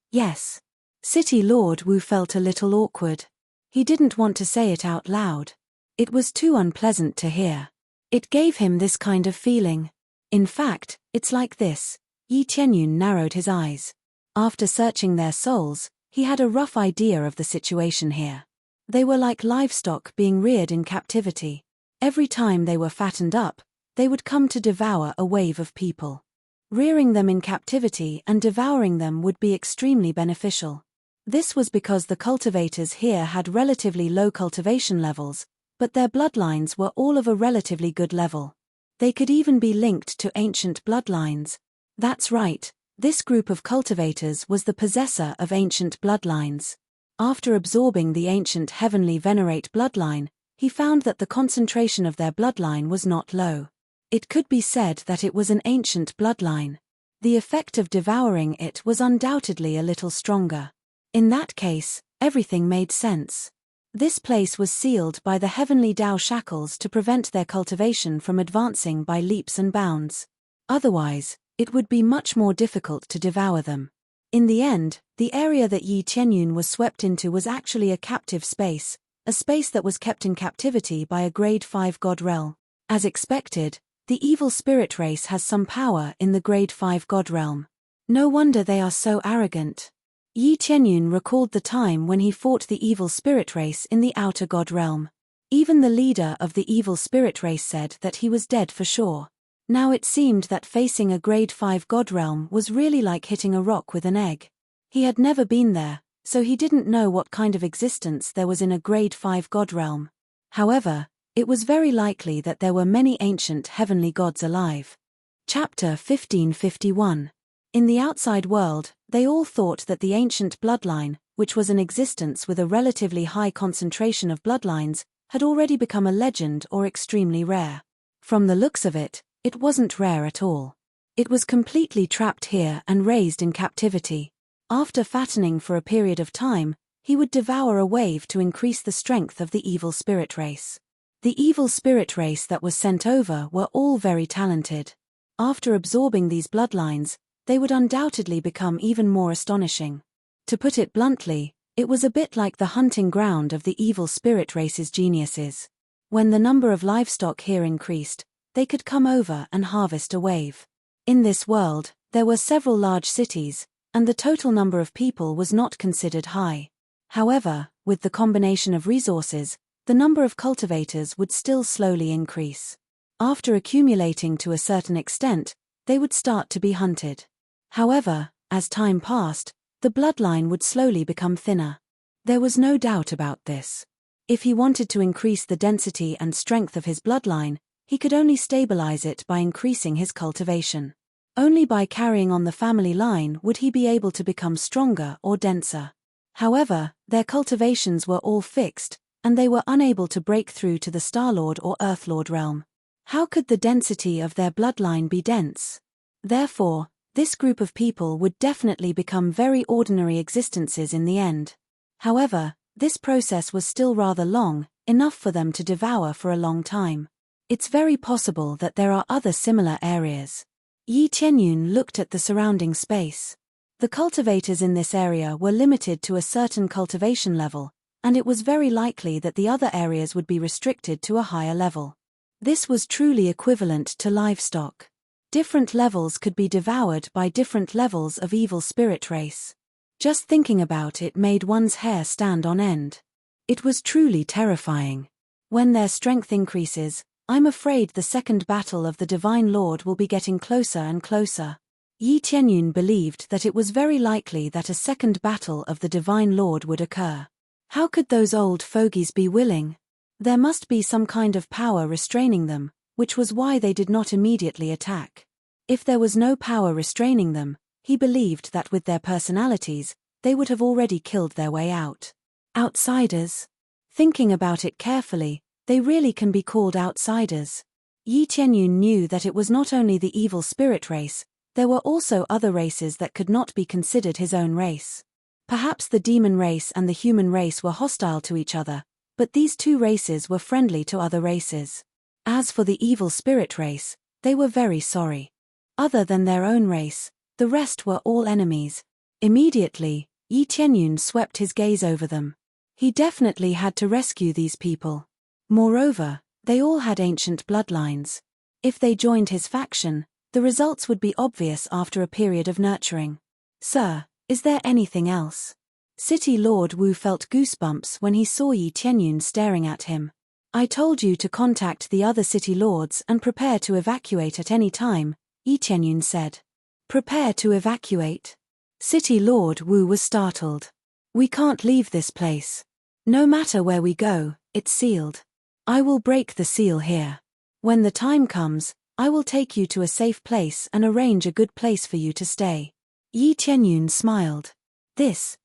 City Lord Wu felt a little awkward. He didn't want to say it out loud. It was too unpleasant to hear. It gave him this kind of feeling. In fact, it's like this. Yi Qianyun narrowed his eyes. After searching their souls, he had a rough idea of the situation here. They were like livestock being reared in captivity. Every time they were fattened up, they would come to devour a wave of people. Rearing them in captivity and devouring them would be extremely beneficial. This was because the cultivators here had relatively low cultivation levels, but their bloodlines were all of a relatively good level. They could even be linked to ancient bloodlines. That's right, this group of cultivators was the possessor of ancient bloodlines. After absorbing the ancient heavenly venerate bloodline, he found that the concentration of their bloodline was not low. It could be said that it was an ancient bloodline. The effect of devouring it was undoubtedly a little stronger. In that case, everything made sense. This place was sealed by the heavenly Tao shackles to prevent their cultivation from advancing by leaps and bounds. Otherwise, it would be much more difficult to devour them. In the end, the area that Yi Qianyun was swept into was actually a captive space, a space that was kept in captivity by a grade 5 god realm. As expected, the evil spirit race has some power in the grade 5 god realm. No wonder they are so arrogant. Yi Qianyun recalled the time when he fought the evil spirit race in the outer god realm. Even the leader of the evil spirit race said that he was dead for sure. Now it seemed that facing a grade 5 god realm was really like hitting a rock with an egg. He had never been there, so he didn't know what kind of existence there was in a grade 5 god realm. However, it was very likely that there were many ancient heavenly gods alive. Chapter 1551. In the outside world, they all thought that the ancient bloodline, which was an existence with a relatively high concentration of bloodlines, had already become a legend or extremely rare. From the looks of it, it wasn't rare at all. It was completely trapped here and raised in captivity. After fattening for a period of time, he would devour a wave to increase the strength of the evil spirit race. The evil spirit race that was sent over were all very talented. After absorbing these bloodlines, they would undoubtedly become even more astonishing. To put it bluntly, it was a bit like the hunting ground of the evil spirit race's geniuses. When the number of livestock here increased, they could come over and harvest a wave. In this world, there were several large cities, and the total number of people was not considered high. However, with the combination of resources, the number of cultivators would still slowly increase. After accumulating to a certain extent, they would start to be hunted. However, as time passed, the bloodline would slowly become thinner. There was no doubt about this. If he wanted to increase the density and strength of his bloodline, he could only stabilize it by increasing his cultivation. Only by carrying on the family line would he be able to become stronger or denser. However, their cultivations were all fixed, and they were unable to break through to the Starlord or Earthlord realm. How could the density of their bloodline be dense? Therefore, this group of people would definitely become very ordinary existences in the end. However, this process was still rather long, enough for them to devour for a long time. It's very possible that there are other similar areas. Yi Qianyun looked at the surrounding space. The cultivators in this area were limited to a certain cultivation level, and it was very likely that the other areas would be restricted to a higher level. This was truly equivalent to livestock. Different levels could be devoured by different levels of evil spirit race. Just thinking about it made one's hair stand on end. It was truly terrifying. When their strength increases, I'm afraid the second battle of the Divine Lord will be getting closer and closer. Yi Tianyun believed that it was very likely that a second battle of the Divine Lord would occur. How could those old fogies be willing? There must be some kind of power restraining them, which was why they did not immediately attack. If there was no power restraining them, he believed that with their personalities, they would have already killed their way out. Outsiders? Thinking about it carefully, they really can be called outsiders. Yi Tianyun knew that it was not only the evil spirit race, there were also other races that could not be considered his own race. Perhaps the demon race and the human race were hostile to each other, but these two races were friendly to other races. As for the evil spirit race, they were very sorry. Other than their own race, the rest were all enemies. Immediately, Yi Tianyun swept his gaze over them. He definitely had to rescue these people. Moreover, they all had ancient bloodlines. If they joined his faction, the results would be obvious after a period of nurturing. Sir, is there anything else? City Lord Wu felt goosebumps when he saw Yi Tianyun staring at him. I told you to contact the other city lords and prepare to evacuate at any time, Yi Tianyun said. Prepare to evacuate? City Lord Wu was startled. We can't leave this place. No matter where we go, it's sealed. I will break the seal here. When the time comes, I will take you to a safe place and arrange a good place for you to stay. Yi Tianyun smiled. This.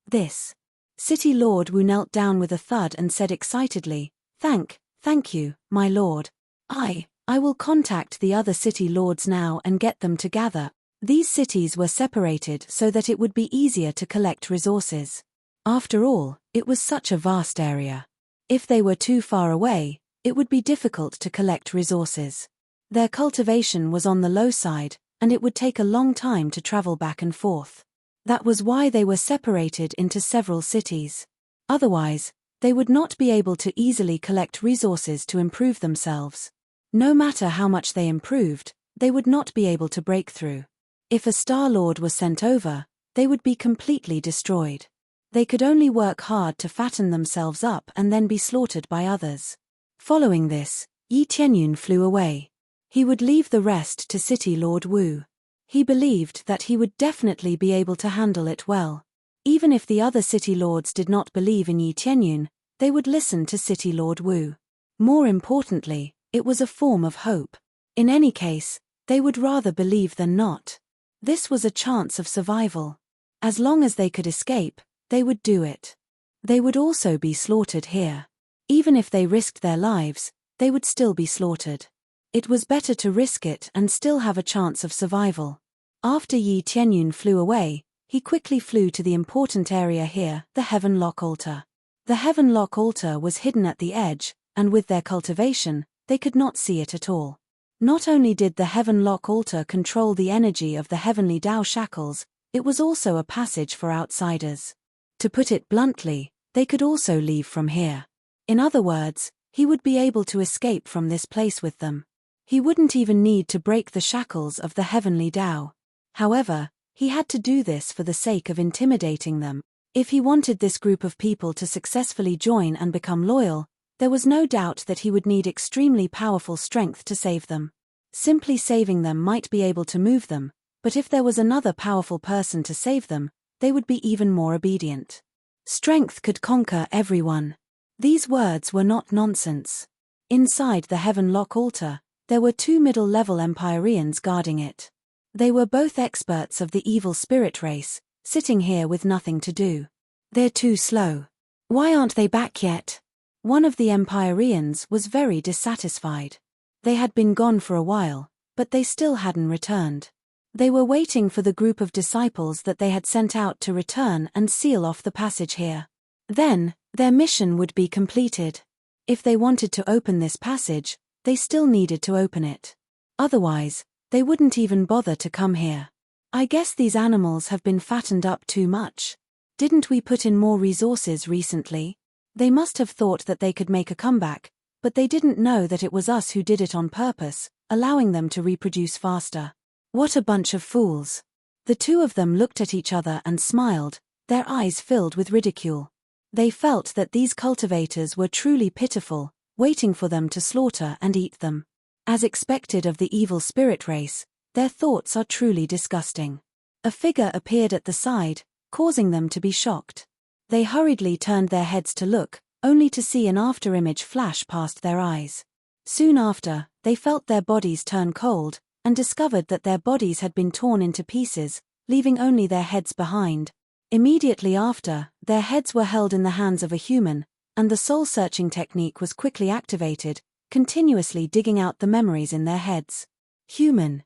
City Lord Wu knelt down with a thud and said excitedly, Thank you, my lord. I will contact the other city lords now and get them to gather. These cities were separated so that it would be easier to collect resources. After all, it was such a vast area. If they were too far away, it would be difficult to collect resources. Their cultivation was on the low side, and it would take a long time to travel back and forth. That was why they were separated into several cities. Otherwise, they would not be able to easily collect resources to improve themselves. No matter how much they improved, they would not be able to break through. If a Star Lord was sent over, they would be completely destroyed. They could only work hard to fatten themselves up and then be slaughtered by others. Following this, Yi Tianyun flew away. He would leave the rest to City Lord Wu. He believed that he would definitely be able to handle it well. Even if the other city lords did not believe in Yi Tianyun, they would listen to City Lord Wu. More importantly, it was a form of hope. In any case, they would rather believe than not. This was a chance of survival. As long as they could escape, they would do it. They would also be slaughtered here. Even if they risked their lives, they would still be slaughtered. It was better to risk it and still have a chance of survival. After Yi Tianyun flew away, he quickly flew to the important area here, the Heavenlock Altar. The Heavenlock Altar was hidden at the edge, and with their cultivation, they could not see it at all. Not only did the Heavenlock Altar control the energy of the heavenly Tao shackles, it was also a passage for outsiders. To put it bluntly, they could also leave from here. In other words, he would be able to escape from this place with them. He wouldn't even need to break the shackles of the heavenly Tao. However, he had to do this for the sake of intimidating them. If he wanted this group of people to successfully join and become loyal, there was no doubt that he would need extremely powerful strength to save them. Simply saving them might be able to move them, but if there was another powerful person to save them, they would be even more obedient. Strength could conquer everyone. These words were not nonsense. Inside the Heavenlock Altar, there were two middle-level Empyreans guarding it. They were both experts of the evil spirit race, sitting here with nothing to do. They're too slow. Why aren't they back yet? One of the Empyreans was very dissatisfied. They had been gone for a while, but they still hadn't returned. They were waiting for the group of disciples that they had sent out to return and seal off the passage here. Then, their mission would be completed. If they wanted to open this passage, they still needed to open it. Otherwise, they wouldn't even bother to come here. I guess these animals have been fattened up too much. Didn't we put in more resources recently? They must have thought that they could make a comeback, but they didn't know that it was us who did it on purpose, allowing them to reproduce faster. What a bunch of fools. The two of them looked at each other and smiled, their eyes filled with ridicule. They felt that these cultivators were truly pitiful, waiting for them to slaughter and eat them. As expected of the evil spirit race, their thoughts are truly disgusting. A figure appeared at the side, causing them to be shocked. They hurriedly turned their heads to look, only to see an afterimage flash past their eyes. Soon after, they felt their bodies turn cold, and discovered that their bodies had been torn into pieces, leaving only their heads behind. Immediately after, their heads were held in the hands of a human, and the soul-searching technique was quickly activated, continuously digging out the memories in their heads. Human.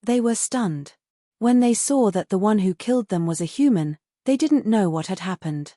They were stunned. When they saw that the one who killed them was a human, they didn't know what had happened.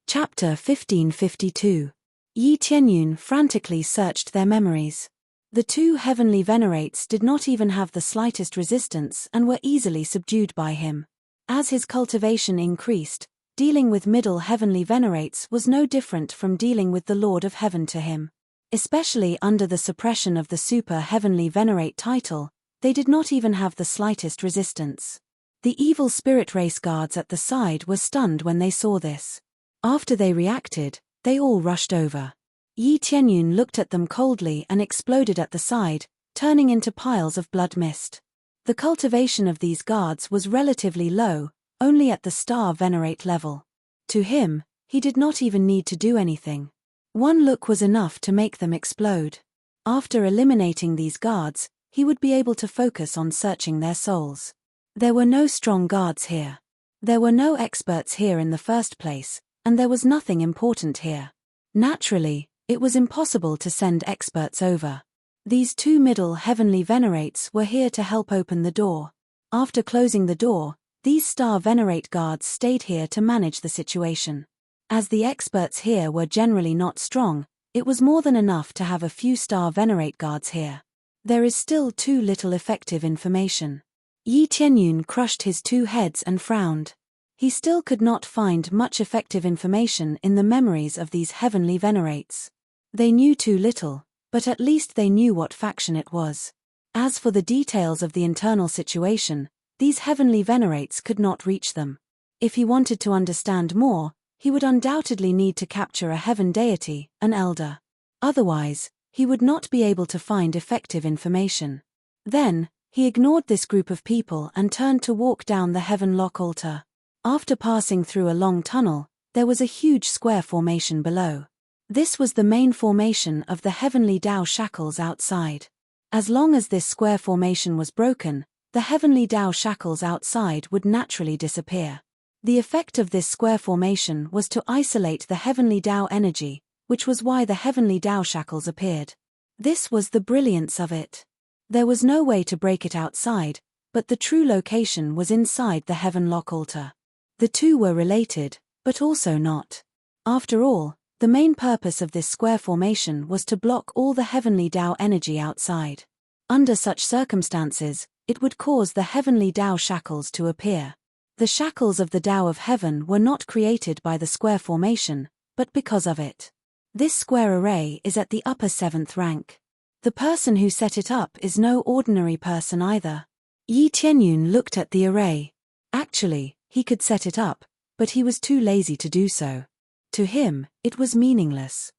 Chapter 1552. Yi Tianyun frantically searched their memories. The two heavenly venerates did not even have the slightest resistance and were easily subdued by him. As his cultivation increased, dealing with middle heavenly venerates was no different from dealing with the Lord of Heaven to him. Especially under the suppression of the super heavenly venerate title, they did not even have the slightest resistance. The evil spirit race guards at the side were stunned when they saw this. After they reacted, they all rushed over. Yi Tianyun looked at them coldly and exploded at the side, turning into piles of blood mist. The cultivation of these guards was relatively low, only at the star venerate level. To him, he did not even need to do anything. One look was enough to make them explode. After eliminating these guards, he would be able to focus on searching their souls. There were no strong guards here. There were no experts here in the first place, and there was nothing important here. Naturally, it was impossible to send experts over. These two middle heavenly venerates were here to help open the door. After closing the door, these star venerate guards stayed here to manage the situation. As the experts here were generally not strong, it was more than enough to have a few star venerate guards here. There is still too little effective information. Yi Tianyun crushed his two heads and frowned. He still could not find much effective information in the memories of these heavenly venerates. They knew too little, but at least they knew what faction it was. As for the details of the internal situation, these heavenly venerates could not reach them. If he wanted to understand more, he would undoubtedly need to capture a heaven deity, an elder. Otherwise, he would not be able to find effective information. Then, he ignored this group of people and turned to walk down the heaven lock altar. After passing through a long tunnel, there was a huge square formation below. This was the main formation of the heavenly Tao shackles outside. As long as this square formation was broken, the heavenly Tao shackles outside would naturally disappear. The effect of this square formation was to isolate the heavenly Tao energy, which was why the heavenly Tao shackles appeared. This was the brilliance of it. There was no way to break it outside, but the true location was inside the heaven lock altar. The two were related, but also not. After all, the main purpose of this square formation was to block all the heavenly Tao energy outside. Under such circumstances, it would cause the heavenly Tao shackles to appear. The shackles of the Tao of heaven were not created by the square formation, but because of it. This square array is at the upper 7th rank. The person who set it up is no ordinary person either. Yi Tianyun looked at the array. Actually, he could set it up, but he was too lazy to do so. To him, it was meaningless.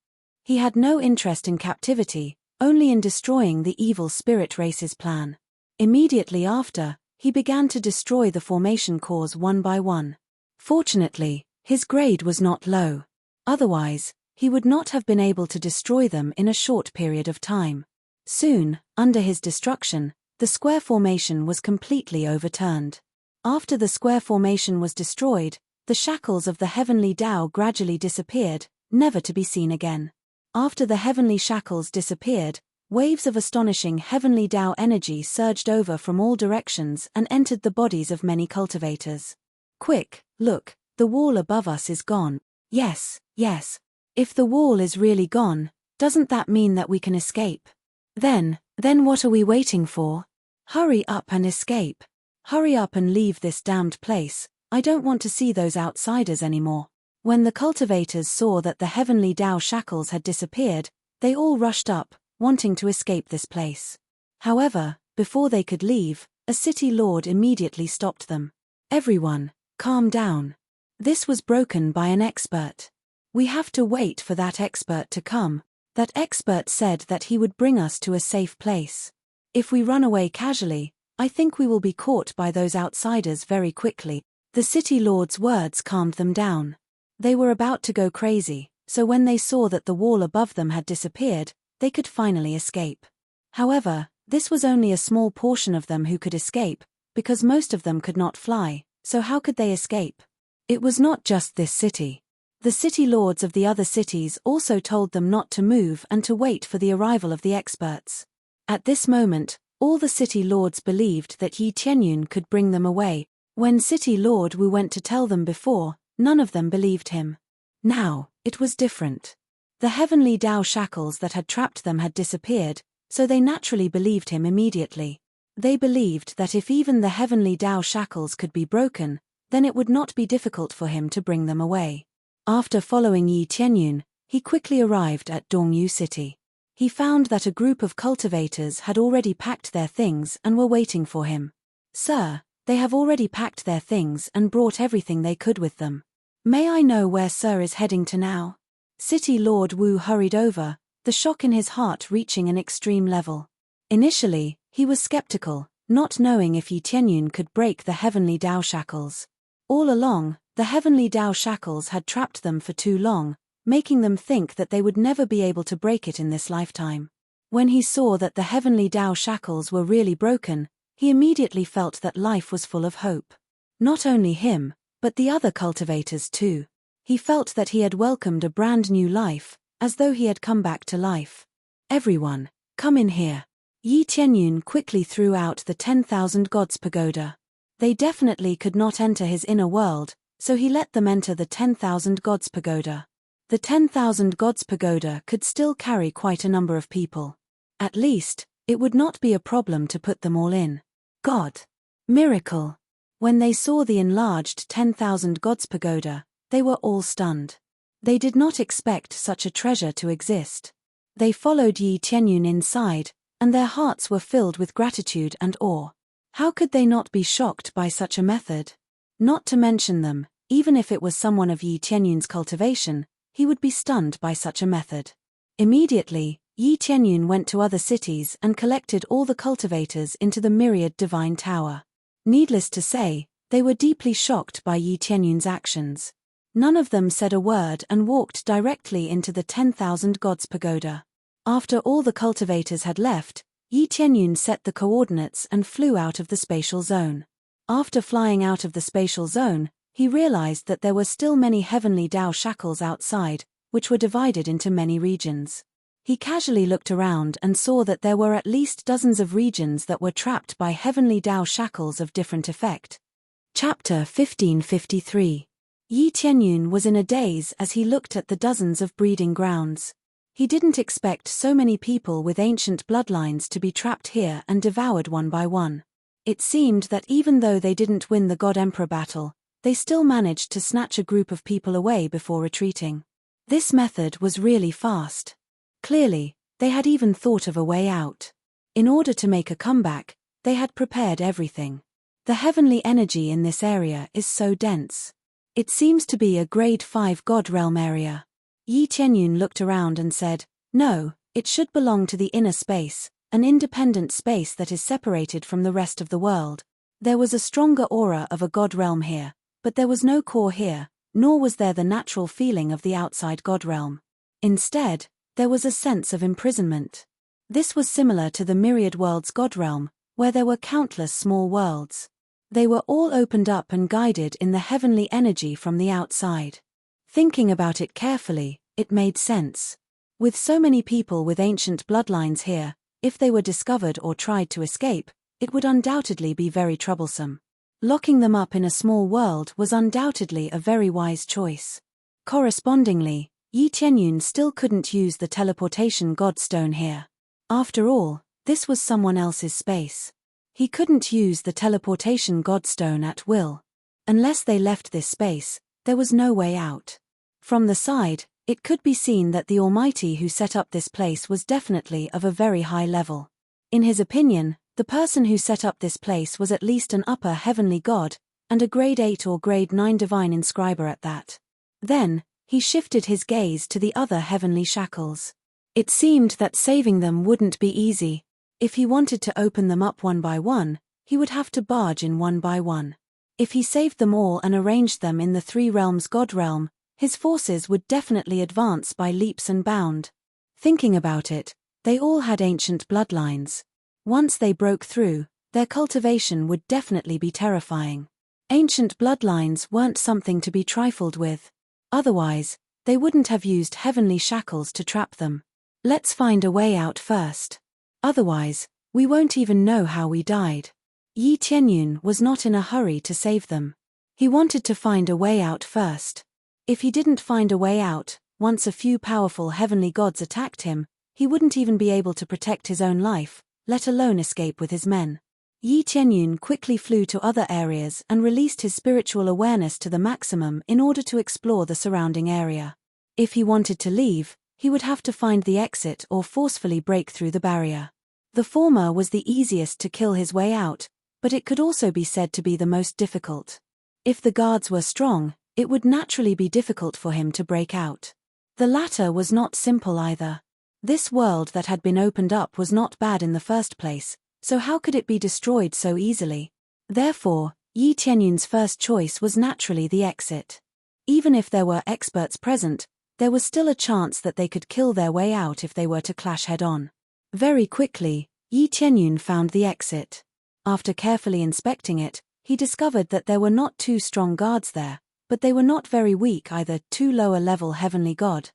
He had no interest in captivity, only in destroying the evil spirit race's plan. Immediately after, he began to destroy the formation cores one by one. Fortunately, his grade was not low. Otherwise, he would not have been able to destroy them in a short period of time. Soon, under his destruction, the square formation was completely overturned. After the square formation was destroyed, the shackles of the heavenly Tao gradually disappeared, never to be seen again. After the heavenly shackles disappeared, waves of astonishing heavenly Tao energy surged over from all directions and entered the bodies of many cultivators. Quick, look, the wall above us is gone. Yes. If the wall is really gone, doesn't that mean that we can escape? Then what are we waiting for? Hurry up and escape. Hurry up and leave this damned place, I don't want to see those outsiders anymore. When the cultivators saw that the heavenly Tao shackles had disappeared, they all rushed up, wanting to escape this place. However, before they could leave, a city lord immediately stopped them. Everyone, calm down. This was broken by an expert. We have to wait for that expert to come. That expert said that he would bring us to a safe place. If we run away casually, I think we will be caught by those outsiders very quickly. The city lord's words calmed them down. They were about to go crazy, so when they saw that the wall above them had disappeared, they could finally escape. However, this was only a small portion of them who could escape, because most of them could not fly, so how could they escape? It was not just this city. The city lords of the other cities also told them not to move and to wait for the arrival of the experts. At this moment, all the city lords believed that Yi Tianyun could bring them away. When City Lord Wu went to tell them before, none of them believed him. Now, it was different. The heavenly Tao shackles that had trapped them had disappeared, so they naturally believed him immediately. They believed that if even the heavenly Tao shackles could be broken, then it would not be difficult for him to bring them away. After following Yi Tianyun, he quickly arrived at Dongyu City. He found that a group of cultivators had already packed their things and were waiting for him. "Sir, they have already packed their things and brought everything they could with them. May I know where Sir is heading to now?" City Lord Wu hurried over, the shock in his heart reaching an extreme level. Initially, he was skeptical, not knowing if Yi Tianyun could break the heavenly Tao shackles. All along, the heavenly Tao shackles had trapped them for too long, making them think that they would never be able to break it in this lifetime. When he saw that the heavenly Tao shackles were really broken, he immediately felt that life was full of hope. Not only him, but the other cultivators too. He felt that he had welcomed a brand new life, as though he had come back to life. "Everyone, come in here." Yi Tianyun quickly threw out the 10,000 gods pagoda. They definitely could not enter his inner world, so he let them enter the 10,000 gods pagoda. The 10,000 gods pagoda could still carry quite a number of people. At least, it would not be a problem to put them all in. God! Miracle! When they saw the enlarged 10,000 gods pagoda, they were all stunned. They did not expect such a treasure to exist. They followed Yi Tianyun inside, and their hearts were filled with gratitude and awe. How could they not be shocked by such a method? Not to mention them, even if it was someone of Yi Tianyun's cultivation, he would be stunned by such a method. Immediately, Yi Tianyun went to other cities and collected all the cultivators into the myriad divine tower. Needless to say, they were deeply shocked by Yi Tianyun's actions. None of them said a word and walked directly into the 10,000 gods pagoda. After all the cultivators had left, Yi Tianyun set the coordinates and flew out of the spatial zone. After flying out of the spatial zone, he realized that there were still many heavenly Tao shackles outside, which were divided into many regions. He casually looked around and saw that there were at least dozens of regions that were trapped by heavenly Tao shackles of different effect. Chapter 1553. Yi Tianyun was in a daze as he looked at the dozens of breeding grounds. He didn't expect so many people with ancient bloodlines to be trapped here and devoured one by one. It seemed that even though they didn't win the God Emperor battle, they still managed to snatch a group of people away before retreating. This method was really fast. Clearly, they had even thought of a way out. In order to make a comeback, they had prepared everything. The heavenly energy in this area is so dense. It seems to be a grade 5 God realm area. Yi Tianyun looked around and said, "No, it should belong to the inner space, an independent space that is separated from the rest of the world." There was a stronger aura of a God realm here, but there was no core here, nor was there the natural feeling of the outside God realm. Instead, there was a sense of imprisonment. This was similar to the myriad worlds God realm, where there were countless small worlds. They were all opened up and guided in the heavenly energy from the outside. Thinking about it carefully, it made sense. With so many people with ancient bloodlines here, if they were discovered or tried to escape, it would undoubtedly be very troublesome. Locking them up in a small world was undoubtedly a very wise choice. Correspondingly, Yi Tianyun still couldn't use the teleportation godstone here. After all, this was someone else's space. He couldn't use the teleportation godstone at will. Unless they left this space, there was no way out. From the side, it could be seen that the Almighty who set up this place was definitely of a very high level. In his opinion, the person who set up this place was at least an upper heavenly god, and a grade 8 or grade 9 divine inscriber at that. Then, he shifted his gaze to the other heavenly shackles. It seemed that saving them wouldn't be easy. If he wanted to open them up one by one, he would have to barge in one by one. If he saved them all and arranged them in the three realms God realm, his forces would definitely advance by leaps and bounds. Thinking about it, they all had ancient bloodlines. Once they broke through, their cultivation would definitely be terrifying. Ancient bloodlines weren't something to be trifled with. Otherwise, they wouldn't have used heavenly shackles to trap them. Let's find a way out first. Otherwise, we won't even know how we died. Yi Tianyun was not in a hurry to save them. He wanted to find a way out first. If he didn't find a way out, once a few powerful heavenly gods attacked him, he wouldn't even be able to protect his own life, let alone escape with his men. Yi Tianyun quickly flew to other areas and released his spiritual awareness to the maximum in order to explore the surrounding area. If he wanted to leave, he would have to find the exit or forcefully break through the barrier. The former was the easiest to kill his way out, but it could also be said to be the most difficult. If the guards were strong, it would naturally be difficult for him to break out. The latter was not simple either. This world that had been opened up was not bad in the first place, so how could it be destroyed so easily? Therefore, Yi Tianyun's first choice was naturally the exit. Even if there were experts present, there was still a chance that they could kill their way out if they were to clash head-on. Very quickly, Yi Tianyun found the exit. After carefully inspecting it, he discovered that there were not two strong guards there, but they were not very weak either. Two lower-level heavenly god.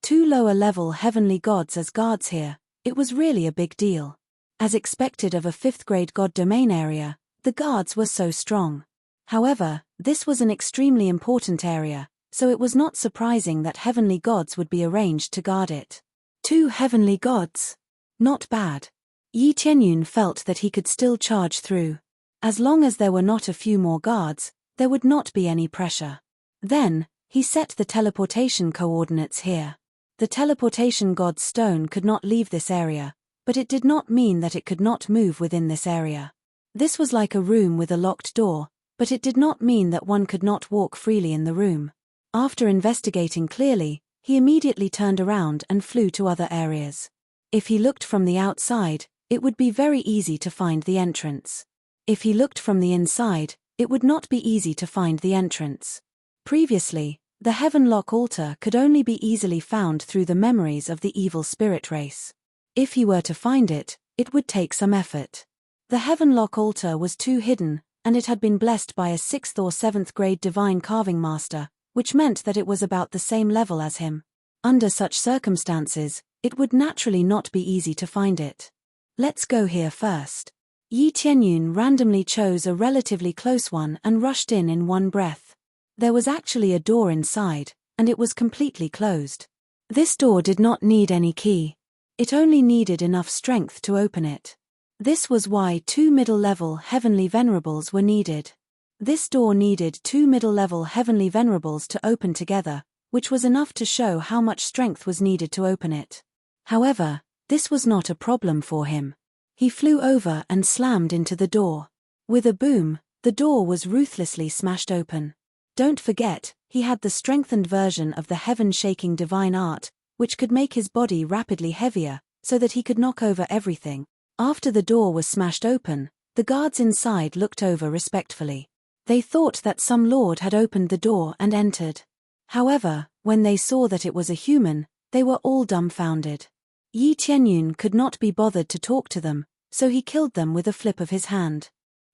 Two lower-level heavenly gods as guards here, it was really a big deal. As expected of a 5th-grade god domain area, the guards were so strong. However, this was an extremely important area, so it was not surprising that heavenly gods would be arranged to guard it. 2 heavenly gods. Not bad. Yi Tianyun felt that he could still charge through. As long as there were not a few more guards, there would not be any pressure. Then, he set the teleportation coordinates here. The teleportation god's stone could not leave this area, but it did not mean that it could not move within this area. This was like a room with a locked door, but it did not mean that one could not walk freely in the room. After investigating clearly, he immediately turned around and flew to other areas. If he looked from the outside, it would be very easy to find the entrance. If he looked from the inside, it would not be easy to find the entrance. Previously, the Heavenlock altar could only be easily found through the memories of the evil spirit race. If he were to find it, it would take some effort. The Heavenlock altar was too hidden, and it had been blessed by a 6th or 7th grade divine carving master, which meant that it was about the same level as him. Under such circumstances, it would naturally not be easy to find it. Let's go here first. Yi Tianyun randomly chose a relatively close one and rushed in one breath. There was actually a door inside, and it was completely closed. This door did not need any key. It only needed enough strength to open it. This was why 2 middle-level heavenly venerables were needed. This door needed 2 middle-level heavenly venerables to open together, which was enough to show how much strength was needed to open it. However, this was not a problem for him. He flew over and slammed into the door. With a boom, the door was ruthlessly smashed open. Don't forget, he had the strengthened version of the heaven-shaking divine art, which could make his body rapidly heavier, so that he could knock over everything. After the door was smashed open, the guards inside looked over respectfully. They thought that some lord had opened the door and entered. However, when they saw that it was a human, they were all dumbfounded. Yi Tianyun could not be bothered to talk to them, so he killed them with a flip of his hand.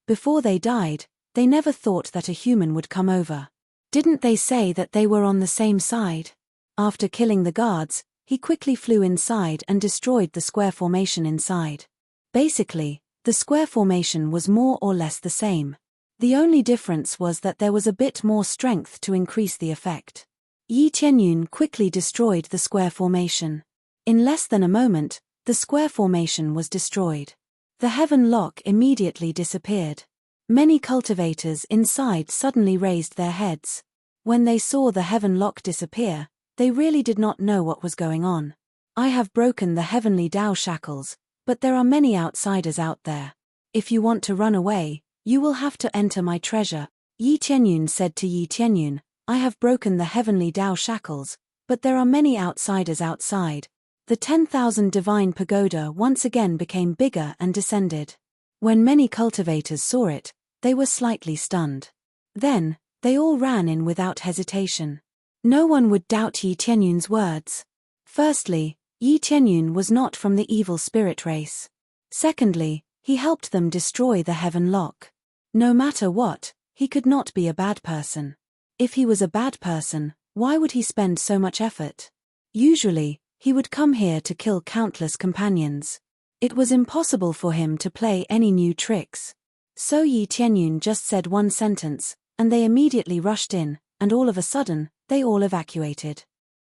Before they died, they never thought that a human would come over. Didn't they say that they were on the same side? After killing the guards, he quickly flew inside and destroyed the square formation inside. Basically, the square formation was more or less the same. The only difference was that there was a bit more strength to increase the effect. Yi Tianyun quickly destroyed the square formation. In less than a moment, the square formation was destroyed. The heaven lock immediately disappeared. Many cultivators inside suddenly raised their heads. When they saw the heaven lock disappear, they really did not know what was going on. I have broken the heavenly Tao shackles, but there are many outsiders out there. If you want to run away, you will have to enter my treasure. Yi Tianyun said to Yi Tianyun, I have broken the heavenly Tao shackles, but there are many outsiders outside. The 10,000 divine pagoda once again became bigger and descended. When many cultivators saw it, they were slightly stunned. Then, they all ran in without hesitation. No one would doubt Yi Tianyun's words. Firstly, Yi Tianyun was not from the evil spirit race. Secondly, he helped them destroy the heaven lock. No matter what, he could not be a bad person. If he was a bad person, why would he spend so much effort? Usually, he would come here to kill countless companions. It was impossible for him to play any new tricks. So Yi Tianyun just said one sentence, and they immediately rushed in, and all of a sudden, they all evacuated.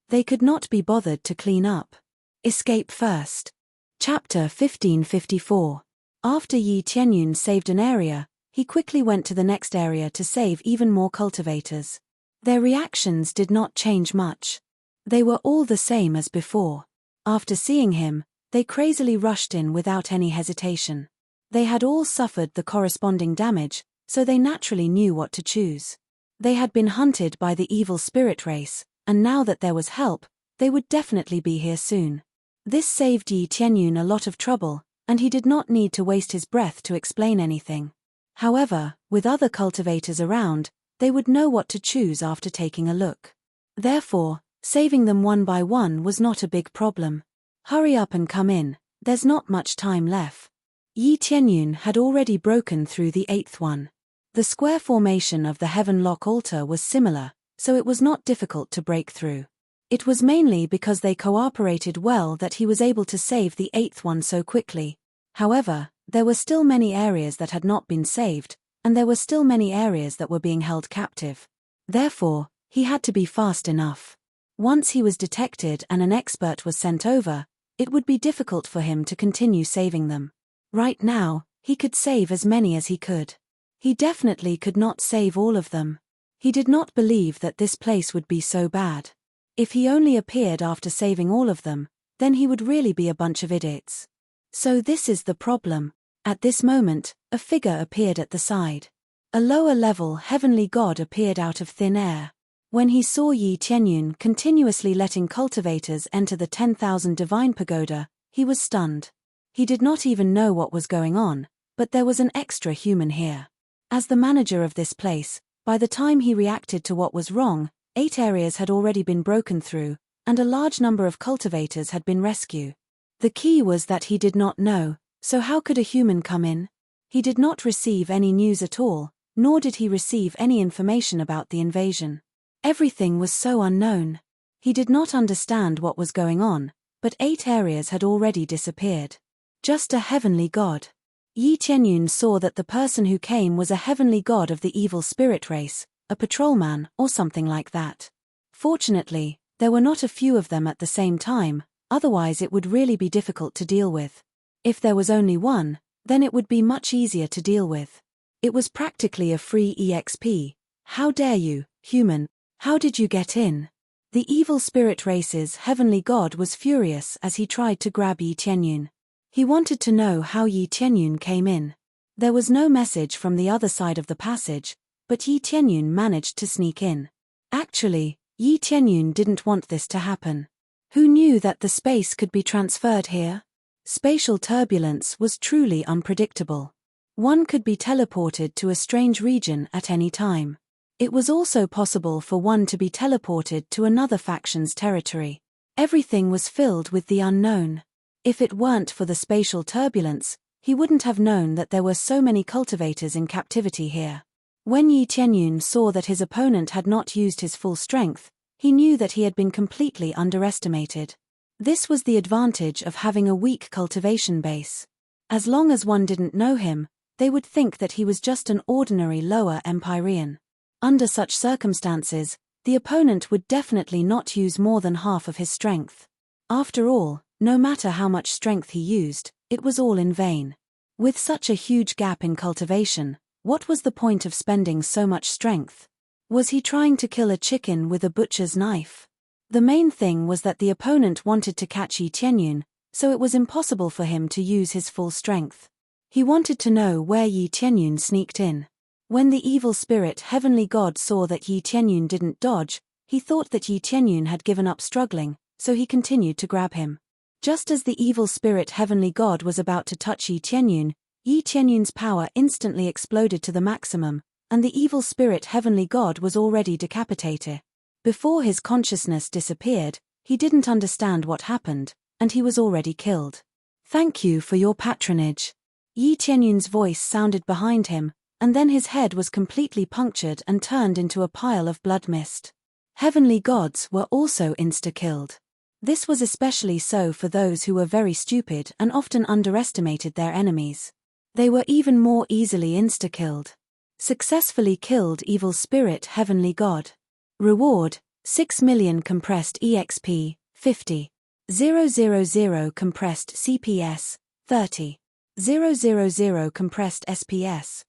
They could not be bothered to clean up. Escape first. Chapter 1554. After Yi Tianyun saved an area, he quickly went to the next area to save even more cultivators. Their reactions did not change much. They were all the same as before. After seeing him, they crazily rushed in without any hesitation. They had all suffered the corresponding damage, so they naturally knew what to choose. They had been hunted by the evil spirit race, and now that there was help, they would definitely be here soon. This saved Yi Tianyun a lot of trouble, and he did not need to waste his breath to explain anything. However, with other cultivators around, they would know what to choose after taking a look. Therefore, saving them one by one was not a big problem. Hurry up and come in, there's not much time left. Yi Tianyun had already broken through the 8th one. The square formation of the heaven lock altar was similar, so it was not difficult to break through. It was mainly because they cooperated well that he was able to save the 8th one so quickly. However, there were still many areas that had not been saved, and there were still many areas that were being held captive. Therefore, he had to be fast enough. Once he was detected and an expert was sent over, it would be difficult for him to continue saving them. Right now, he could save as many as he could. He definitely could not save all of them. He did not believe that this place would be so bad. If he only appeared after saving all of them, then he would really be a bunch of idiots. So this is the problem. At this moment, a figure appeared at the side. A lower-level heavenly god appeared out of thin air. When he saw Yi Tianyun continuously letting cultivators enter the 10,000 divine pagoda, he was stunned. He did not even know what was going on, but there was an extra human here. As the manager of this place, by the time he reacted to what was wrong, 8 areas had already been broken through, and a large number of cultivators had been rescued. The key was that he did not know, so how could a human come in? He did not receive any news at all, nor did he receive any information about the invasion. Everything was so unknown. He did not understand what was going on, but 8 areas had already disappeared. Just a heavenly god. Yi Tianyun saw that the person who came was a heavenly god of the evil spirit race, a patrolman or something like that. Fortunately, there were not a few of them at the same time, otherwise it would really be difficult to deal with. If there was only one, then it would be much easier to deal with. It was practically a free EXP. How dare you, human? How did you get in? The evil spirit race's heavenly god was furious as he tried to grab Yi Tianyun. He wanted to know how Yi Tianyun came in. There was no message from the other side of the passage, but Yi Tianyun managed to sneak in. Actually, Yi Tianyun didn't want this to happen. Who knew that the space could be transferred here? Spatial turbulence was truly unpredictable. One could be teleported to a strange region at any time. It was also possible for one to be teleported to another faction's territory. Everything was filled with the unknown. If it weren't for the spatial turbulence, he wouldn't have known that there were so many cultivators in captivity here. When Yi Tianyun saw that his opponent had not used his full strength, he knew that he had been completely underestimated. This was the advantage of having a weak cultivation base. As long as one didn't know him, they would think that he was just an ordinary lower Empyrean. Under such circumstances, the opponent would definitely not use more than half of his strength. After all, no matter how much strength he used, it was all in vain. With such a huge gap in cultivation, what was the point of spending so much strength? Was he trying to kill a chicken with a butcher's knife? The main thing was that the opponent wanted to catch Yi Tianyun, so it was impossible for him to use his full strength. He wanted to know where Yi Tianyun sneaked in. When the evil spirit heavenly god saw that Yi Tianyun didn't dodge, he thought that Yi Tianyun had given up struggling, so he continued to grab him. Just as the evil spirit heavenly god was about to touch Yi Tianyun's power instantly exploded to the maximum, and the evil spirit heavenly god was already decapitated. Before his consciousness disappeared, he didn't understand what happened, and he was already killed. "Thank you for your patronage." Yi Tianyun's voice sounded behind him, and then his head was completely punctured and turned into a pile of blood mist. Heavenly gods were also insta-killed. This was especially so for those who were very stupid and often underestimated their enemies. They were even more easily insta-killed. Successfully killed evil spirit heavenly god. Reward, 6 million compressed EXP, 50. 000 compressed CPS, 30. 000 compressed SPS.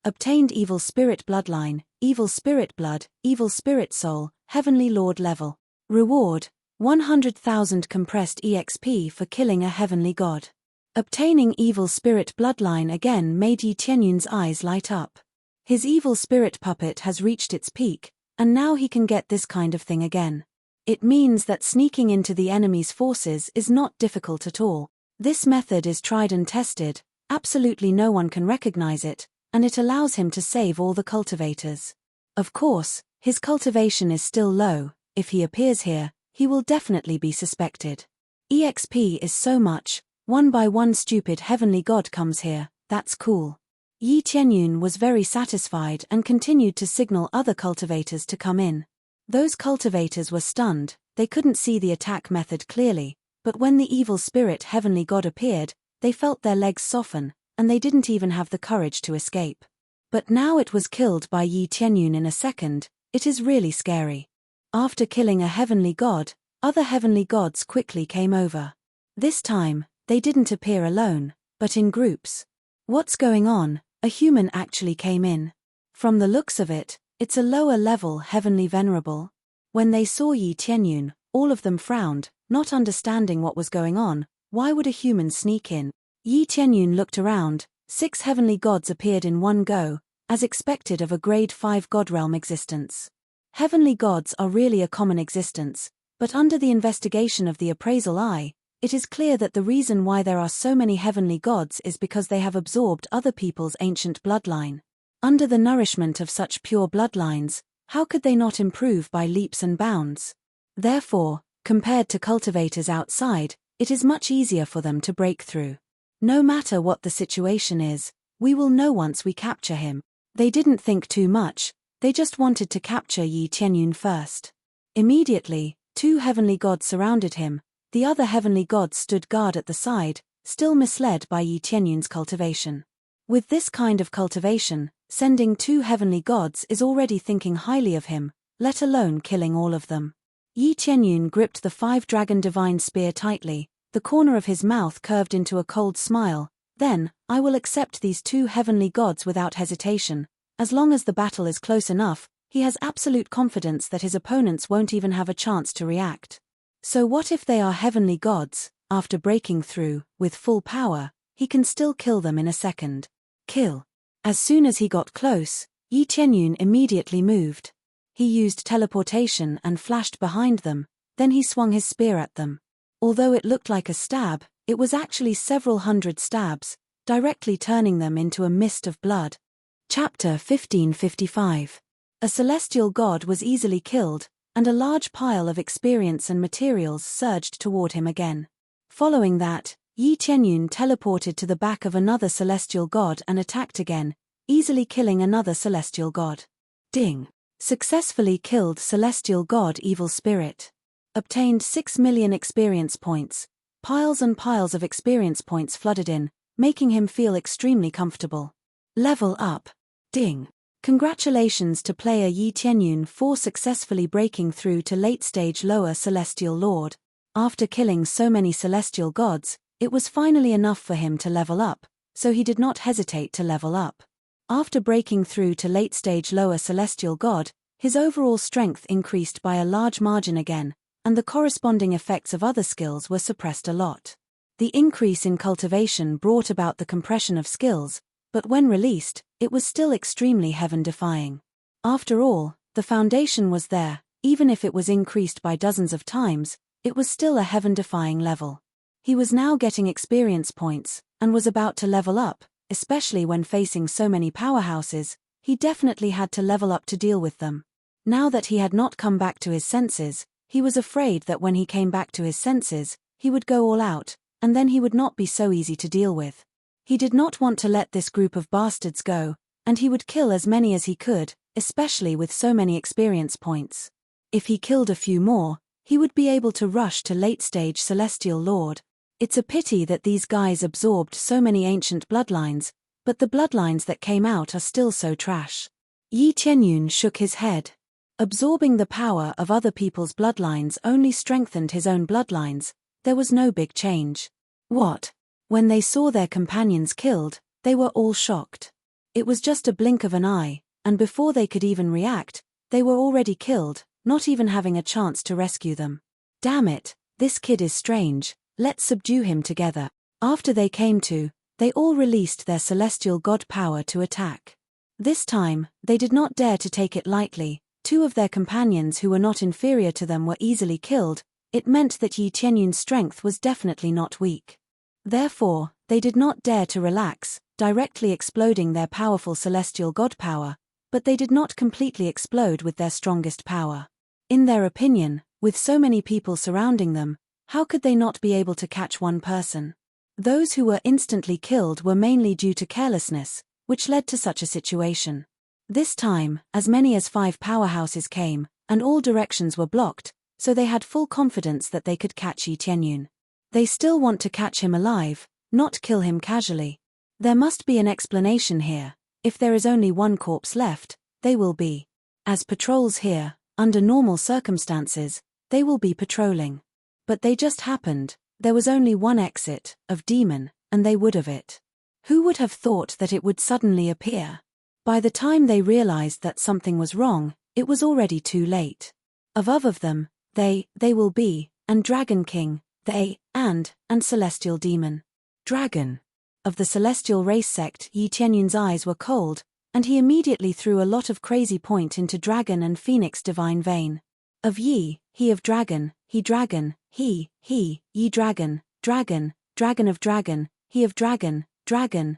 Obtained evil spirit bloodline, evil spirit blood, evil spirit soul, heavenly lord level. Reward, 100,000 compressed EXP for killing a heavenly god. Obtaining evil spirit bloodline again made Yi Tianyun's eyes light up. His evil spirit puppet has reached its peak, and now he can get this kind of thing again. It means that sneaking into the enemy's forces is not difficult at all. This method is tried and tested, absolutely no one can recognize it, and it allows him to save all the cultivators. Of course, his cultivation is still low. If he appears here, he will definitely be suspected. EXP is so much, one by one stupid heavenly god comes here, that's cool. Yi Tianyun was very satisfied and continued to signal other cultivators to come in. Those cultivators were stunned, they couldn't see the attack method clearly, but when the evil spirit heavenly god appeared, they felt their legs soften, and they didn't even have the courage to escape. But now it was killed by Yi Tianyun in a second. It is really scary. After killing a heavenly god, other heavenly gods quickly came over. This time, they didn't appear alone, but in groups. What's going on? A human actually came in. From the looks of it, it's a lower level heavenly venerable. When they saw Yi Tianyun, all of them frowned, not understanding what was going on. Why would a human sneak in? Yi Tianyun looked around. 6 heavenly gods appeared in one go, as expected of a grade 5 god realm existence. Heavenly gods are really a common existence, but under the investigation of the appraisal eye, it is clear that the reason why there are so many heavenly gods is because they have absorbed other people's ancient bloodline. Under the nourishment of such pure bloodlines, how could they not improve by leaps and bounds? Therefore, compared to cultivators outside, it is much easier for them to break through. No matter what the situation is, we will know once we capture him. They didn't think too much, they just wanted to capture Yi Tianyun first. Immediately, 2 heavenly gods surrounded him. The other heavenly gods stood guard at the side, still misled by Yi Tianyun's cultivation. With this kind of cultivation, sending 2 heavenly gods is already thinking highly of him, let alone killing all of them. Yi Tianyun gripped the 5-dragon divine spear tightly, the corner of his mouth curved into a cold smile. Then, I will accept these 2 heavenly gods without hesitation. As long as the battle is close enough, he has absolute confidence that his opponents won't even have a chance to react. So what if they are heavenly gods? After breaking through, with full power, he can still kill them in a second. Kill. As soon as he got close, Yi Tianyun immediately moved. He used teleportation and flashed behind them, then he swung his spear at them. Although it looked like a stab, it was actually several hundred stabs, directly turning them into a mist of blood. Chapter 1555. A celestial god was easily killed, and a large pile of experience and materials surged toward him again. Following that, Yi Tianyun teleported to the back of another celestial god and attacked again, easily killing another celestial god. Ding! Successfully killed celestial god evil spirit. Obtained 6 million experience points. Piles and piles of experience points flooded in, making him feel extremely comfortable. Level up. Ding! Congratulations to player Yi Tianyun for successfully breaking through to late-stage lower celestial lord. After killing so many celestial gods, it was finally enough for him to level up, so he did not hesitate to level up. After breaking through to late-stage lower celestial god, his overall strength increased by a large margin again, and the corresponding effects of other skills were suppressed a lot. The increase in cultivation brought about the compression of skills, but when released, it was still extremely heaven-defying. After all, the foundation was there, even if it was increased by dozens of times, it was still a heaven-defying level. He was now getting experience points, and was about to level up, especially when facing so many powerhouses. He definitely had to level up to deal with them. Now that he had not come back to his senses, he was afraid that when he came back to his senses, he would go all out, and then he would not be so easy to deal with. He did not want to let this group of bastards go, and he would kill as many as he could, especially with so many experience points. If he killed a few more, he would be able to rush to late-stage Celestial Lord. It's a pity that these guys absorbed so many ancient bloodlines, but the bloodlines that came out are still so trash. Yi Qianyun shook his head. Absorbing the power of other people's bloodlines only strengthened his own bloodlines. There was no big change. What? When they saw their companions killed, they were all shocked. It was just a blink of an eye, and before they could even react, they were already killed, not even having a chance to rescue them. Damn it, this kid is strange, let's subdue him together. After they came to, they all released their celestial god power to attack. This time, they did not dare to take it lightly. Two of their companions who were not inferior to them were easily killed. It meant that Yi Qianyun's strength was definitely not weak. Therefore, they did not dare to relax, directly exploding their powerful celestial god power, but they did not completely explode with their strongest power. In their opinion, with so many people surrounding them, how could they not be able to catch one person? Those who were instantly killed were mainly due to carelessness, which led to such a situation. This time, as many as 5 powerhouses came, and all directions were blocked, so they had full confidence that they could catch Yi Qianyun. They still want to catch him alive, not kill him casually. There must be an explanation here. If there is only one corpse left, they will be. As patrols here, under normal circumstances, they will be patrolling. But they just happened, there was only one exit, of demon, and they would have it. Who would have thought that it would suddenly appear? By the time they realized that something was wrong, it was already too late. Of them, they will be, and Dragon King, and Celestial Demon. Dragon. Of the celestial race sect, Yi Qianyun's eyes were cold, and he immediately threw a lot of crazy point into Dragon and Phoenix divine vein. Of Yi, he of Dragon, he Dragon, he, Yi Dragon, Dragon of Dragon, he of Dragon, Dragon,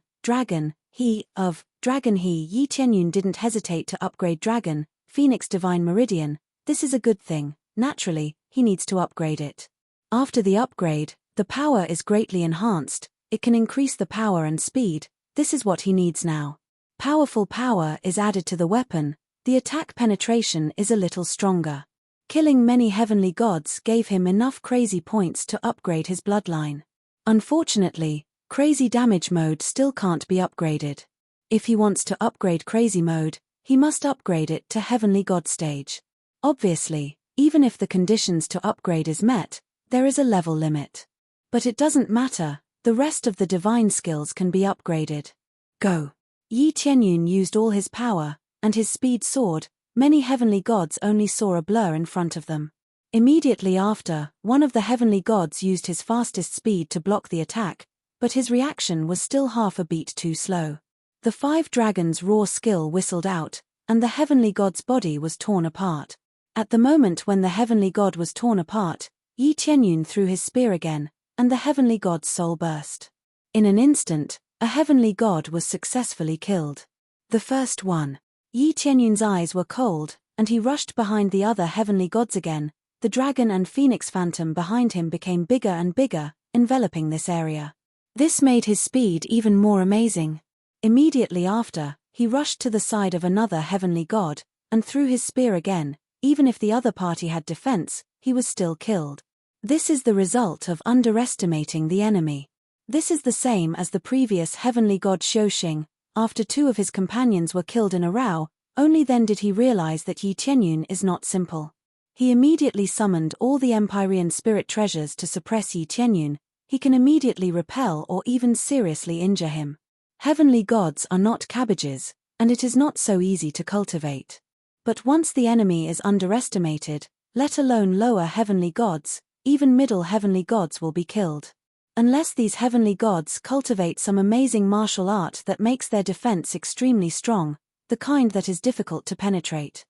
he, of Dragon he. Yi Qianyun didn't hesitate to upgrade Dragon, Phoenix divine meridian. This is a good thing, naturally, he needs to upgrade it. After the upgrade, the power is greatly enhanced, it can increase the power and speed, this is what he needs now. Powerful power is added to the weapon, the attack penetration is a little stronger. Killing many heavenly gods gave him enough crazy points to upgrade his bloodline. Unfortunately, crazy damage mode still can't be upgraded. If he wants to upgrade crazy mode, he must upgrade it to heavenly god stage. Obviously, even if the conditions to upgrade is met, there is a level limit. But it doesn't matter, the rest of the divine skills can be upgraded. Go. Yi Qianyun used all his power, and his speed soared. Many heavenly gods only saw a blur in front of them. Immediately after, one of the heavenly gods used his fastest speed to block the attack, but his reaction was still half a beat too slow. The 5 dragons' raw skill whistled out, and the heavenly god's body was torn apart. At the moment when the heavenly god was torn apart, Yi Qianyun threw his spear again, and the heavenly god's soul burst. In an instant, a heavenly god was successfully killed. The first one. Yi Qianyun's eyes were cold, and he rushed behind the other heavenly gods again. The dragon and phoenix phantom behind him became bigger and bigger, enveloping this area. This made his speed even more amazing. Immediately after, he rushed to the side of another heavenly god, and threw his spear again. Even if the other party had defense, he was still killed. This is the result of underestimating the enemy. This is the same as the previous heavenly god Xiuxing. After 2 of his companions were killed in a row, only then did he realize that Yi Qianyun is not simple. He immediately summoned all the Empyrean spirit treasures to suppress Yi Qianyun. He can immediately repel or even seriously injure him. Heavenly gods are not cabbages, and it is not so easy to cultivate. But once the enemy is underestimated, let alone lower heavenly gods, even middle heavenly gods will be killed. Unless these heavenly gods cultivate some amazing martial art that makes their defense extremely strong, the kind that is difficult to penetrate.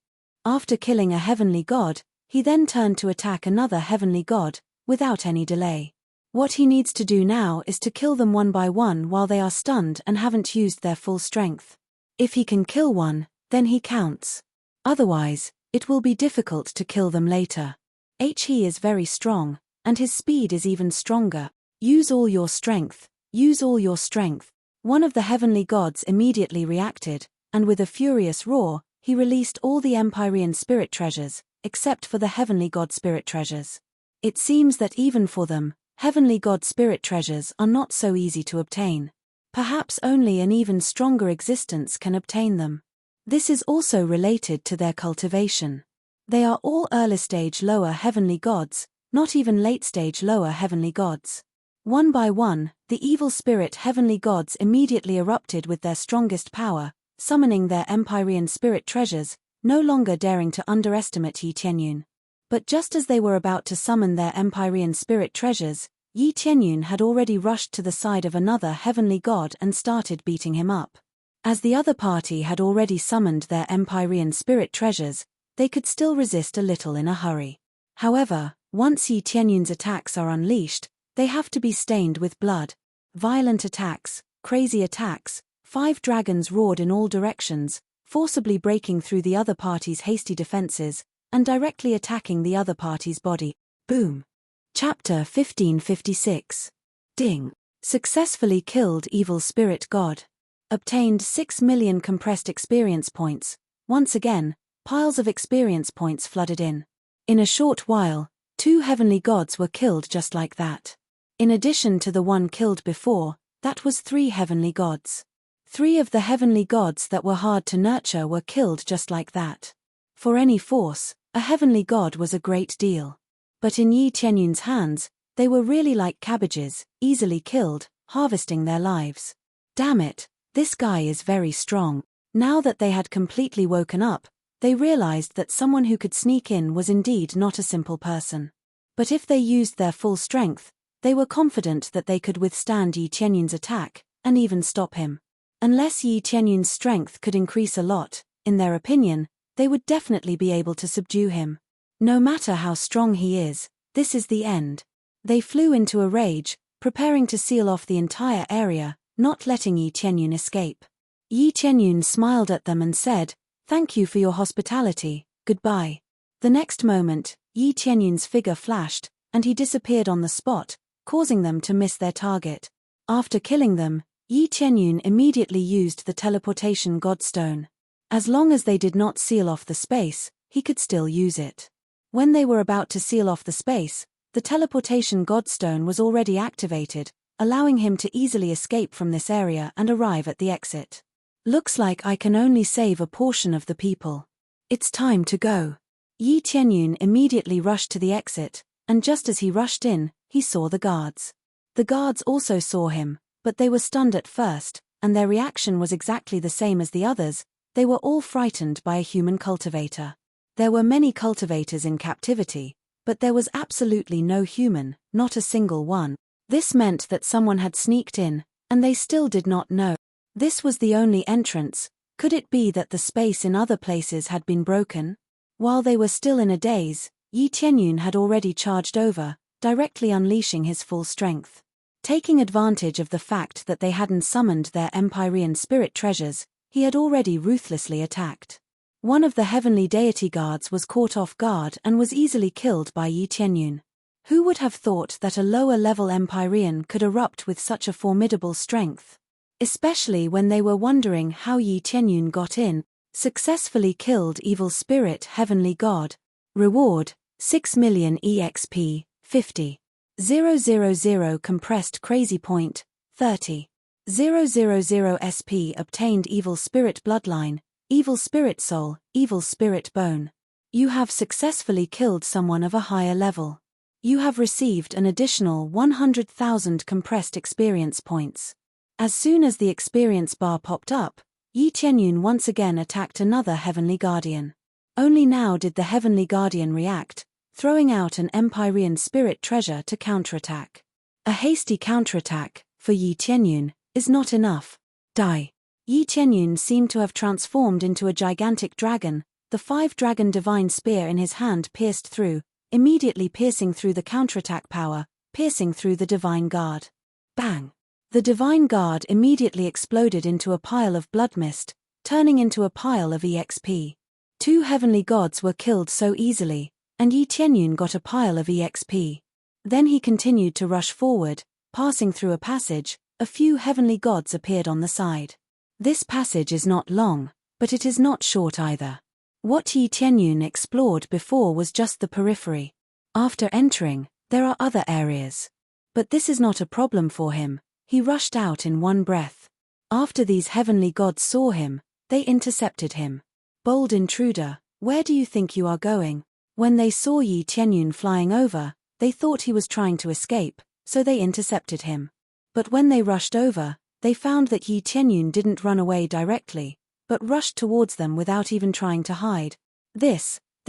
After killing a heavenly god, he then turned to attack another heavenly god, without any delay. What he needs to do now is to kill them one by one while they are stunned and haven't used their full strength. If he can kill one, then he counts. Otherwise, it will be difficult to kill them later. He is very strong, and his speed is even stronger. Use all your strength, use all your strength. One of the heavenly gods immediately reacted, and with a furious roar, he released all the Empyrean spirit treasures, except for the heavenly god spirit treasures. It seems that even for them, heavenly god spirit treasures are not so easy to obtain. Perhaps only an even stronger existence can obtain them. This is also related to their cultivation. They are all early-stage lower heavenly gods, not even late-stage lower heavenly gods. One by one, the evil spirit heavenly gods immediately erupted with their strongest power, summoning their Empyrean spirit treasures, no longer daring to underestimate Yi Tianyun. But just as they were about to summon their Empyrean spirit treasures, Yi Tianyun had already rushed to the side of another heavenly god and started beating him up. As the other party had already summoned their Empyrean spirit treasures, they could still resist a little in a hurry. However, once Yi Tianyun's attacks are unleashed, they have to be stained with blood. Violent attacks, crazy attacks, 5 dragons roared in all directions, forcibly breaking through the other party's hasty defenses, and directly attacking the other party's body. Boom. Chapter 1556. Ding. Successfully killed evil spirit god. Obtained 6 million compressed experience points. Once again, piles of experience points flooded in. In a short while, 2 heavenly gods were killed just like that. In addition to the one killed before, that was 3 heavenly gods. 3 of the heavenly gods that were hard to nurture were killed just like that. For any force, a heavenly god was a great deal. But in Yi Tianyun's hands, they were really like cabbages, easily killed, harvesting their lives. Damn it, this guy is very strong. Now that they had completely woken up, they realized that someone who could sneak in was indeed not a simple person. But if they used their full strength, they were confident that they could withstand Yi Tianyun's attack, and even stop him. Unless Yi Tianyun's strength could increase a lot, in their opinion, they would definitely be able to subdue him. No matter how strong he is, this is the end. They flew into a rage, preparing to seal off the entire area, not letting Yi Tianyun escape. Yi Tianyun smiled at them and said, "Thank you for your hospitality, goodbye." The next moment, Yi Tianyun's figure flashed, and he disappeared on the spot, causing them to miss their target. After killing them, Yi Tianyun immediately used the teleportation godstone. As long as they did not seal off the space, he could still use it. When they were about to seal off the space, the teleportation godstone was already activated, allowing him to easily escape from this area and arrive at the exit. Looks like I can only save a portion of the people. It's time to go. Yi Tianyun immediately rushed to the exit, and just as he rushed in, he saw the guards. The guards also saw him, but they were stunned at first, and their reaction was exactly the same as the others. They were all frightened by a human cultivator. There were many cultivators in captivity, but there was absolutely no human, not a single one. This meant that someone had sneaked in, and they still did not know. This was the only entrance. Could it be that the space in other places had been broken? While they were still in a daze, Yi Tianyun had already charged over, directly unleashing his full strength. Taking advantage of the fact that they hadn't summoned their Empyrean spirit treasures, he had already ruthlessly attacked. One of the heavenly deity guards was caught off guard and was easily killed by Yi Tianyun. Who would have thought that a lower-level Empyrean could erupt with such a formidable strength? Especially when they were wondering how Yi Tianyun got in. Successfully killed evil spirit heavenly god. Reward, 6 million EXP, 50. 000 compressed crazy point, 30. 000 SP obtained evil spirit bloodline, evil spirit soul, evil spirit bone. You have successfully killed someone of a higher level. You have received an additional 100,000 compressed experience points. As soon as the experience bar popped up, Yi Tianyun once again attacked another heavenly guardian. Only now did the heavenly guardian react, throwing out an Empyrean spirit treasure to counterattack. A hasty counterattack, for Yi Tianyun, is not enough. Die. Yi Tianyun seemed to have transformed into a gigantic dragon, the 5-dragon divine spear in his hand pierced through, immediately piercing through the counterattack power, piercing through the divine guard. Bang! The divine guard immediately exploded into a pile of blood mist, turning into a pile of EXP. 2 heavenly gods were killed so easily, and Yi Tianyun got a pile of EXP. Then he continued to rush forward, passing through a passage. A few heavenly gods appeared on the side. This passage is not long, but it is not short either. What Yi Tianyun explored before was just the periphery. After entering, there are other areas. But this is not a problem for him. He rushed out in one breath. After these heavenly gods saw him, they intercepted him. Bold intruder, where do you think you are going? When they saw Yi Tianyun flying over, they thought he was trying to escape, so they intercepted him. But when they rushed over, they found that Yi Tianyun didn't run away directly, but rushed towards them without even trying to hide. They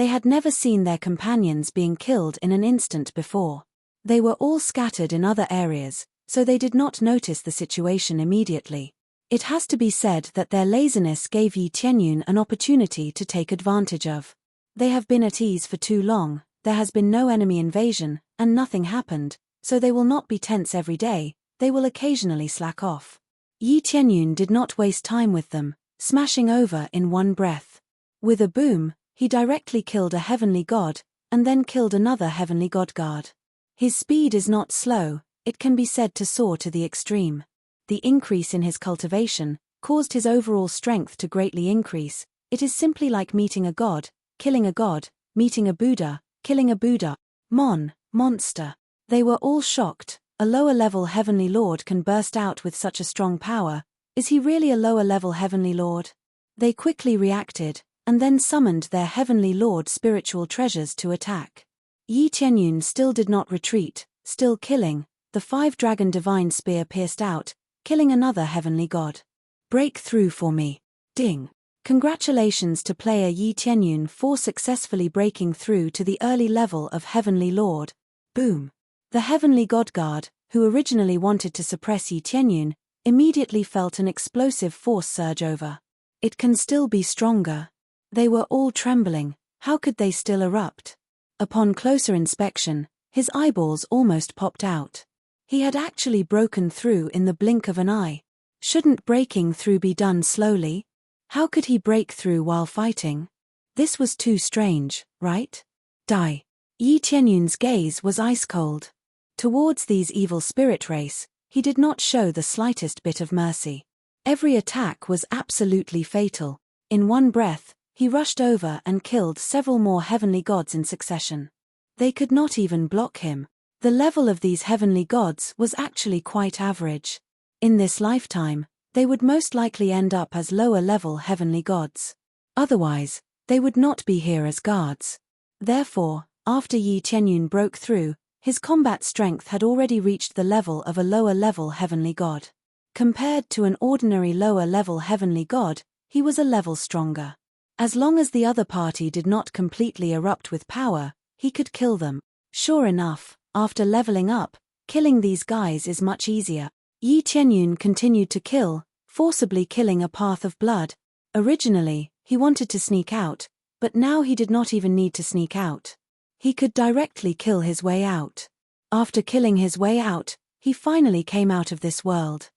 had never seen their companions being killed in an instant before. They were all scattered in other areas, so they did not notice the situation immediately. It has to be said that their laziness gave Yi Tianyun an opportunity to take advantage of. They have been at ease for too long, there has been no enemy invasion, and nothing happened, so they will not be tense every day, they will occasionally slack off. Yi Tianyun did not waste time with them, smashing over in one breath. With a boom, he directly killed a heavenly god, and then killed another heavenly god guard. His speed is not slow, it can be said to soar to the extreme. The increase in his cultivation caused his overall strength to greatly increase. It is simply like meeting a god, killing a god, meeting a Buddha, killing a Buddha. Monster. They were all shocked. A lower-level heavenly lord can burst out with such a strong power. Is he really a lower-level heavenly lord? They quickly reacted, and then summoned their heavenly lord spiritual treasures to attack. Yi Tianyun still did not retreat, still killing. The 5-dragon divine spear pierced out, killing another heavenly god. Break through for me. Ding. Congratulations to player Yi Tianyun for successfully breaking through to the early level of heavenly lord. Boom. The heavenly god guard, who originally wanted to suppress Yi Tianyun, immediately felt an explosive force surge over. It can still be stronger. They were all trembling. How could they still erupt? Upon closer inspection, his eyeballs almost popped out. He had actually broken through in the blink of an eye. Shouldn't breaking through be done slowly? How could he break through while fighting? This was too strange, right? Die. Yi Tianyun's gaze was ice cold. Towards these evil spirit race, he did not show the slightest bit of mercy. Every attack was absolutely fatal. In one breath, he rushed over and killed several more heavenly gods in succession. They could not even block him. The level of these heavenly gods was actually quite average. In this lifetime, they would most likely end up as lower-level heavenly gods. Otherwise, they would not be here as guards. Therefore, after Yi Tianyun broke through, his combat strength had already reached the level of a lower-level heavenly god. Compared to an ordinary lower-level heavenly god, he was a level stronger. As long as the other party did not completely erupt with power, he could kill them. Sure enough, after leveling up, killing these guys is much easier. Yi Tianyun continued to kill, forcibly killing a path of blood. Originally, he wanted to sneak out, but now he did not even need to sneak out. He could directly kill his way out. After killing his way out, he finally came out of this world.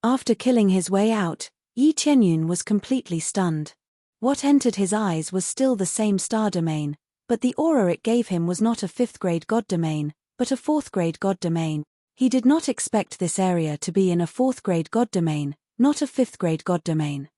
After killing his way out, Yi Tianyun was completely stunned. What entered his eyes was still the same star domain, but the aura it gave him was not a 5th-grade god domain, but a 4th-grade god domain. He did not expect this area to be in a 4th-grade god domain, not a 5th-grade god domain.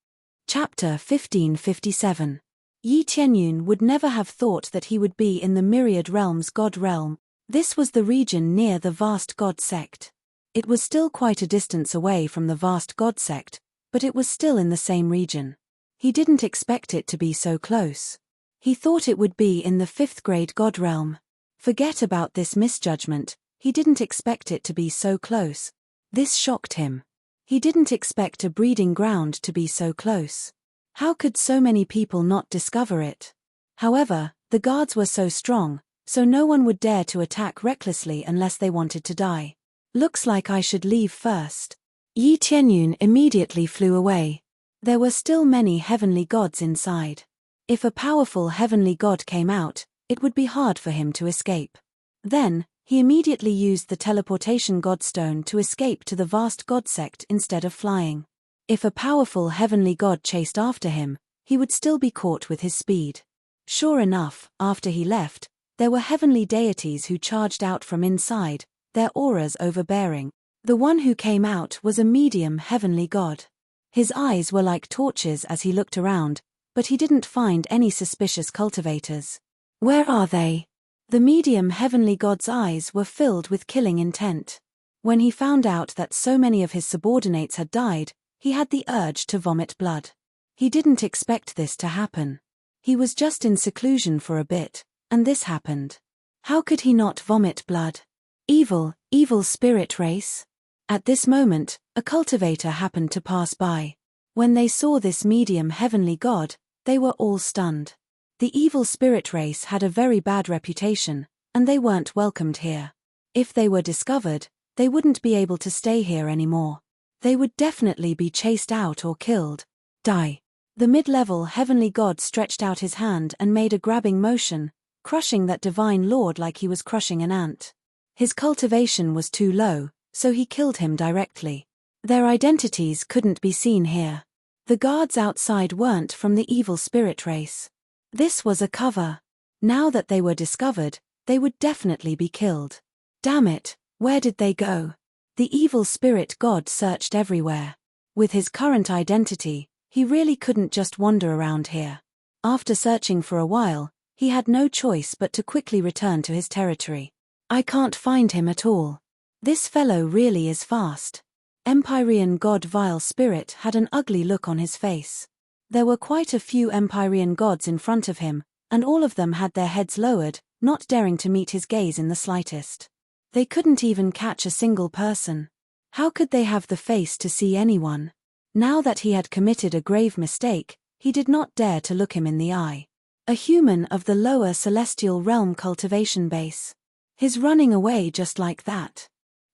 Chapter 1557. Yi Tianyun would never have thought that he would be in the Myriad Realms God Realm. This was the region near the vast god sect. It was still quite a distance away from the vast god sect, but it was still in the same region. He didn't expect it to be so close. He thought it would be in the 5th-grade god realm. Forget about this misjudgment, he didn't expect it to be so close. This shocked him. He didn't expect a breeding ground to be so close. How could so many people not discover it? However, the guards were so strong, so no one would dare to attack recklessly unless they wanted to die. Looks like I should leave first. Yi Tianyun immediately flew away. There were still many heavenly gods inside. If a powerful heavenly god came out, it would be hard for him to escape. Then, he immediately used the teleportation godstone to escape to the vast god sect instead of flying. If a powerful heavenly god chased after him, he would still be caught with his speed. Sure enough, after he left, there were heavenly deities who charged out from inside, their auras overbearing. The one who came out was a medium heavenly god. His eyes were like torches as he looked around, but he didn't find any suspicious cultivators. Where are they? The medium heavenly god's eyes were filled with killing intent. When he found out that so many of his subordinates had died, he had the urge to vomit blood. He didn't expect this to happen. He was just in seclusion for a bit, and this happened. How could he not vomit blood? Evil spirit race? At this moment, a cultivator happened to pass by. When they saw this medium heavenly god, they were all stunned. The evil spirit race had a very bad reputation, and they weren't welcomed here. If they were discovered, they wouldn't be able to stay here anymore. They would definitely be chased out or killed. Die. The mid-level heavenly god stretched out his hand and made a grabbing motion, crushing that divine lord like he was crushing an ant. His cultivation was too low, so he killed him directly. Their identities couldn't be seen here. The guards outside weren't from the evil spirit race. This was a cover. Now that they were discovered, they would definitely be killed. Damn it, where did they go? The evil spirit god searched everywhere. With his current identity, he really couldn't just wander around here. After searching for a while, he had no choice but to quickly return to his territory. I can't find him at all. This fellow really is fast. Empyrean god Vile Spirit had an ugly look on his face. There were quite a few Empyrean gods in front of him, and all of them had their heads lowered, not daring to meet his gaze in the slightest. They couldn't even catch a single person. How could they have the face to see anyone? Now that he had committed a grave mistake, he did not dare to look him in the eye. A human of the lower celestial realm cultivation base. His running away just like that.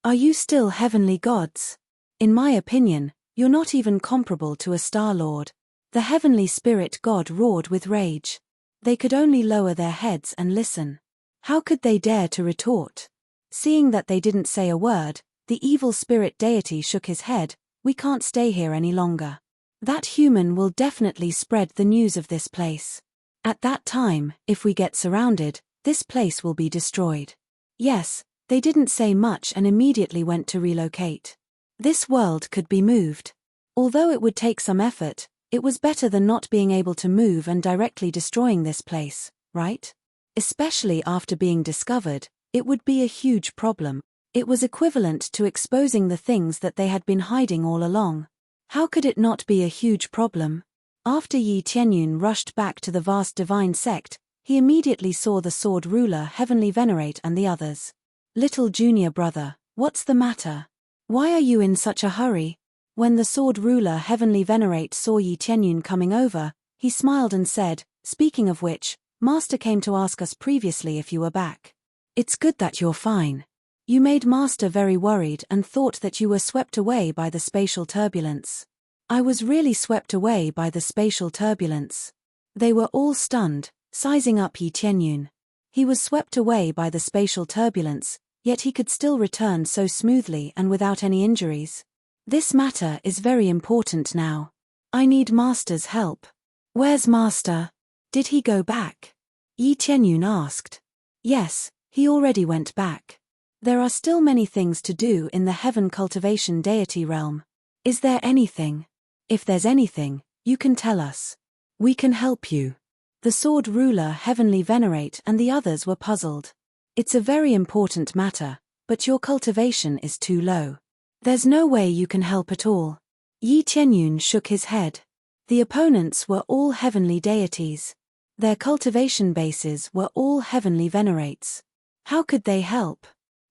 Are you still heavenly gods? In my opinion, you're not even comparable to a Star Lord. The heavenly spirit god roared with rage. They could only lower their heads and listen. How could they dare to retort? Seeing that they didn't say a word, the evil spirit deity shook his head. We can't stay here any longer. That human will definitely spread the news of this place. At that time, if we get surrounded, this place will be destroyed. Yes, they didn't say much and immediately went to relocate. This world could be moved. Although it would take some effort, it was better than not being able to move and directly destroying this place, right? Especially after being discovered, it would be a huge problem. It was equivalent to exposing the things that they had been hiding all along. How could it not be a huge problem? After Yi Tianyun rushed back to the vast divine sect, he immediately saw the sword ruler Heavenly Venerate and the others. Little junior brother, what's the matter? Why are you in such a hurry? When the sword ruler Heavenly Venerate saw Yi Tianyun coming over, he smiled and said, speaking of which, Master came to ask us previously if you were back. It's good that you're fine. You made Master very worried and thought that you were swept away by the spatial turbulence. I was really swept away by the spatial turbulence. They were all stunned, sizing up Yi Tianyun. He was swept away by the spatial turbulence, yet he could still return so smoothly and without any injuries. This matter is very important now. I need Master's help. Where's Master? Did he go back? Yi Tianyun asked. Yes, he already went back. There are still many things to do in the heaven cultivation deity realm. Is there anything? If there's anything, you can tell us. We can help you. The sword ruler Heavenly Venerate and the others were puzzled. It's a very important matter, but your cultivation is too low. There's no way you can help at all. Yi Tianyun shook his head. The opponents were all heavenly deities. Their cultivation bases were all heavenly venerates. How could they help?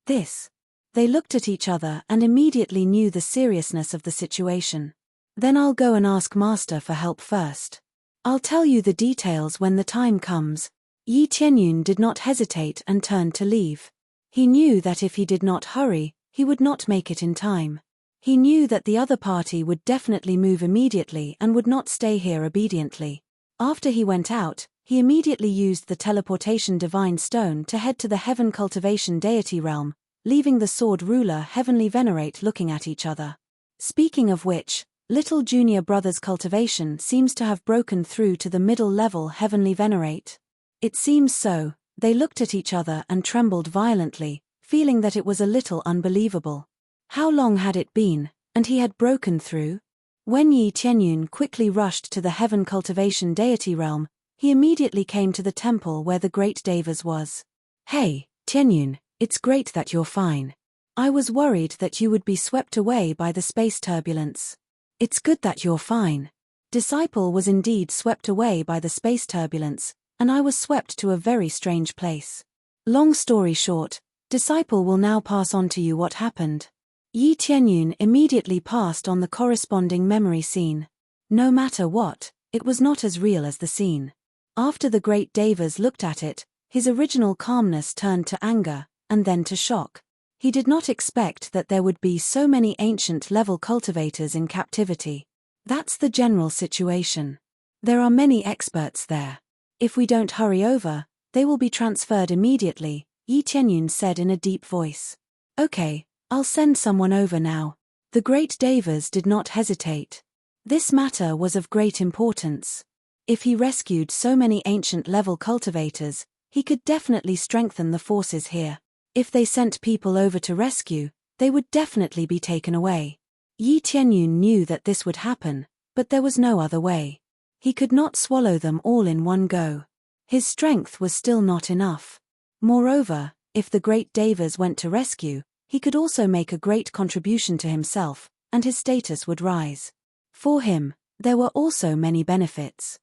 This. They looked at each other and immediately knew the seriousness of the situation. Then I'll go and ask Master for help first. I'll tell you the details when the time comes. Yi Tianyun did not hesitate and turned to leave. He knew that if he did not hurry, he would not make it in time. He knew that the other party would definitely move immediately and would not stay here obediently. After he went out, he immediately used the teleportation divine stone to head to the heaven cultivation deity realm, leaving the sword ruler Heavenly Venerate looking at each other. Speaking of which, little junior brother's cultivation seems to have broken through to the middle level Heavenly Venerate. It seems so. They looked at each other and trembled violently, feeling that it was a little unbelievable. How long had it been, and he had broken through? When Yi Tianyun quickly rushed to the heaven cultivation deity realm, he immediately came to the temple where the great Devas was. Hey, Tianyun, it's great that you're fine. I was worried that you would be swept away by the space turbulence. It's good that you're fine. Disciple was indeed swept away by the space turbulence, and I was swept to a very strange place. Long story short, Disciple will now pass on to you what happened. Yi Tianyun immediately passed on the corresponding memory scene. No matter what, it was not as real as the scene. After the great Devas looked at it, his original calmness turned to anger, and then to shock. He did not expect that there would be so many ancient-level cultivators in captivity. That's the general situation. There are many experts there. If we don't hurry over, they will be transferred immediately, Yi Tianyun said in a deep voice. Okay, I'll send someone over now. The great Devas did not hesitate. This matter was of great importance. If he rescued so many ancient-level cultivators, he could definitely strengthen the forces here. If they sent people over to rescue, they would definitely be taken away. Yi Tianyun knew that this would happen, but there was no other way. He could not swallow them all in one go. His strength was still not enough. Moreover, if the great Devas went to rescue, he could also make a great contribution to himself, and his status would rise. For him, there were also many benefits.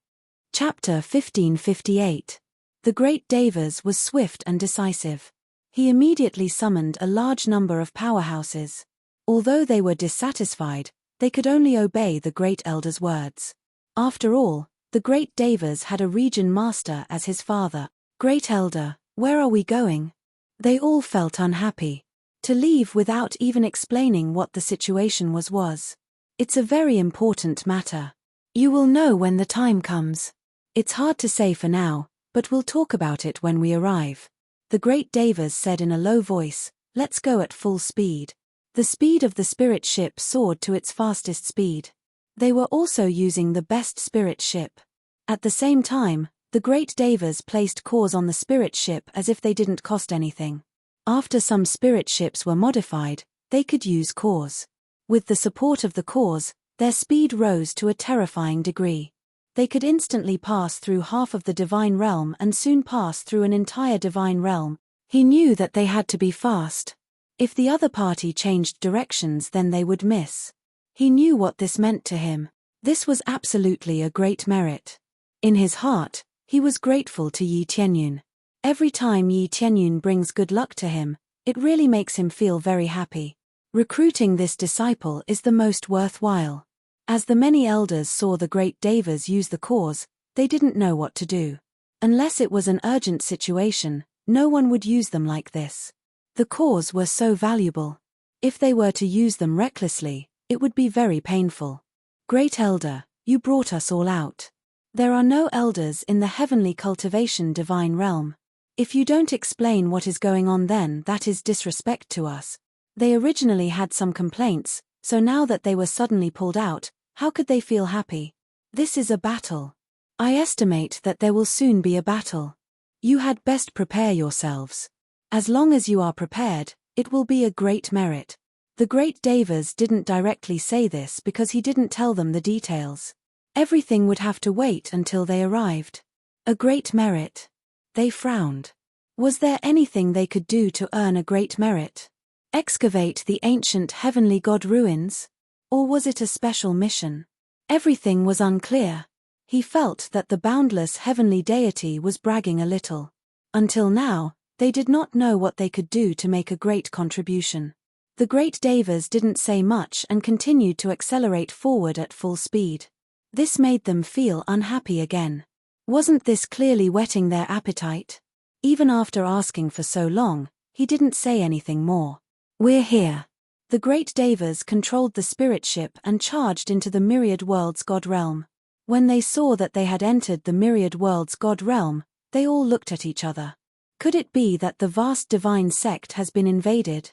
Chapter 1558. The great Devas was swift and decisive. He immediately summoned a large number of powerhouses. Although they were dissatisfied, they could only obey the great elder's words. After all, the great Devas had a region master as his father. Great elder, where are we going? They all felt unhappy. To leave without even explaining what the situation was. It's a very important matter. You will know when the time comes. It's hard to say for now, but we'll talk about it when we arrive. The great Devas said in a low voice, let's go at full speed. The speed of the spirit ship soared to its fastest speed. They were also using the best spirit ship. At the same time, the great Devas placed cores on the spirit ship as if they didn't cost anything. After some spirit ships were modified, they could use cores. With the support of the cores, their speed rose to a terrifying degree. They could instantly pass through half of the divine realm and soon pass through an entire divine realm. He knew that they had to be fast. If the other party changed directions, then they would miss. He knew what this meant to him. This was absolutely a great merit. In his heart, he was grateful to Yi Tianyun. Every time Yi Tianyun brings good luck to him, it really makes him feel very happy. Recruiting this disciple is the most worthwhile. As the many elders saw the great Devas use the cores, they didn't know what to do. Unless it was an urgent situation, no one would use them like this. The cores were so valuable. If they were to use them recklessly, it would be very painful. Great elder, you brought us all out. There are no elders in the heavenly cultivation divine realm. If you don't explain what is going on, then that is disrespect to us. They originally had some complaints, so now that they were suddenly pulled out, how could they feel happy? This is a battle. I estimate that there will soon be a battle. You had best prepare yourselves. As long as you are prepared, it will be a great merit. The great Devas didn't directly say this because he didn't tell them the details. Everything would have to wait until they arrived. A great merit. They frowned. Was there anything they could do to earn a great merit? Excavate the ancient heavenly god ruins? Or was it a special mission? Everything was unclear. He felt that the boundless heavenly deity was bragging a little. Until now, they did not know what they could do to make a great contribution. The great devas didn't say much and continued to accelerate forward at full speed. This made them feel unhappy again. Wasn't this clearly whetting their appetite? Even after asking for so long, he didn't say anything more. We're here. The great devas controlled the spirit ship and charged into the myriad worlds god realm. When they saw that they had entered the myriad worlds god realm, they all looked at each other. Could it be that the vast divine sect has been invaded?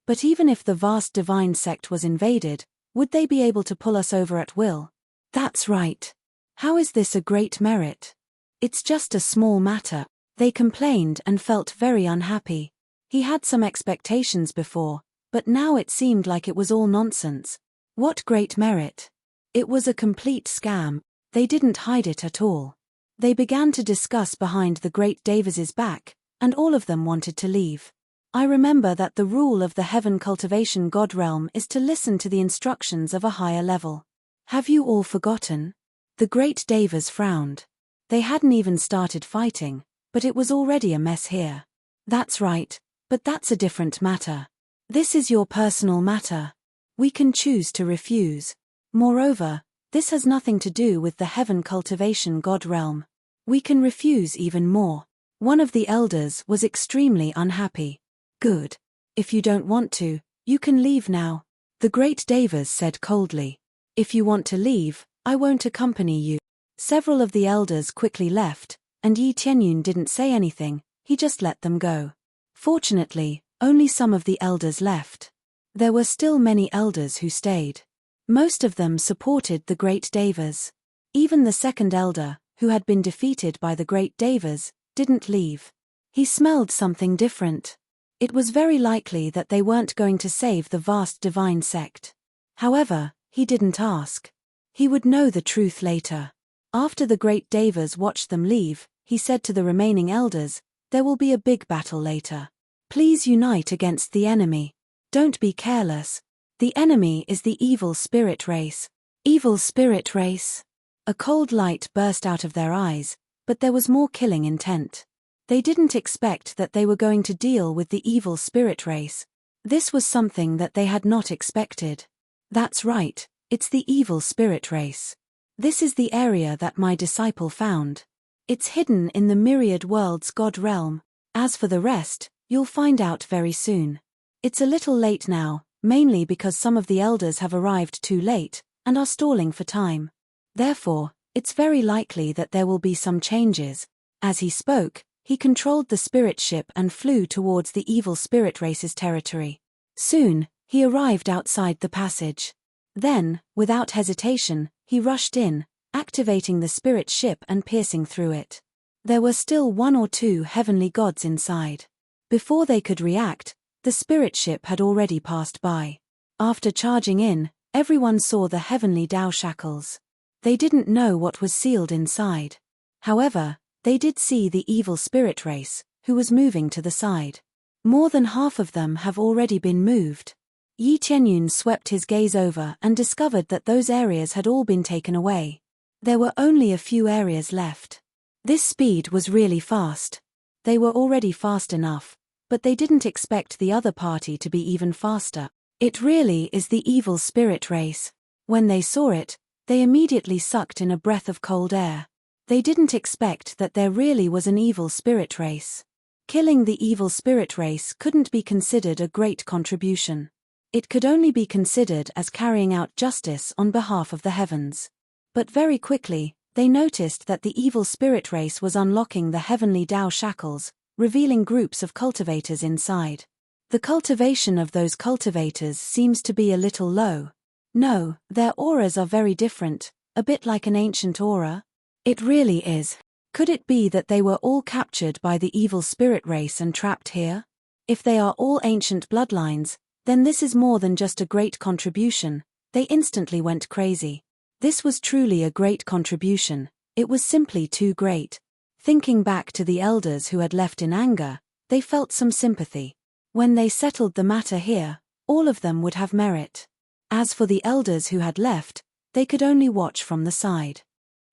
But even if the vast divine sect was invaded, would they be able to pull us over at will? That's right. How is this a great merit? It's just a small matter. They complained and felt very unhappy. He had some expectations before, but now it seemed like it was all nonsense. What great merit? It was a complete scam. They didn't hide it at all. They began to discuss behind the great devas' back, and all of them wanted to leave. I remember that the rule of the heaven cultivation god realm is to listen to the instructions of a higher level. Have you all forgotten? The great devas frowned. They hadn't even started fighting, but it was already a mess here. That's right, but that's a different matter. This is your personal matter. We can choose to refuse. Moreover, this has nothing to do with the heaven cultivation god realm. We can refuse even more. One of the elders was extremely unhappy. Good. If you don't want to, you can leave now. The great devas said coldly. If you want to leave, I won't accompany you. Several of the elders quickly left, and Yi Tianyun didn't say anything, he just let them go. Fortunately, only some of the elders left. There were still many elders who stayed. Most of them supported the great devas. Even the second elder, who had been defeated by the great devas, didn't leave. He smelled something different. It was very likely that they weren't going to save the vast divine sect. However, he didn't ask. He would know the truth later. After the great devas watched them leave, he said to the remaining elders, "There will be a big battle later. Please unite against the enemy. Don't be careless. The enemy is the evil spirit race." Evil spirit race? A cold light burst out of their eyes, but there was more killing intent. They didn't expect that they were going to deal with the evil spirit race. This was something that they had not expected. That's right, it's the evil spirit race. This is the area that my disciple found. It's hidden in the myriad worlds god realm. As for the rest, you'll find out very soon. It's a little late now, mainly because some of the elders have arrived too late, and are stalling for time. Therefore, it's very likely that there will be some changes. As he spoke, he controlled the spirit ship and flew towards the evil spirit race's territory. Soon, he arrived outside the passage. Then, without hesitation, he rushed in, activating the spirit ship and piercing through it. There were still 1 or 2 heavenly gods inside. Before they could react, the spirit ship had already passed by. After charging in, everyone saw the heavenly Tao shackles. They didn't know what was sealed inside. However, they did see the evil spirit race, who was moving to the side. More than half of them have already been moved. Yi Tianyun swept his gaze over and discovered that those areas had all been taken away. There were only a few areas left. This speed was really fast. They were already fast enough, but they didn't expect the other party to be even faster. It really is the evil spirit race. When they saw it, they immediately sucked in a breath of cold air. They didn't expect that there really was an evil spirit race. Killing the evil spirit race couldn't be considered a great contribution. It could only be considered as carrying out justice on behalf of the heavens. But very quickly, they noticed that the evil spirit race was unlocking the heavenly Tao shackles, revealing groups of cultivators inside. The cultivation of those cultivators seems to be a little low. No, their auras are very different, a bit like an ancient aura. It really is. Could it be that they were all captured by the evil spirit race and trapped here? If they are all ancient bloodlines, then this is more than just a great contribution. They instantly went crazy. This was truly a great contribution. It was simply too great. Thinking back to the elders who had left in anger, they felt some sympathy. When they settled the matter here, all of them would have merit. As for the elders who had left, they could only watch from the side.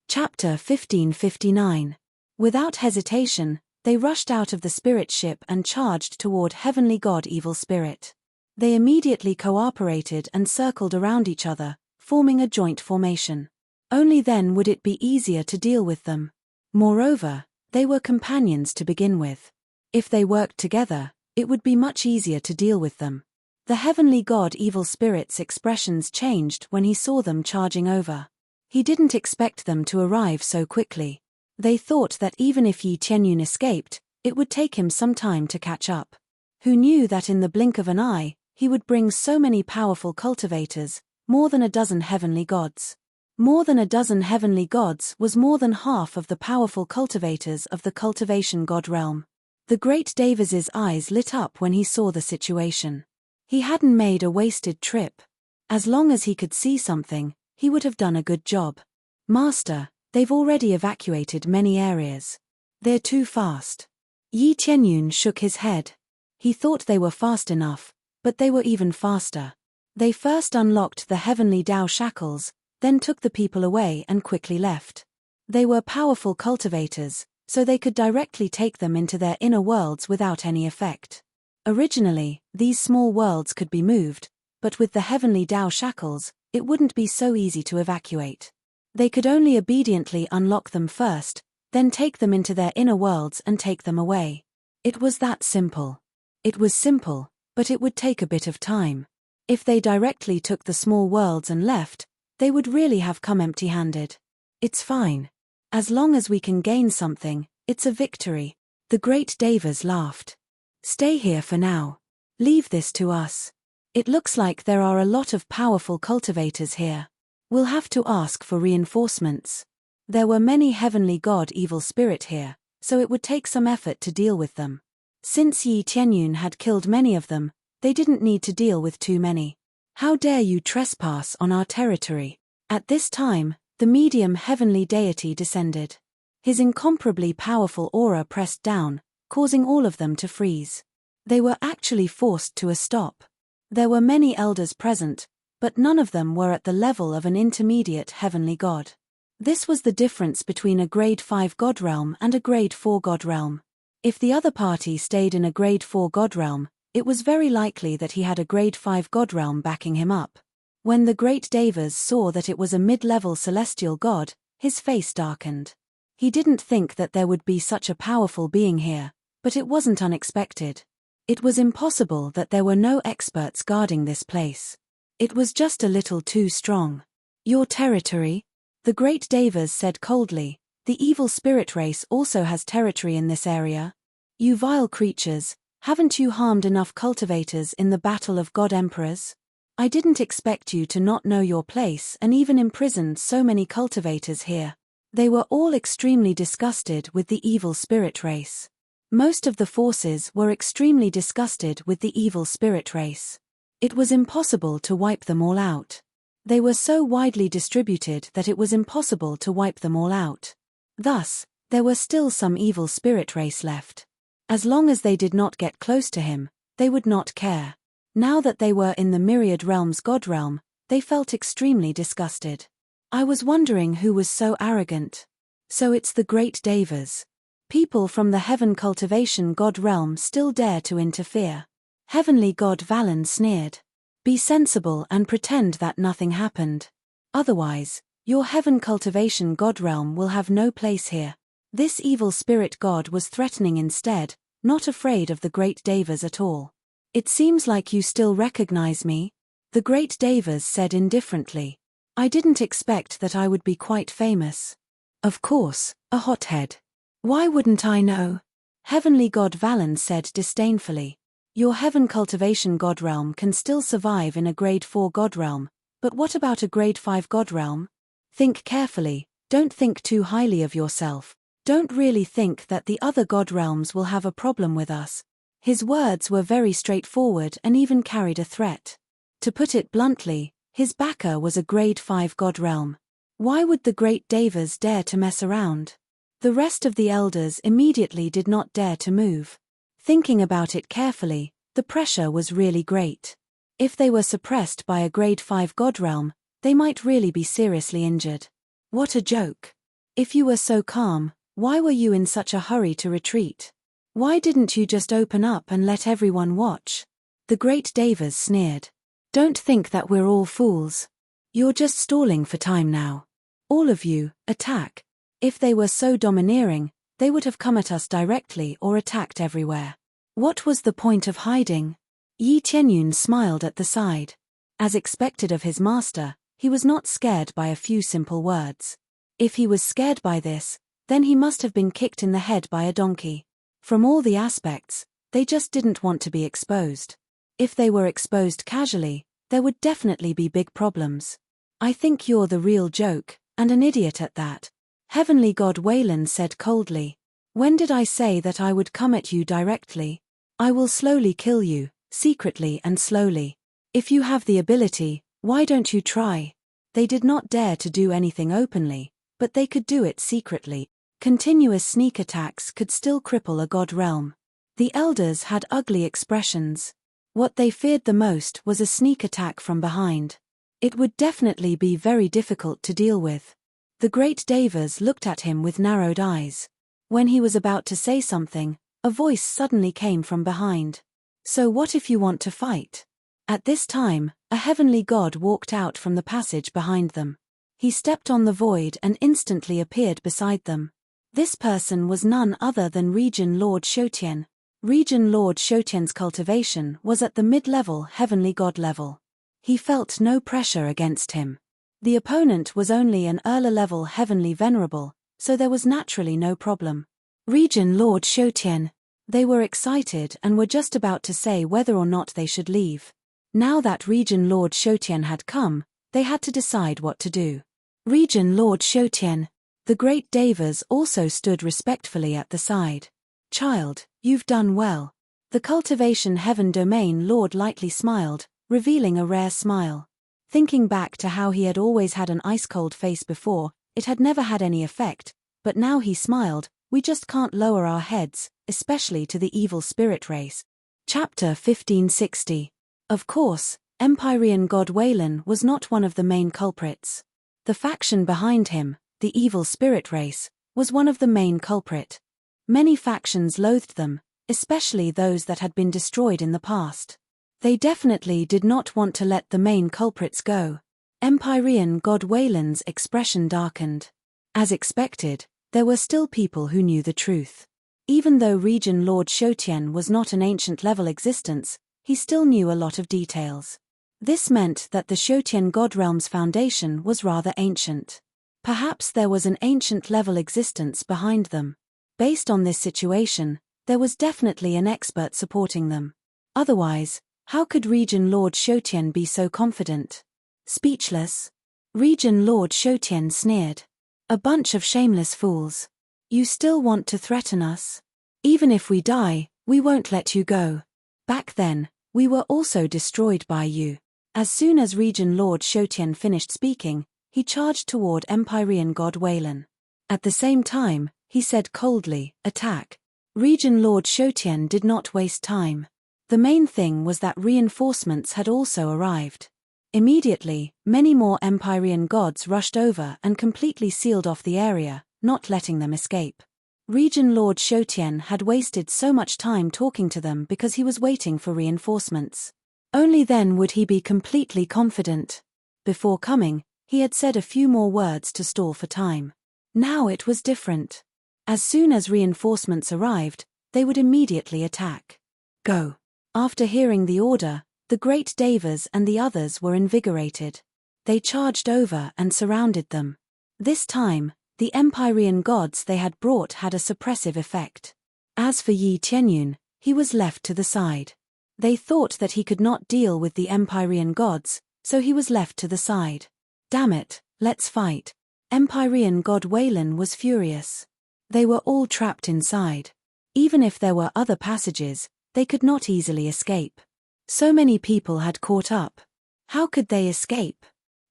Chapter 1559. Without hesitation, they rushed out of the spirit ship and charged toward heavenly god evil spirit. They immediately cooperated and circled around each other, forming a joint formation. Only then would it be easier to deal with them. Moreover, they were companions to begin with. If they worked together, it would be much easier to deal with them. The heavenly god evil spirit's expressions changed when he saw them charging over. He didn't expect them to arrive so quickly. They thought that even if Yi Tianyun escaped, it would take him some time to catch up. Who knew that in the blink of an eye, he would bring so many powerful cultivators, more than a dozen heavenly gods. More than a dozen heavenly gods was more than half of the powerful cultivators of the cultivation god realm. The great Davis's eyes lit up when he saw the situation. He hadn't made a wasted trip. As long as he could see something, he would have done a good job. Master, they've already evacuated many areas. They're too fast. Yi Tianyun shook his head. He thought they were fast enough, but they were even faster. They first unlocked the heavenly Tao shackles, then took the people away and quickly left. They were powerful cultivators, so they could directly take them into their inner worlds without any effect. Originally, these small worlds could be moved, but with the heavenly Tao shackles, it wouldn't be so easy to evacuate. They could only obediently unlock them first, then take them into their inner worlds and take them away. It was that simple. It was simple, but it would take a bit of time. If they directly took the small worlds and left, they would really have come empty-handed. It's fine. As long as we can gain something, it's a victory. The great Devas laughed. Stay here for now. Leave this to us. It looks like there are a lot of powerful cultivators here. We'll have to ask for reinforcements. There were many heavenly god evil spirit here, so it would take some effort to deal with them. Since Yi Tianyun had killed many of them, they didn't need to deal with too many. How dare you trespass on our territory? At this time, the medium heavenly deity descended. His incomparably powerful aura pressed down, causing all of them to freeze. They were actually forced to a stop. There were many elders present, but none of them were at the level of an intermediate heavenly god. This was the difference between a grade 5 god realm and a grade 4 god realm. If the other party stayed in a grade 4 god realm, it was very likely that he had a grade 5 god realm backing him up. When the great Devas saw that it was a mid-level celestial god, his face darkened. He didn't think that there would be such a powerful being here, but it wasn't unexpected. It was impossible that there were no experts guarding this place. It was just a little too strong. Your territory? The great Devas said coldly. The evil spirit race also has territory in this area. You vile creatures, haven't you harmed enough cultivators in the battle of god emperors? I didn't expect you to not know your place and even imprisoned so many cultivators here. They were all extremely disgusted with the evil spirit race. Most of the forces were extremely disgusted with the evil spirit race. It was impossible to wipe them all out. They were so widely distributed that it was impossible to wipe them all out. Thus, there were still some evil spirit race left. As long as they did not get close to him, they would not care. Now that they were in the myriad realms god realm, they felt extremely disgusted. I was wondering who was so arrogant. So it's the great Devas. People from the heaven cultivation god realm still dare to interfere. Heavenly god Valen sneered. Be sensible and pretend that nothing happened. Otherwise, your heaven cultivation god realm will have no place here. This evil spirit god was threatening instead, not afraid of the great Devas at all. It seems like you still recognize me, the great Devas said indifferently. I didn't expect that I would be quite famous. Of course, a hothead. Why wouldn't I know? Heavenly god Valen said disdainfully. Your heaven cultivation god realm can still survive in a grade 4 god realm, but what about a grade 5 god realm? Think carefully, don't think too highly of yourself. Don't really think that the other god realms will have a problem with us. His words were very straightforward and even carried a threat. To put it bluntly, his backer was a grade 5 god realm. Why would the great Devas dare to mess around? The rest of the elders immediately did not dare to move. Thinking about it carefully, the pressure was really great. If they were suppressed by a grade 5 god realm, they might really be seriously injured. What a joke. If you were so calm, why were you in such a hurry to retreat? Why didn't you just open up and let everyone watch? The great Devas sneered. Don't think that we're all fools. You're just stalling for time now. All of you, attack. If they were so domineering, they would have come at us directly or attacked everywhere. What was the point of hiding? Yi Tianyun smiled at the side. As expected of his master, he was not scared by a few simple words. If he was scared by this, then he must have been kicked in the head by a donkey. From all the aspects, they just didn't want to be exposed. If they were exposed casually, there would definitely be big problems. I think you're the real joke, and an idiot at that. Heavenly God Wayland said coldly. When did I say that I would come at you directly? I will slowly kill you, secretly and slowly. If you have the ability, why don't you try? They did not dare to do anything openly, but they could do it secretly. Continuous sneak attacks could still cripple a god realm. The elders had ugly expressions. What they feared the most was a sneak attack from behind. It would definitely be very difficult to deal with. The great Devas looked at him with narrowed eyes. When he was about to say something, a voice suddenly came from behind. So what if you want to fight? At this time, a heavenly god walked out from the passage behind them. He stepped on the void and instantly appeared beside them. This person was none other than Region Lord Shotian. Region Lord Shotian's cultivation was at the mid-level heavenly god level. He felt no pressure against him. The opponent was only an earlier level heavenly venerable, so there was naturally no problem. Region Lord Shotian. They were excited and were just about to say whether or not they should leave. Now that Region Lord Shotian had come, they had to decide what to do. Region Lord Shotian. The great Devas also stood respectfully at the side. Child, you've done well. The cultivation heaven domain lord lightly smiled, revealing a rare smile. Thinking back to how he had always had an ice-cold face before, it had never had any effect, but now he smiled. We just can't lower our heads, especially to the evil spirit race. Chapter 1560. Of course, Empyrean god Wayland was not one of the main culprits. The faction behind him, the evil spirit race, was one of the main culprit. Many factions loathed them, especially those that had been destroyed in the past. They definitely did not want to let the main culprits go. Empyrean god Wayland's expression darkened. As expected, there were still people who knew the truth. Even though Region Lord Shotian was not an ancient-level existence, he still knew a lot of details. This meant that the Shotian god realm's foundation was rather ancient. Perhaps there was an ancient-level existence behind them. Based on this situation, there was definitely an expert supporting them. Otherwise, how could Region Lord Shotian be so confident? Speechless, Region Lord Shotian sneered. A bunch of shameless fools. You still want to threaten us? Even if we die, we won't let you go. Back then, we were also destroyed by you. As soon as Region Lord Shotian finished speaking, he charged toward Empyrean god Wayland. At the same time, he said coldly, attack. Region Lord Shotian did not waste time. The main thing was that reinforcements had also arrived. Immediately, many more Empyrean gods rushed over and completely sealed off the area, not letting them escape. Region Lord Shotian had wasted so much time talking to them because he was waiting for reinforcements. Only then would he be completely confident. Before coming, he had said a few more words to stall for time. Now it was different. As soon as reinforcements arrived, they would immediately attack. Go. After hearing the order, the great Devas and the others were invigorated. They charged over and surrounded them. This time, the Empyrean gods they had brought had a suppressive effect. As for Yi Tianyun, he was left to the side. They thought that he could not deal with the Empyrean gods, so he was left to the side. Damn it, let's fight. Empyrean god Wayland was furious. They were all trapped inside. Even if there were other passages, they could not easily escape. So many people had caught up. How could they escape?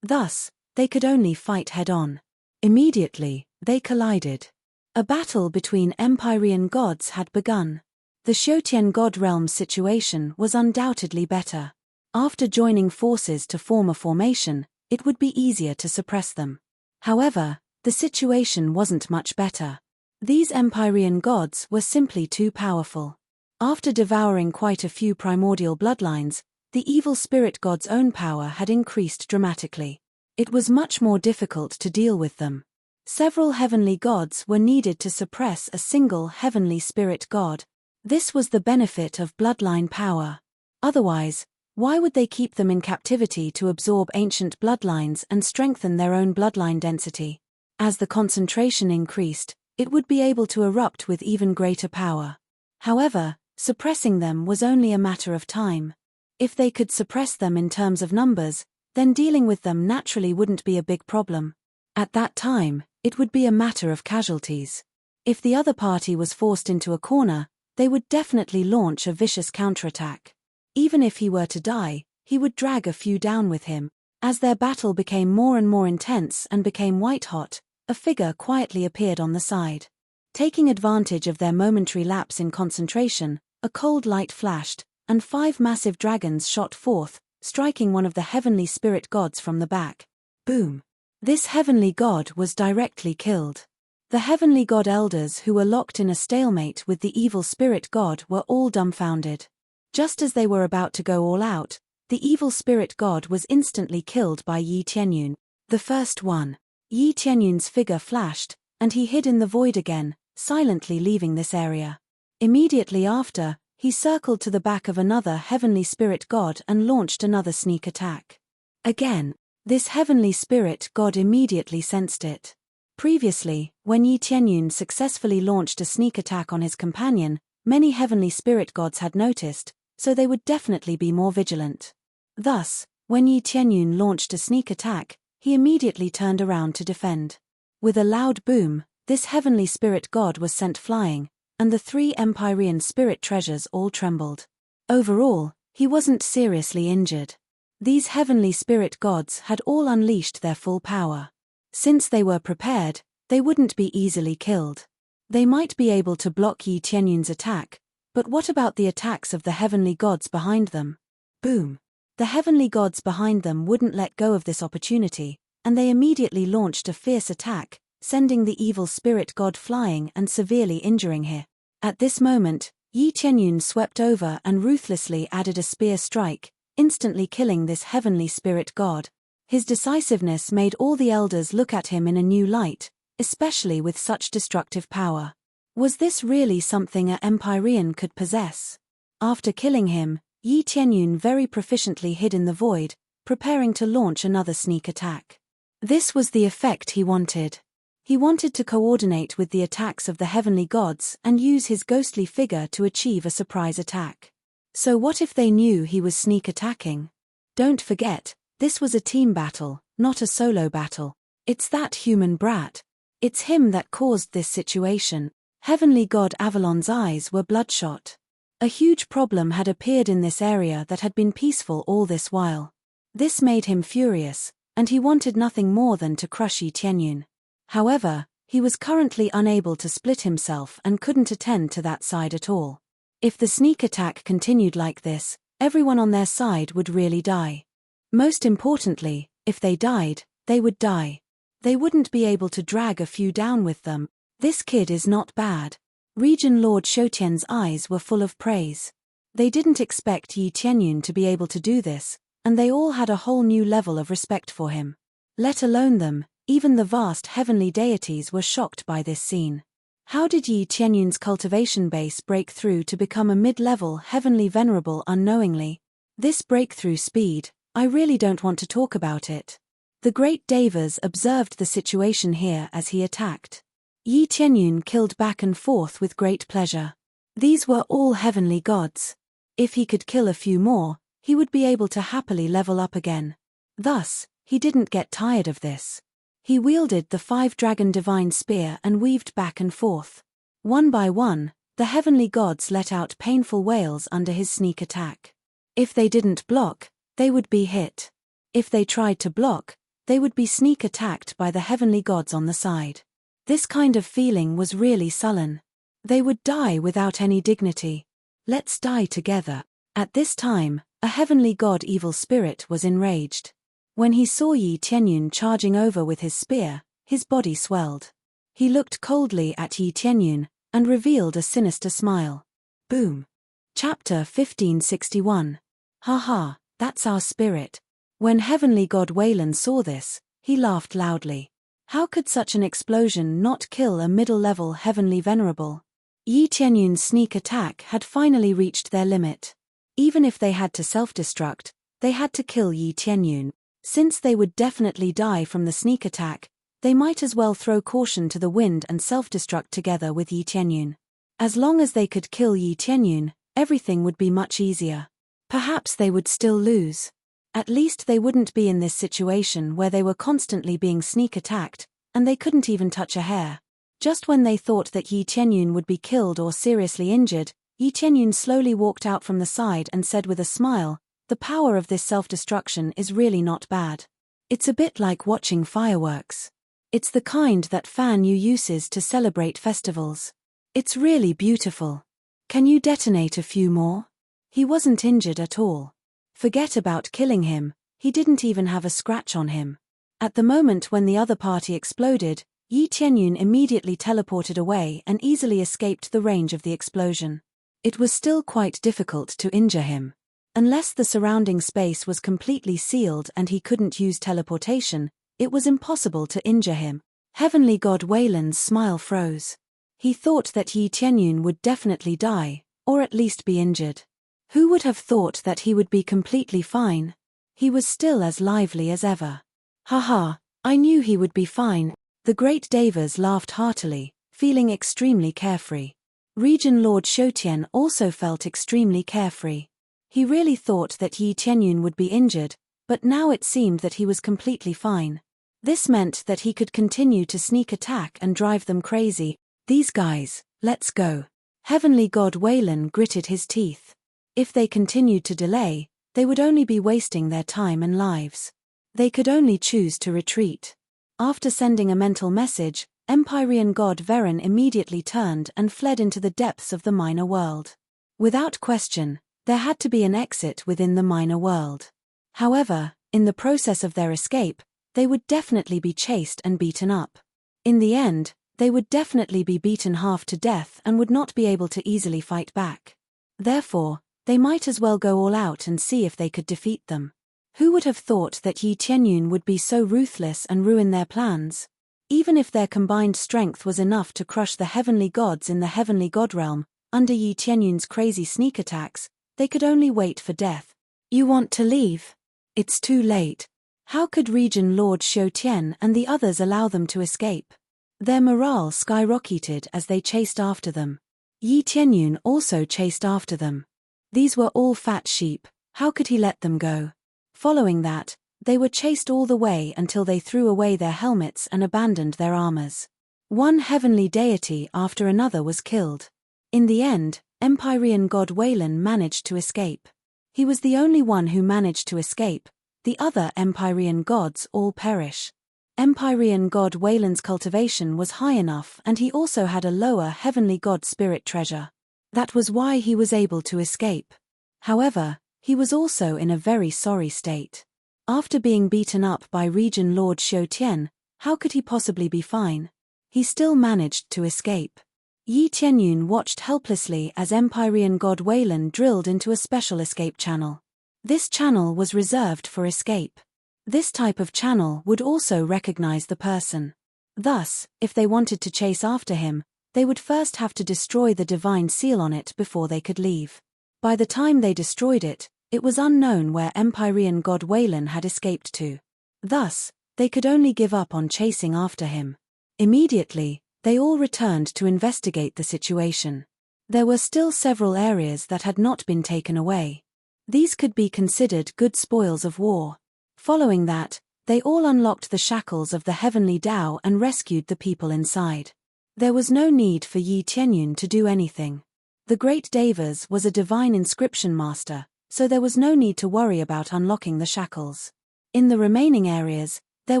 Thus, they could only fight head-on. Immediately, they collided. A battle between Empyrean gods had begun. The Shotian god realm's situation was undoubtedly better. After joining forces to form a formation, it would be easier to suppress them. However, the situation wasn't much better. These Empyrean gods were simply too powerful. After devouring quite a few primordial bloodlines, the evil spirit god's own power had increased dramatically. It was much more difficult to deal with them. Several heavenly gods were needed to suppress a single heavenly spirit god. This was the benefit of bloodline power. Otherwise, why would they keep them in captivity to absorb ancient bloodlines and strengthen their own bloodline density? As the concentration increased, it would be able to erupt with even greater power. However, suppressing them was only a matter of time. If they could suppress them in terms of numbers, then dealing with them naturally wouldn't be a big problem. At that time, it would be a matter of casualties. If the other party was forced into a corner, they would definitely launch a vicious counterattack. Even if he were to die, he would drag a few down with him. As their battle became more and more intense and became white-hot, a figure quietly appeared on the side. Taking advantage of their momentary lapse in concentration, a cold light flashed, and 5 massive dragons shot forth, striking one of the heavenly spirit gods from the back. Boom! This heavenly god was directly killed. The heavenly god elders who were locked in a stalemate with the evil spirit god were all dumbfounded. Just as they were about to go all out, the evil spirit god was instantly killed by Yi Tianyun, the first one. Yi Tianyun's figure flashed, and he hid in the void again, silently leaving this area. Immediately after, he circled to the back of another heavenly spirit god and launched another sneak attack. Again, this heavenly spirit god immediately sensed it. Previously, when Yi Tianyun successfully launched a sneak attack on his companion, many heavenly spirit gods had noticed, so they would definitely be more vigilant. Thus, when Yi Tianyun launched a sneak attack, he immediately turned around to defend. With a loud boom, this heavenly spirit god was sent flying, and the 3 Empyrean spirit treasures all trembled. Overall, he wasn't seriously injured. These heavenly spirit gods had all unleashed their full power. Since they were prepared, they wouldn't be easily killed. They might be able to block Yi Tianyun's attack, but what about the attacks of the heavenly gods behind them? Boom! The heavenly gods behind them wouldn't let go of this opportunity, and they immediately launched a fierce attack, sending the evil spirit god flying and severely injuring him. At this moment, Yi Tianyun swept over and ruthlessly added a spear strike, instantly killing this heavenly spirit god. His decisiveness made all the elders look at him in a new light, especially with such destructive power. Was this really something an Empyrean could possess? After killing him, Yi Tianyun very proficiently hid in the void, preparing to launch another sneak attack. This was the effect he wanted. He wanted to coordinate with the attacks of the heavenly gods and use his ghostly figure to achieve a surprise attack. So what if they knew he was sneak attacking? Don't forget, this was a team battle, not a solo battle. It's that human brat. It's him that caused this situation. Heavenly god Avalon's eyes were bloodshot. A huge problem had appeared in this area that had been peaceful all this while. This made him furious, and he wanted nothing more than to crush Yi Tianyun. However, he was currently unable to split himself and couldn't attend to that side at all. If the sneak attack continued like this, everyone on their side would really die. Most importantly, if they died, they would die. They wouldn't be able to drag a few down with them. This kid is not bad. Region Lord Shoutien's eyes were full of praise. They didn't expect Yi Tianyun to be able to do this, and they all had a whole new level of respect for him. Let alone them, even the vast heavenly deities were shocked by this scene. How did Yi Tianyun's cultivation base break through to become a mid-level heavenly venerable unknowingly? This breakthrough speed, I really don't want to talk about it. The great Devas observed the situation here as he attacked. Yi Tianyun killed back and forth with great pleasure. These were all heavenly gods. If he could kill a few more, he would be able to happily level up again. Thus, he didn't get tired of this. He wielded the 5-dragon divine spear and weaved back and forth. One by one, the heavenly gods let out painful wails under his sneak attack. If they didn't block, they would be hit. If they tried to block, they would be sneak attacked by the heavenly gods on the side. This kind of feeling was really sullen. They would die without any dignity. Let's die together. At this time, a heavenly god evil spirit was enraged. When he saw Yi Tianyun charging over with his spear, his body swelled. He looked coldly at Yi Tianyun and revealed a sinister smile. Boom! Chapter 1561. Ha, that's our spirit. When Heavenly God Wayland saw this, he laughed loudly. How could such an explosion not kill a middle-level Heavenly Venerable? Yi Tianyun's sneak attack had finally reached their limit. Even if they had to self-destruct, they had to kill Yi Tianyun. Since they would definitely die from the sneak attack, they might as well throw caution to the wind and self-destruct together with Yi Tianyun. As long as they could kill Yi Tianyun, everything would be much easier. Perhaps they would still lose. At least they wouldn't be in this situation where they were constantly being sneak attacked, and they couldn't even touch a hair. Just when they thought that Yi Tianyun would be killed or seriously injured, Yi Tianyun slowly walked out from the side and said with a smile, "The power of this self-destruction is really not bad. It's a bit like watching fireworks. It's the kind that Fan Yu uses to celebrate festivals. It's really beautiful. Can you detonate a few more?" He wasn't injured at all. Forget about killing him, he didn't even have a scratch on him. At the moment when the other party exploded, Yi Tianyun immediately teleported away and easily escaped the range of the explosion. It was still quite difficult to injure him. Unless the surrounding space was completely sealed and he couldn't use teleportation, it was impossible to injure him. Heavenly God Wayland's smile froze. He thought that Yi Tianyun would definitely die, or at least be injured. Who would have thought that he would be completely fine? He was still as lively as ever. Haha, I knew he would be fine. The great Devas laughed heartily, feeling extremely carefree. Region Lord Shoutian also felt extremely carefree. He really thought that Yi Tianyun would be injured, but now it seemed that he was completely fine. This meant that he could continue to sneak attack and drive them crazy. These guys, let's go. Heavenly God Wayland gritted his teeth. If they continued to delay, they would only be wasting their time and lives. They could only choose to retreat. After sending a mental message, Empyrean God Veren immediately turned and fled into the depths of the minor world. Without question, there had to be an exit within the minor world. However, in the process of their escape, they would definitely be chased and beaten up. In the end, they would definitely be beaten half to death and would not be able to easily fight back. Therefore, they might as well go all out and see if they could defeat them. Who would have thought that Yi Tianyun would be so ruthless and ruin their plans? Even if their combined strength was enough to crush the heavenly gods in the heavenly god realm, under Yi Tianyun's crazy sneak attacks, they could only wait for death. You want to leave? It's too late. How could Region Lord Shoutian and the others allow them to escape? Their morale skyrocketed as they chased after them. Yi Tianyun also chased after them. These were all fat sheep, how could he let them go? Following that, they were chased all the way until they threw away their helmets and abandoned their armors. One heavenly deity after another was killed. In the end, Empyrean God Wayland managed to escape. He was the only one who managed to escape, the other Empyrean gods all perish. Empyrean God Wayland's cultivation was high enough and he also had a lower heavenly god spirit treasure. That was why he was able to escape. However, he was also in a very sorry state. After being beaten up by Region Lord Shoutian, how could he possibly be fine? He still managed to escape. Yi Tianyun watched helplessly as Empyrean God Wayland drilled into a special escape channel. This channel was reserved for escape. This type of channel would also recognize the person. Thus, if they wanted to chase after him, they would first have to destroy the divine seal on it before they could leave. By the time they destroyed it, it was unknown where Empyrean God Wayland had escaped to. Thus, they could only give up on chasing after him. Immediately, they all returned to investigate the situation. There were still several areas that had not been taken away. These could be considered good spoils of war. Following that, they all unlocked the shackles of the heavenly Tao and rescued the people inside. There was no need for Yi Tianyun to do anything. The great Devas was a divine inscription master, so there was no need to worry about unlocking the shackles. In the remaining areas, there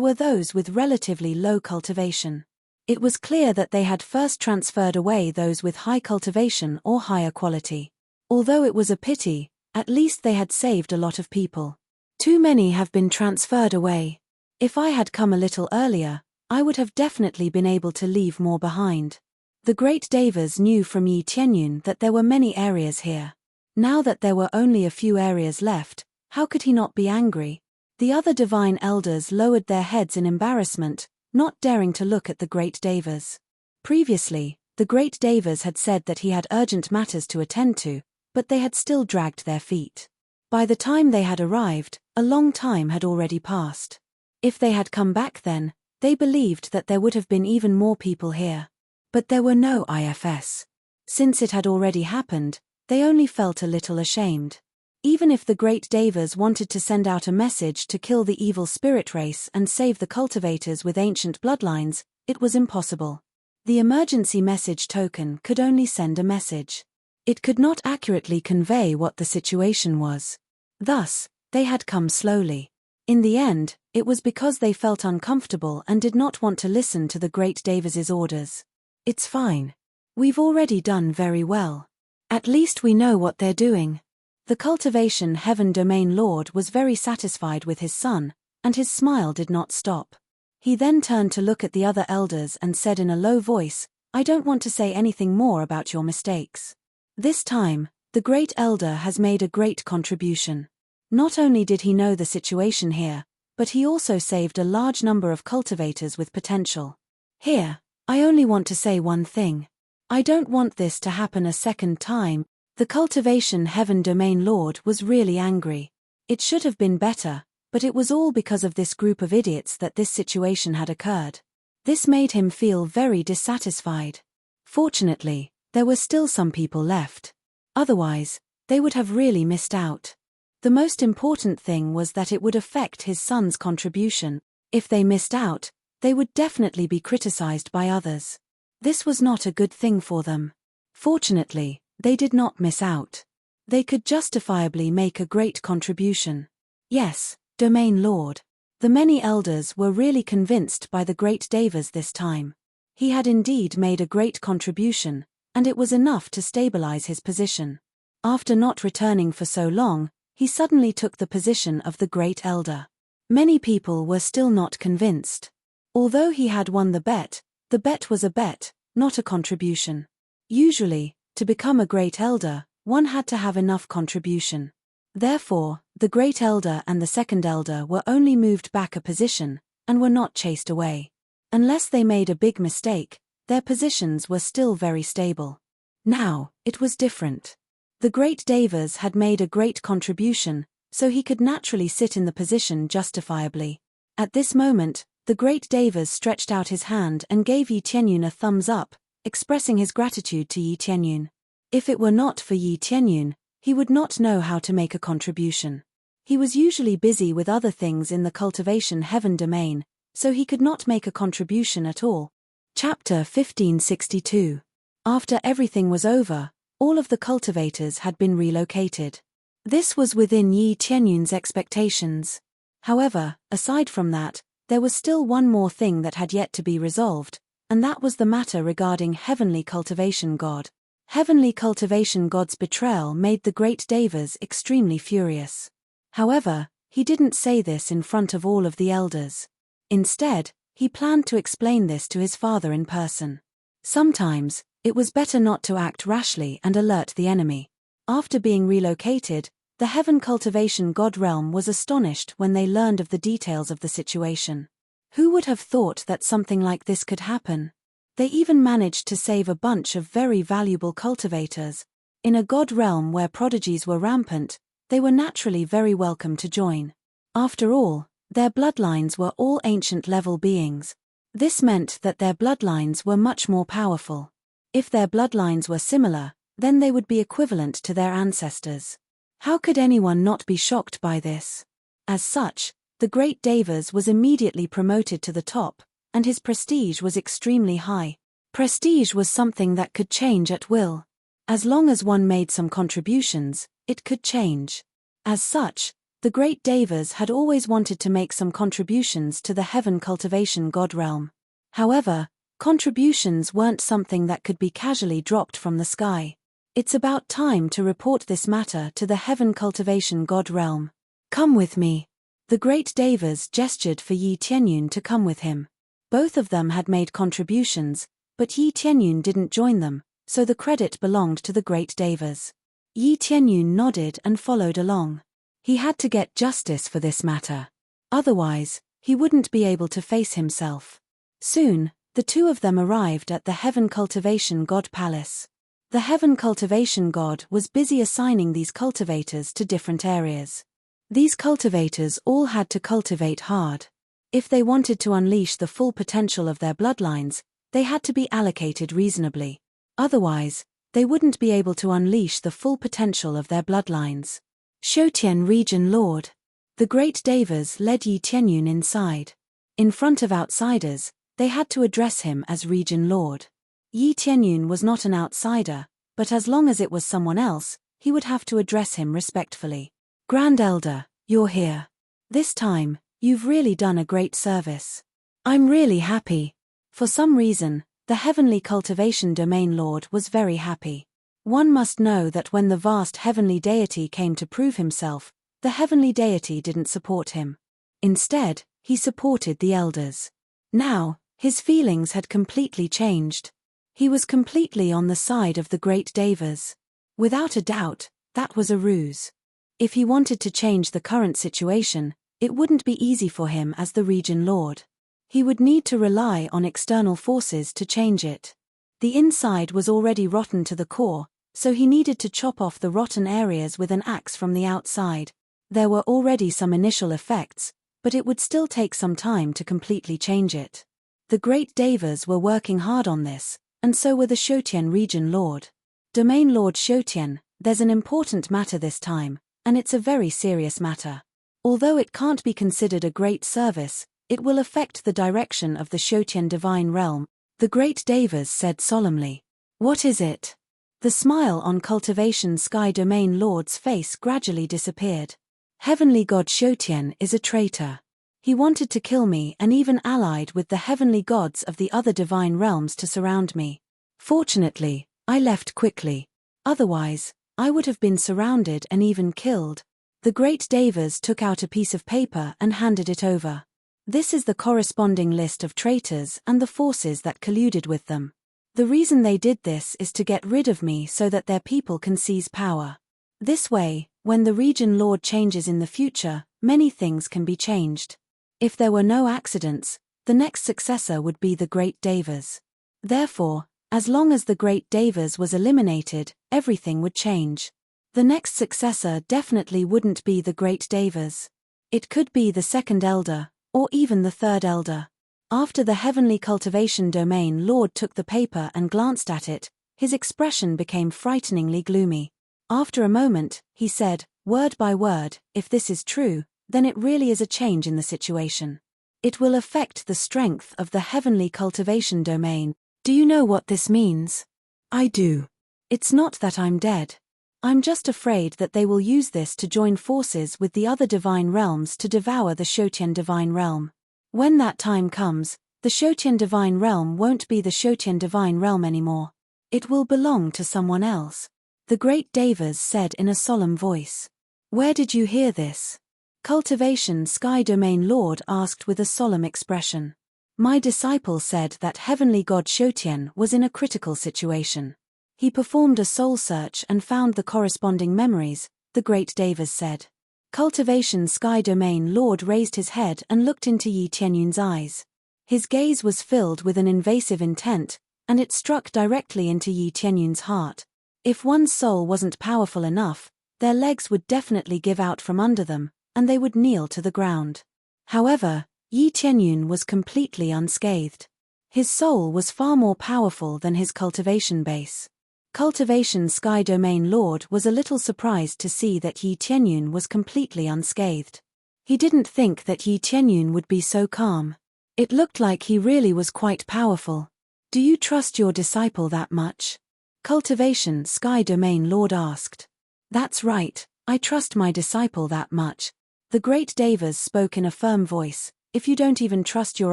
were those with relatively low cultivation. It was clear that they had first transferred away those with high cultivation or higher quality. Although it was a pity, at least they had saved a lot of people. Too many have been transferred away. If I had come a little earlier, I would have definitely been able to leave more behind. The great Devas knew from Yi Tianyun that there were many areas here. Now that there were only a few areas left, how could he not be angry? The other divine elders lowered their heads in embarrassment, not daring to look at the great Devas. Previously, the great Devas had said that he had urgent matters to attend to, but they had still dragged their feet. By the time they had arrived, a long time had already passed. If they had come back then, they believed that there would have been even more people here. But there were no IFs. Since it had already happened, they only felt a little ashamed. Even if the great Devas wanted to send out a message to kill the evil spirit race and save the cultivators with ancient bloodlines, it was impossible. The emergency message token could only send a message. It could not accurately convey what the situation was. Thus, they had come slowly. In the end, it was because they felt uncomfortable and did not want to listen to the great Devas' orders. It's fine. We've already done very well. At least we know what they're doing. The Cultivation Heaven Domain Lord was very satisfied with his son, and his smile did not stop. He then turned to look at the other elders and said in a low voice, "I don't want to say anything more about your mistakes. This time, the great elder has made a great contribution. Not only did he know the situation here, but he also saved a large number of cultivators with potential. Here, I only want to say one thing. I don't want this to happen a second time." The Cultivation Heaven Domain Lord was really angry. It should have been better, but it was all because of this group of idiots that this situation had occurred. This made him feel very dissatisfied. Fortunately, there were still some people left. Otherwise, they would have really missed out. The most important thing was that it would affect his son's contribution. If they missed out, they would definitely be criticized by others. This was not a good thing for them. Fortunately, they did not miss out. They could justifiably make a great contribution. Yes, Domain Lord. The many elders were really convinced by the great Devas this time. He had indeed made a great contribution, and it was enough to stabilize his position. After not returning for so long, he suddenly took the position of the great elder. Many people were still not convinced. Although he had won the bet was a bet, not a contribution. Usually, to become a great elder, one had to have enough contribution. Therefore, the great elder and the second elder were only moved back a position, and were not chased away. Unless they made a big mistake, their positions were still very stable. Now, it was different. The great Devas had made a great contribution, so he could naturally sit in the position justifiably. At this moment, the great Devas stretched out his hand and gave Yi Tianyun a thumbs up, expressing his gratitude to Yi Tianyun. If it were not for Yi Tianyun, he would not know how to make a contribution. He was usually busy with other things in the Cultivation Heaven domain, so he could not make a contribution at all. Chapter 1562. After everything was over, all of the cultivators had been relocated. This was within Yi Tianyun's expectations. However, aside from that, there was still one more thing that had yet to be resolved, and that was the matter regarding Heavenly Cultivation God. Heavenly Cultivation God's betrayal made the great Devas extremely furious. However, he didn't say this in front of all of the elders. Instead, he planned to explain this to his father in person. Sometimes, it was better not to act rashly and alert the enemy. After being relocated, the Heaven Cultivation God realm was astonished when they learned of the details of the situation. Who would have thought that something like this could happen? They even managed to save a bunch of very valuable cultivators. In a god realm where prodigies were rampant, they were naturally very welcome to join. After all, their bloodlines were all ancient level beings. This meant that their bloodlines were much more powerful. If their bloodlines were similar, then they would be equivalent to their ancestors. How could anyone not be shocked by this? As such, the great Devas was immediately promoted to the top, and his prestige was extremely high. Prestige was something that could change at will. As long as one made some contributions, it could change. As such, the great Devas had always wanted to make some contributions to the Heaven Cultivation God realm. However, contributions weren't something that could be casually dropped from the sky. It's about time to report this matter to the Heaven Cultivation God realm. Come with me. The great Devas gestured for Yi Tianyun to come with him. Both of them had made contributions, but Yi Tianyun didn't join them, so the credit belonged to the great Devas. Yi Tianyun nodded and followed along. He had to get justice for this matter. Otherwise, he wouldn't be able to face himself. Soon, the two of them arrived at the Heaven Cultivation God Palace. The Heaven Cultivation God was busy assigning these cultivators to different areas. These cultivators all had to cultivate hard. If they wanted to unleash the full potential of their bloodlines, they had to be allocated reasonably. Otherwise, they wouldn't be able to unleash the full potential of their bloodlines. Shoutian Region Lord. The great Devas led Yi Tianyun inside. In front of outsiders, they had to address him as Region Lord. Yi Tianyun was not an outsider, but as long as it was someone else, he would have to address him respectfully. Grand Elder, you're here. This time, you've really done a great service. I'm really happy. For some reason, the Heavenly Cultivation Domain Lord was very happy. One must know that when the vast heavenly deity came to prove himself, the heavenly deity didn't support him. Instead, he supported the elders. Now, his feelings had completely changed. He was completely on the side of the great Devas. Without a doubt, that was a ruse. If he wanted to change the current situation, it wouldn't be easy for him as the region lord. He would need to rely on external forces to change it. The inside was already rotten to the core, so he needed to chop off the rotten areas with an axe from the outside. There were already some initial effects, but it would still take some time to completely change it. The great Devas were working hard on this, and so were the Shoutian region lord. Domain Lord Shoutian, there's an important matter this time, and it's a very serious matter. Although it can't be considered a great service, it will affect the direction of the Shoutian divine realm, the great Devas said solemnly. What is it? The smile on Cultivation Sky Domain Lord's face gradually disappeared. Heavenly God Shoutian is a traitor. He wanted to kill me and even allied with the heavenly gods of the other divine realms to surround me. Fortunately, I left quickly. Otherwise, I would have been surrounded and even killed. The great Devas took out a piece of paper and handed it over. This is the corresponding list of traitors and the forces that colluded with them. The reason they did this is to get rid of me so that their people can seize power. This way, when the region lord changes in the future, many things can be changed. If there were no accidents, the next successor would be the great Devas. Therefore, as long as the great Devas was eliminated, everything would change. The next successor definitely wouldn't be the great Devas. It could be the second elder, or even the third elder. After the Heavenly Cultivation Domain Lord took the paper and glanced at it, his expression became frighteningly gloomy. After a moment, he said, word by word, if this is true, then it really is a change in the situation. It will affect the strength of the Heavenly Cultivation Domain. Do you know what this means? I do. It's not that I'm dead. I'm just afraid that they will use this to join forces with the other divine realms to devour the Shoutian divine realm. When that time comes, the Shoutian divine realm won't be the Shoutian divine realm anymore. It will belong to someone else. The great Devas said in a solemn voice. Where did you hear this? Cultivation Sky Domain Lord asked with a solemn expression. My disciple said that Heavenly God Shoutian was in a critical situation. He performed a soul search and found the corresponding memories, the great Devas said. Cultivation Sky Domain Lord raised his head and looked into Yi Tianyun's eyes. His gaze was filled with an invasive intent, and it struck directly into Yi Tianyun's heart. If one's soul wasn't powerful enough, their legs would definitely give out from under them, and they would kneel to the ground. However, Yi Tianyun was completely unscathed. His soul was far more powerful than his cultivation base. Cultivation Sky Domain Lord was a little surprised to see that Yi Tianyun was completely unscathed. He didn't think that Yi Tianyun would be so calm. It looked like he really was quite powerful. Do you trust your disciple that much? Cultivation Sky Domain Lord asked. That's right, I trust my disciple that much. The great Devas spoke in a firm voice. If you don't even trust your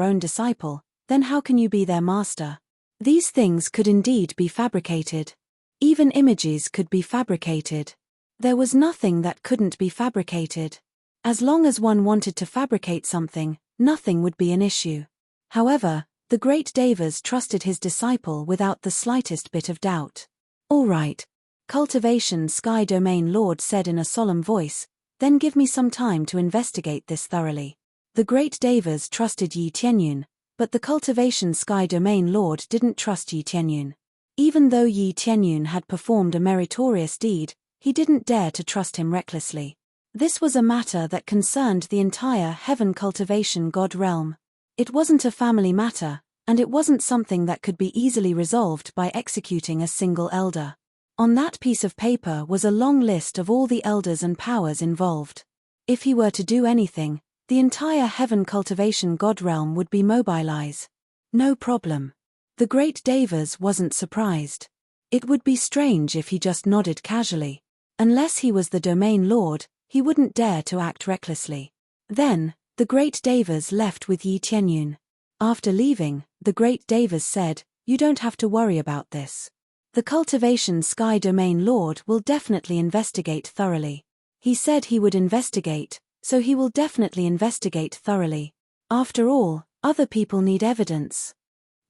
own disciple, then how can you be their master? These things could indeed be fabricated. Even images could be fabricated. There was nothing that couldn't be fabricated. As long as one wanted to fabricate something, nothing would be an issue. However, the great Devas trusted his disciple without the slightest bit of doubt. All right. Cultivation Sky Domain Lord said in a solemn voice, "Then give me some time to investigate this thoroughly." The great Devas trusted Yi Tianyun, but the Cultivation Sky Domain Lord didn't trust Yi Tianyun. Even though Yi Tianyun had performed a meritorious deed, he didn't dare to trust him recklessly. This was a matter that concerned the entire Heaven Cultivation God realm. It wasn't a family matter, and it wasn't something that could be easily resolved by executing a single elder. On that piece of paper was a long list of all the elders and powers involved. If he were to do anything, the entire Heaven Cultivation God realm would be mobilized. No problem. The great Devas wasn't surprised. It would be strange if he just nodded casually. Unless he was the Domain Lord, he wouldn't dare to act recklessly. Then, the great Devas left with Yi Tianyun. After leaving, the great Devas said, "You don't have to worry about this. The Cultivation Sky Domain Lord will definitely investigate thoroughly." He said he would investigate, so he will definitely investigate thoroughly. After all, other people need evidence.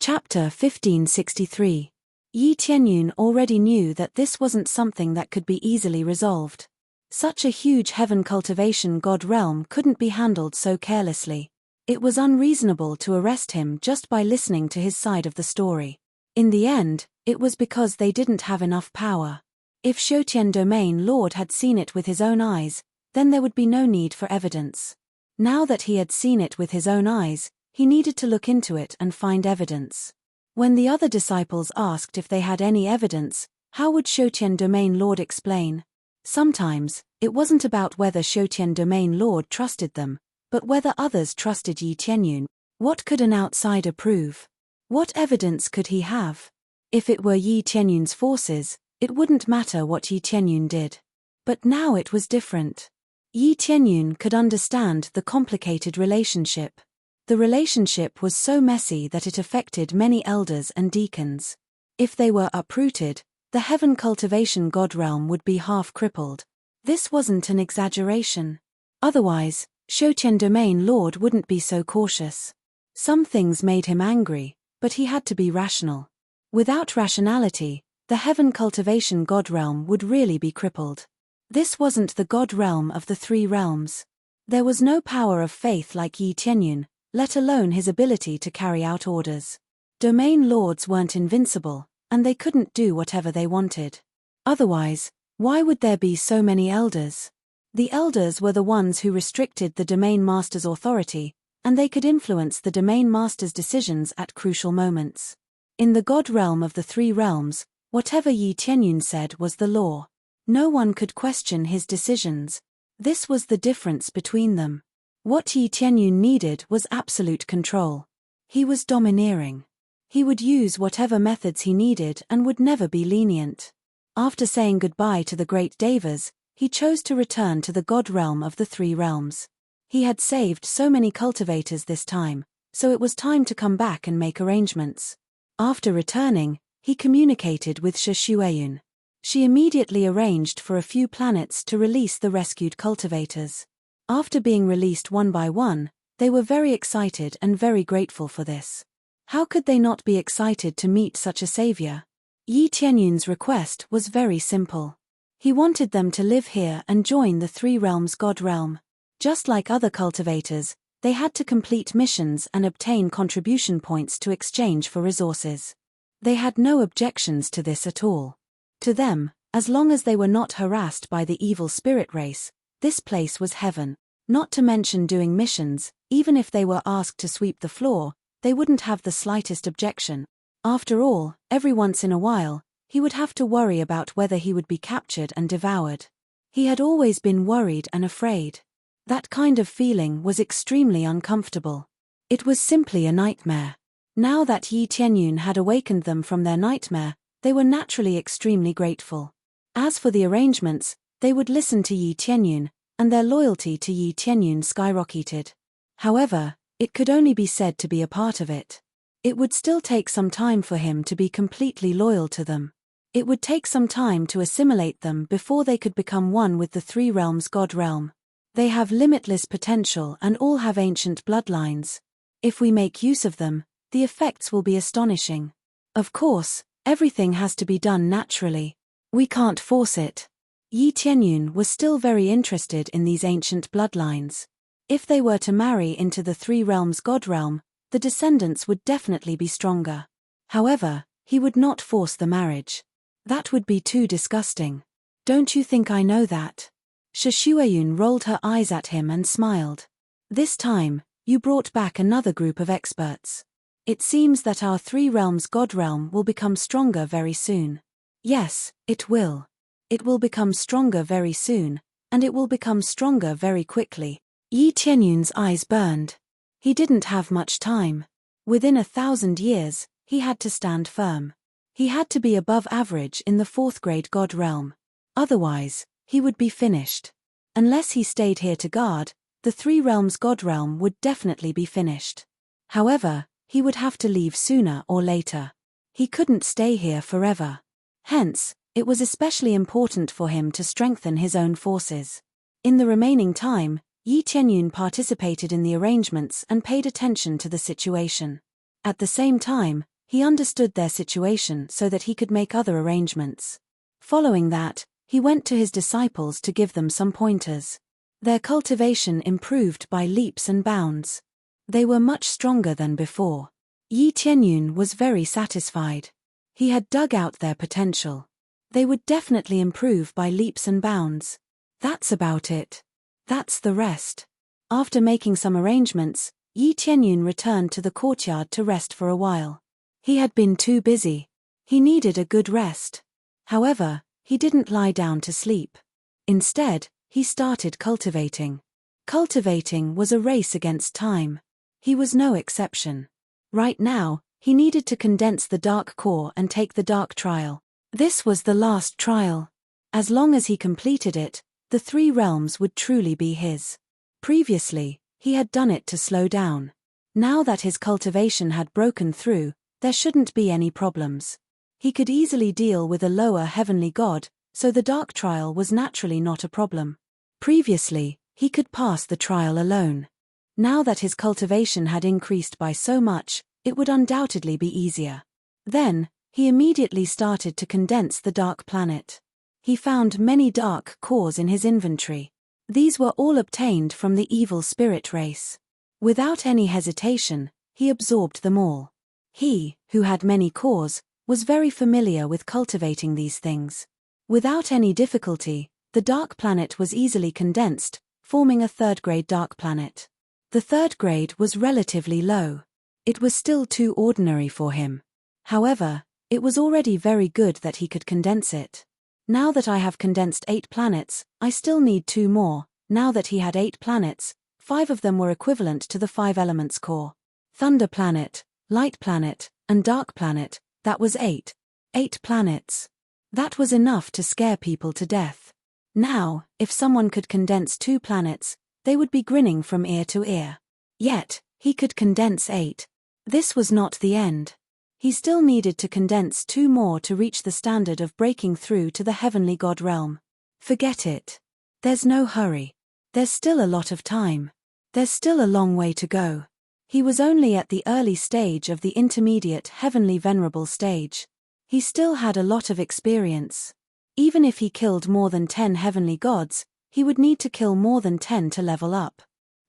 Chapter 1563. Yi Tianyun already knew that this wasn't something that could be easily resolved. Such a huge Heaven Cultivation God realm couldn't be handled so carelessly. It was unreasonable to arrest him just by listening to his side of the story. In the end, it was because they didn't have enough power. If Shotian Domain Lord had seen it with his own eyes, then there would be no need for evidence. Now that he had seen it with his own eyes, he needed to look into it and find evidence. When the other disciples asked if they had any evidence, how would Shotian Domain Lord explain? Sometimes, it wasn't about whether Shotian Domain Lord trusted them, but whether others trusted Yi Tianyun. What could an outsider prove? What evidence could he have? If it were Yi Tianyun's forces, it wouldn't matter what Yi Tianyun did. But now it was different. Yi Tianyun could understand the complicated relationship. The relationship was so messy that it affected many elders and deacons. If they were uprooted, the Heaven Cultivation God realm would be half crippled. This wasn't an exaggeration. Otherwise, Shotian Domain Lord wouldn't be so cautious. Some things made him angry, but he had to be rational. Without rationality, the Heaven Cultivation God realm would really be crippled. This wasn't the God realm of the three realms. There was no power of faith like Yi Tianyun, let alone his ability to carry out orders. Domain Lords weren't invincible, and they couldn't do whatever they wanted. Otherwise, why would there be so many elders? The elders were the ones who restricted the Domain Master's authority, and they could influence the Domain Master's decisions at crucial moments. In the God realm of the three realms, whatever Yi Tianyun said was the law. No one could question his decisions. This was the difference between them. What Yi Tianyun needed was absolute control. He was domineering. He would use whatever methods he needed and would never be lenient. After saying goodbye to the great Devas, he chose to return to the God realm of the three realms. He had saved so many cultivators this time, so it was time to come back and make arrangements. After returning, he communicated with Shi Shueyun. She immediately arranged for a few planets to release the rescued cultivators. After being released one by one, they were very excited and very grateful for this. How could they not be excited to meet such a savior? Yi Tianyun's request was very simple. He wanted them to live here and join the three realms God realm. Just like other cultivators, they had to complete missions and obtain contribution points to exchange for resources. They had no objections to this at all. To them, as long as they were not harassed by the evil spirit race, this place was heaven. Not to mention doing missions, even if they were asked to sweep the floor, they wouldn't have the slightest objection. After all, every once in a while, he would have to worry about whether he would be captured and devoured. He had always been worried and afraid. That kind of feeling was extremely uncomfortable. It was simply a nightmare. Now that Yi Tianyun had awakened them from their nightmare, they were naturally extremely grateful. As for the arrangements, they would listen to Yi Tianyun, and their loyalty to Yi Tianyun skyrocketed. However, it could only be said to be a part of it. It would still take some time for him to be completely loyal to them. It would take some time to assimilate them before they could become one with the three realms God realm. They have limitless potential and all have ancient bloodlines. If we make use of them, the effects will be astonishing. Of course, everything has to be done naturally. We can't force it. Yi Tianyun was still very interested in these ancient bloodlines. If they were to marry into the Three Realms God realm, the descendants would definitely be stronger. However, he would not force the marriage. That would be too disgusting. Don't you think I know that? Shueyun rolled her eyes at him and smiled. This time, you brought back another group of experts. It seems that our Three Realms God realm will become stronger very soon. Yes, it will. It will become stronger very soon, and it will become stronger very quickly. Yi Tianyun's eyes burned. He didn't have much time. Within 1,000 years, he had to stand firm. He had to be above average in the 4th grade God realm. Otherwise, he would be finished. Unless he stayed here to guard, the Three Realms God realm would definitely be finished. However, he would have to leave sooner or later. He couldn't stay here forever. Hence, it was especially important for him to strengthen his own forces. In the remaining time, Yi Tianyun participated in the arrangements and paid attention to the situation. At the same time, he understood their situation so that he could make other arrangements. Following that, he went to his disciples to give them some pointers. Their cultivation improved by leaps and bounds. They were much stronger than before. Yi Tianyun was very satisfied. He had dug out their potential. They would definitely improve by leaps and bounds. That's about it. That's the rest. After making some arrangements, Yi Tianyun returned to the courtyard to rest for a while. He had been too busy. He needed a good rest. However, he didn't lie down to sleep. Instead, he started cultivating. Cultivating was a race against time. He was no exception. Right now, he needed to condense the dark core and take the dark trial. This was the last trial. As long as he completed it, the Three Realms would truly be his. Previously, he had done it to slow down. Now that his cultivation had broken through, there shouldn't be any problems. He could easily deal with a lower heavenly god, so the dark trial was naturally not a problem. Previously, he could pass the trial alone. Now that his cultivation had increased by so much, it would undoubtedly be easier. Then, he immediately started to condense the dark planet. He found many dark cores in his inventory. These were all obtained from the evil spirit race. Without any hesitation, he absorbed them all. He, who had many cores, was very familiar with cultivating these things. Without any difficulty, the dark planet was easily condensed, forming a 3rd grade dark planet. The 3rd grade was relatively low. It was still too ordinary for him. However, it was already very good that he could condense it. Now that I have condensed 8 planets, I still need 2 more. Now that he had 8 planets, 5 of them were equivalent to the 5 elements core. Thunder planet, light planet, and dark planet, that was 8. 8 planets. That was enough to scare people to death. Now, if someone could condense 2 planets, they would be grinning from ear to ear. Yet, he could condense 8. This was not the end. He still needed to condense 2 more to reach the standard of breaking through to the heavenly god realm. Forget it. There's no hurry. There's still a lot of time. There's still a long way to go. He was only at the early stage of the intermediate heavenly venerable stage. He still had a lot of experience. Even if he killed more than 10 heavenly gods, he would need to kill more than 10 to level up.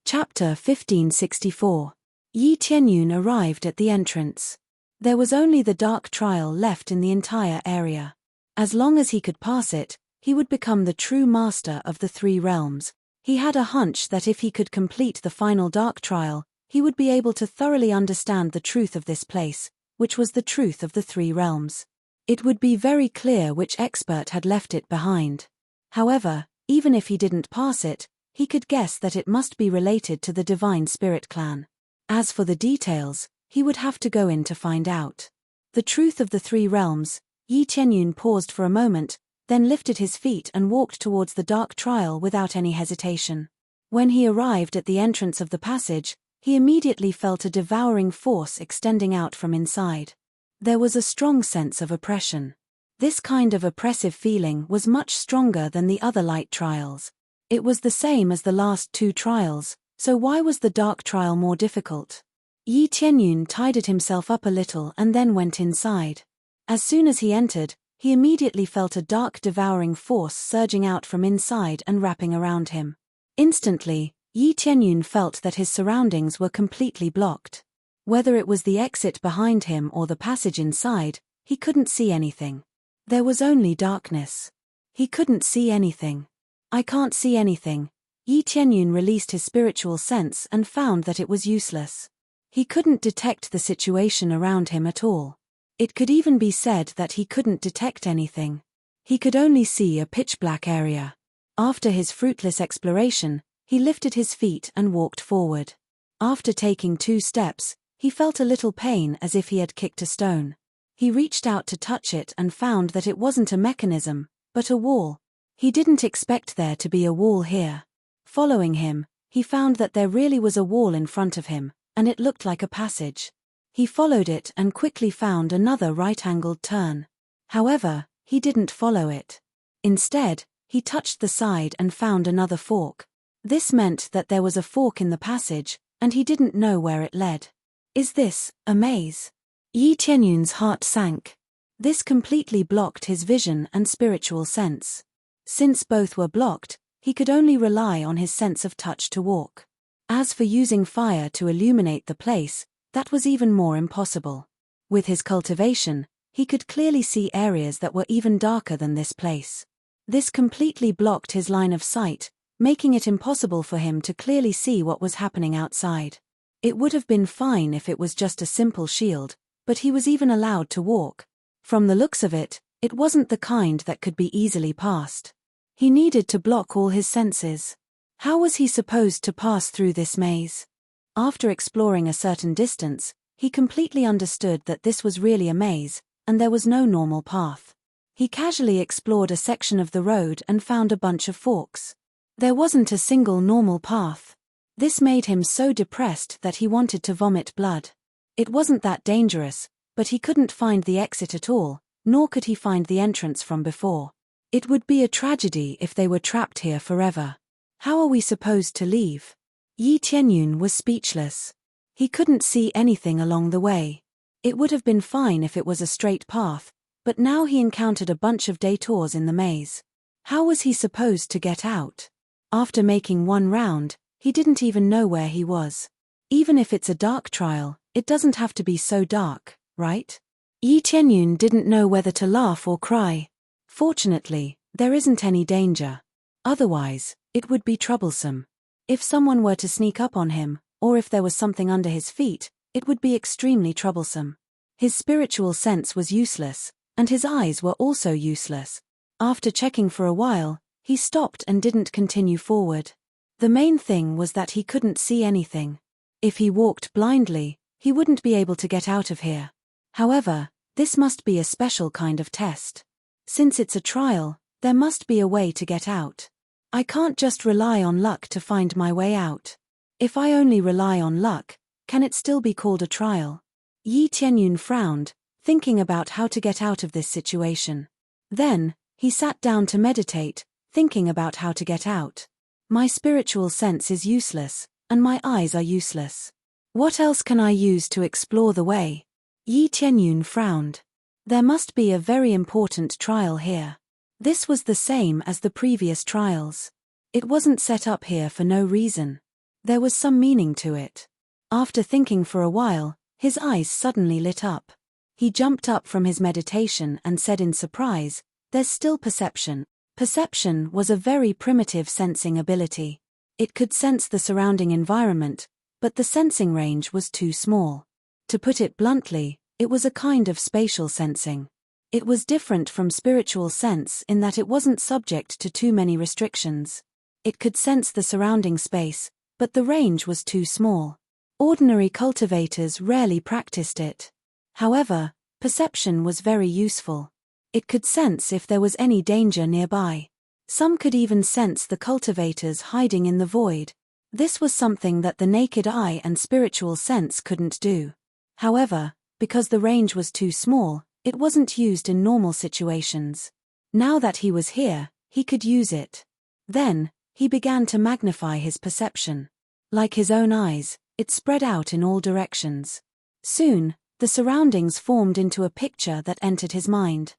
Chapter 1564. Yi Tianyun arrived at the entrance. There was only the dark trial left in the entire area. As long as he could pass it, he would become the true master of the Three Realms. He had a hunch that if he could complete the final dark trial, he would be able to thoroughly understand the truth of this place, which was the truth of the Three Realms. It would be very clear which expert had left it behind. However, even if he didn't pass it, he could guess that it must be related to the Divine Spirit clan. As for the details, he would have to go in to find out. The truth of the Three Realms. Yi Tianyun paused for a moment, then lifted his feet and walked towards the dark trial without any hesitation. When he arrived at the entrance of the passage, he immediately felt a devouring force extending out from inside. There was a strong sense of oppression. This kind of oppressive feeling was much stronger than the other light trials. It was the same as the last 2 trials, so why was the dark trial more difficult? Yi Tianyun tidied himself up a little and then went inside. As soon as he entered, He immediately felt a dark devouring force surging out from inside and wrapping around him. Instantly, Yi Tianyun felt that his surroundings were completely blocked. Whether it was the exit behind him or the passage inside, he couldn't see anything. There was only darkness. He couldn't see anything. I can't see anything. Yi Tianyun released his spiritual sense and found that it was useless. He couldn't detect the situation around him at all. It could even be said that he couldn't detect anything. He could only see a pitch-black area. After his fruitless exploration, he lifted his feet and walked forward. After taking 2 steps, he felt a little pain as if he had kicked a stone. He reached out to touch it and found that it wasn't a mechanism, but a wall. He didn't expect there to be a wall here. Following him, he found that there really was a wall in front of him, and it looked like a passage. He followed it and quickly found another right-angled turn. However, he didn't follow it. Instead, he touched the side and found another fork. This meant that there was a fork in the passage, and he didn't know where it led. Is this a maze? Yi Tianyun's heart sank. This completely blocked his vision and spiritual sense. Since both were blocked, he could only rely on his sense of touch to walk. As for using fire to illuminate the place, that was even more impossible. With his cultivation, he could clearly see areas that were even darker than this place. This completely blocked his line of sight, making it impossible for him to clearly see what was happening outside. It would have been fine if it was just a simple shield, but he was even allowed to walk. From the looks of it, it wasn't the kind that could be easily passed. He needed to block all his senses. How was he supposed to pass through this maze? After exploring a certain distance, he completely understood that this was really a maze, and there was no normal path. He casually explored a section of the road and found a bunch of forks. There wasn't a single normal path. This made him so depressed that he wanted to vomit blood. It wasn't that dangerous, but he couldn't find the exit at all, nor could he find the entrance from before. It would be a tragedy if they were trapped here forever. How are we supposed to leave? Yi Tianyun was speechless. He couldn't see anything along the way. It would have been fine if it was a straight path, but now he encountered a bunch of detours in the maze. How was he supposed to get out? After making 1 round, he didn't even know where he was. Even if it's a dark trial, it doesn't have to be so dark, right? Yi Tianyun didn't know whether to laugh or cry. Fortunately, there isn't any danger. Otherwise, it would be troublesome. If someone were to sneak up on him, or if there was something under his feet, it would be extremely troublesome. His spiritual sense was useless, and his eyes were also useless. After checking for a while, he stopped and didn't continue forward. The main thing was that he couldn't see anything. If he walked blindly, he wouldn't be able to get out of here. However, this must be a special kind of test. Since it's a trial, there must be a way to get out. I can't just rely on luck to find my way out. If I only rely on luck, can it still be called a trial? Yi Tianyun frowned, thinking about how to get out of this situation. Then, he sat down to meditate, thinking about how to get out. My spiritual sense is useless, and my eyes are useless. What else can I use to explore the way? Yi Tianyun frowned. There must be a very important trial here. This was the same as the previous trials. It wasn't set up here for no reason. There was some meaning to it. After thinking for a while, his eyes suddenly lit up. He jumped up from his meditation and said in surprise, "There's still perception." Perception was a very primitive sensing ability. It could sense the surrounding environment, but the sensing range was too small. To put it bluntly, it was a kind of spatial sensing. It was different from spiritual sense in that it wasn't subject to too many restrictions. It could sense the surrounding space, but the range was too small. Ordinary cultivators rarely practiced it. However, perception was very useful. It could sense if there was any danger nearby. Some could even sense the cultivators hiding in the void. This was something that the naked eye and spiritual sense couldn't do. However, because the range was too small, it wasn't used in normal situations. Now that he was here, he could use it. Then, he began to magnify his perception. Like his own eyes, it spread out in all directions. Soon, the surroundings formed into a picture that entered his mind.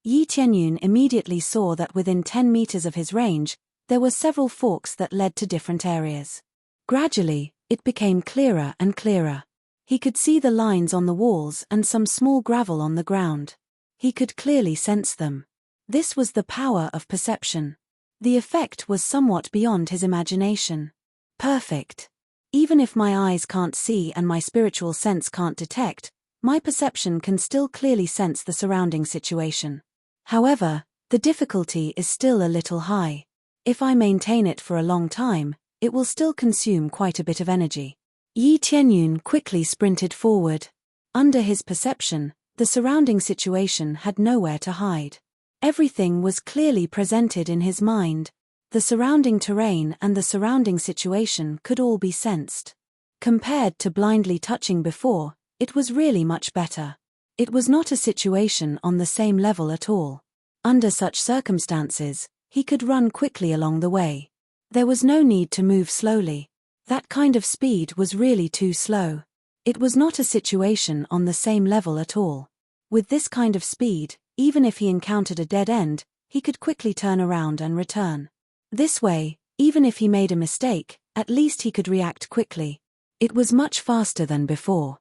Yi Tianyun immediately saw that within 10 meters of his range, there were several forks that led to different areas. Gradually, it became clearer and clearer. He could see the lines on the walls and some small gravel on the ground. He could clearly sense them. This was the power of perception. The effect was somewhat beyond his imagination. Perfect. Even if my eyes can't see and my spiritual sense can't detect, my perception can still clearly sense the surrounding situation. However, the difficulty is still a little high. If I maintain it for a long time, it will still consume quite a bit of energy. Yi Tianyun quickly sprinted forward. Under his perception, the surrounding situation had nowhere to hide. Everything was clearly presented in his mind. The surrounding terrain and the surrounding situation could all be sensed. Compared to blindly touching before, it was really much better. It was not a situation on the same level at all. Under such circumstances, he could run quickly along the way. There was no need to move slowly. That kind of speed was really too slow. It was not a situation on the same level at all. With this kind of speed, even if he encountered a dead end, he could quickly turn around and return. This way, even if he made a mistake, at least he could react quickly. It was much faster than before.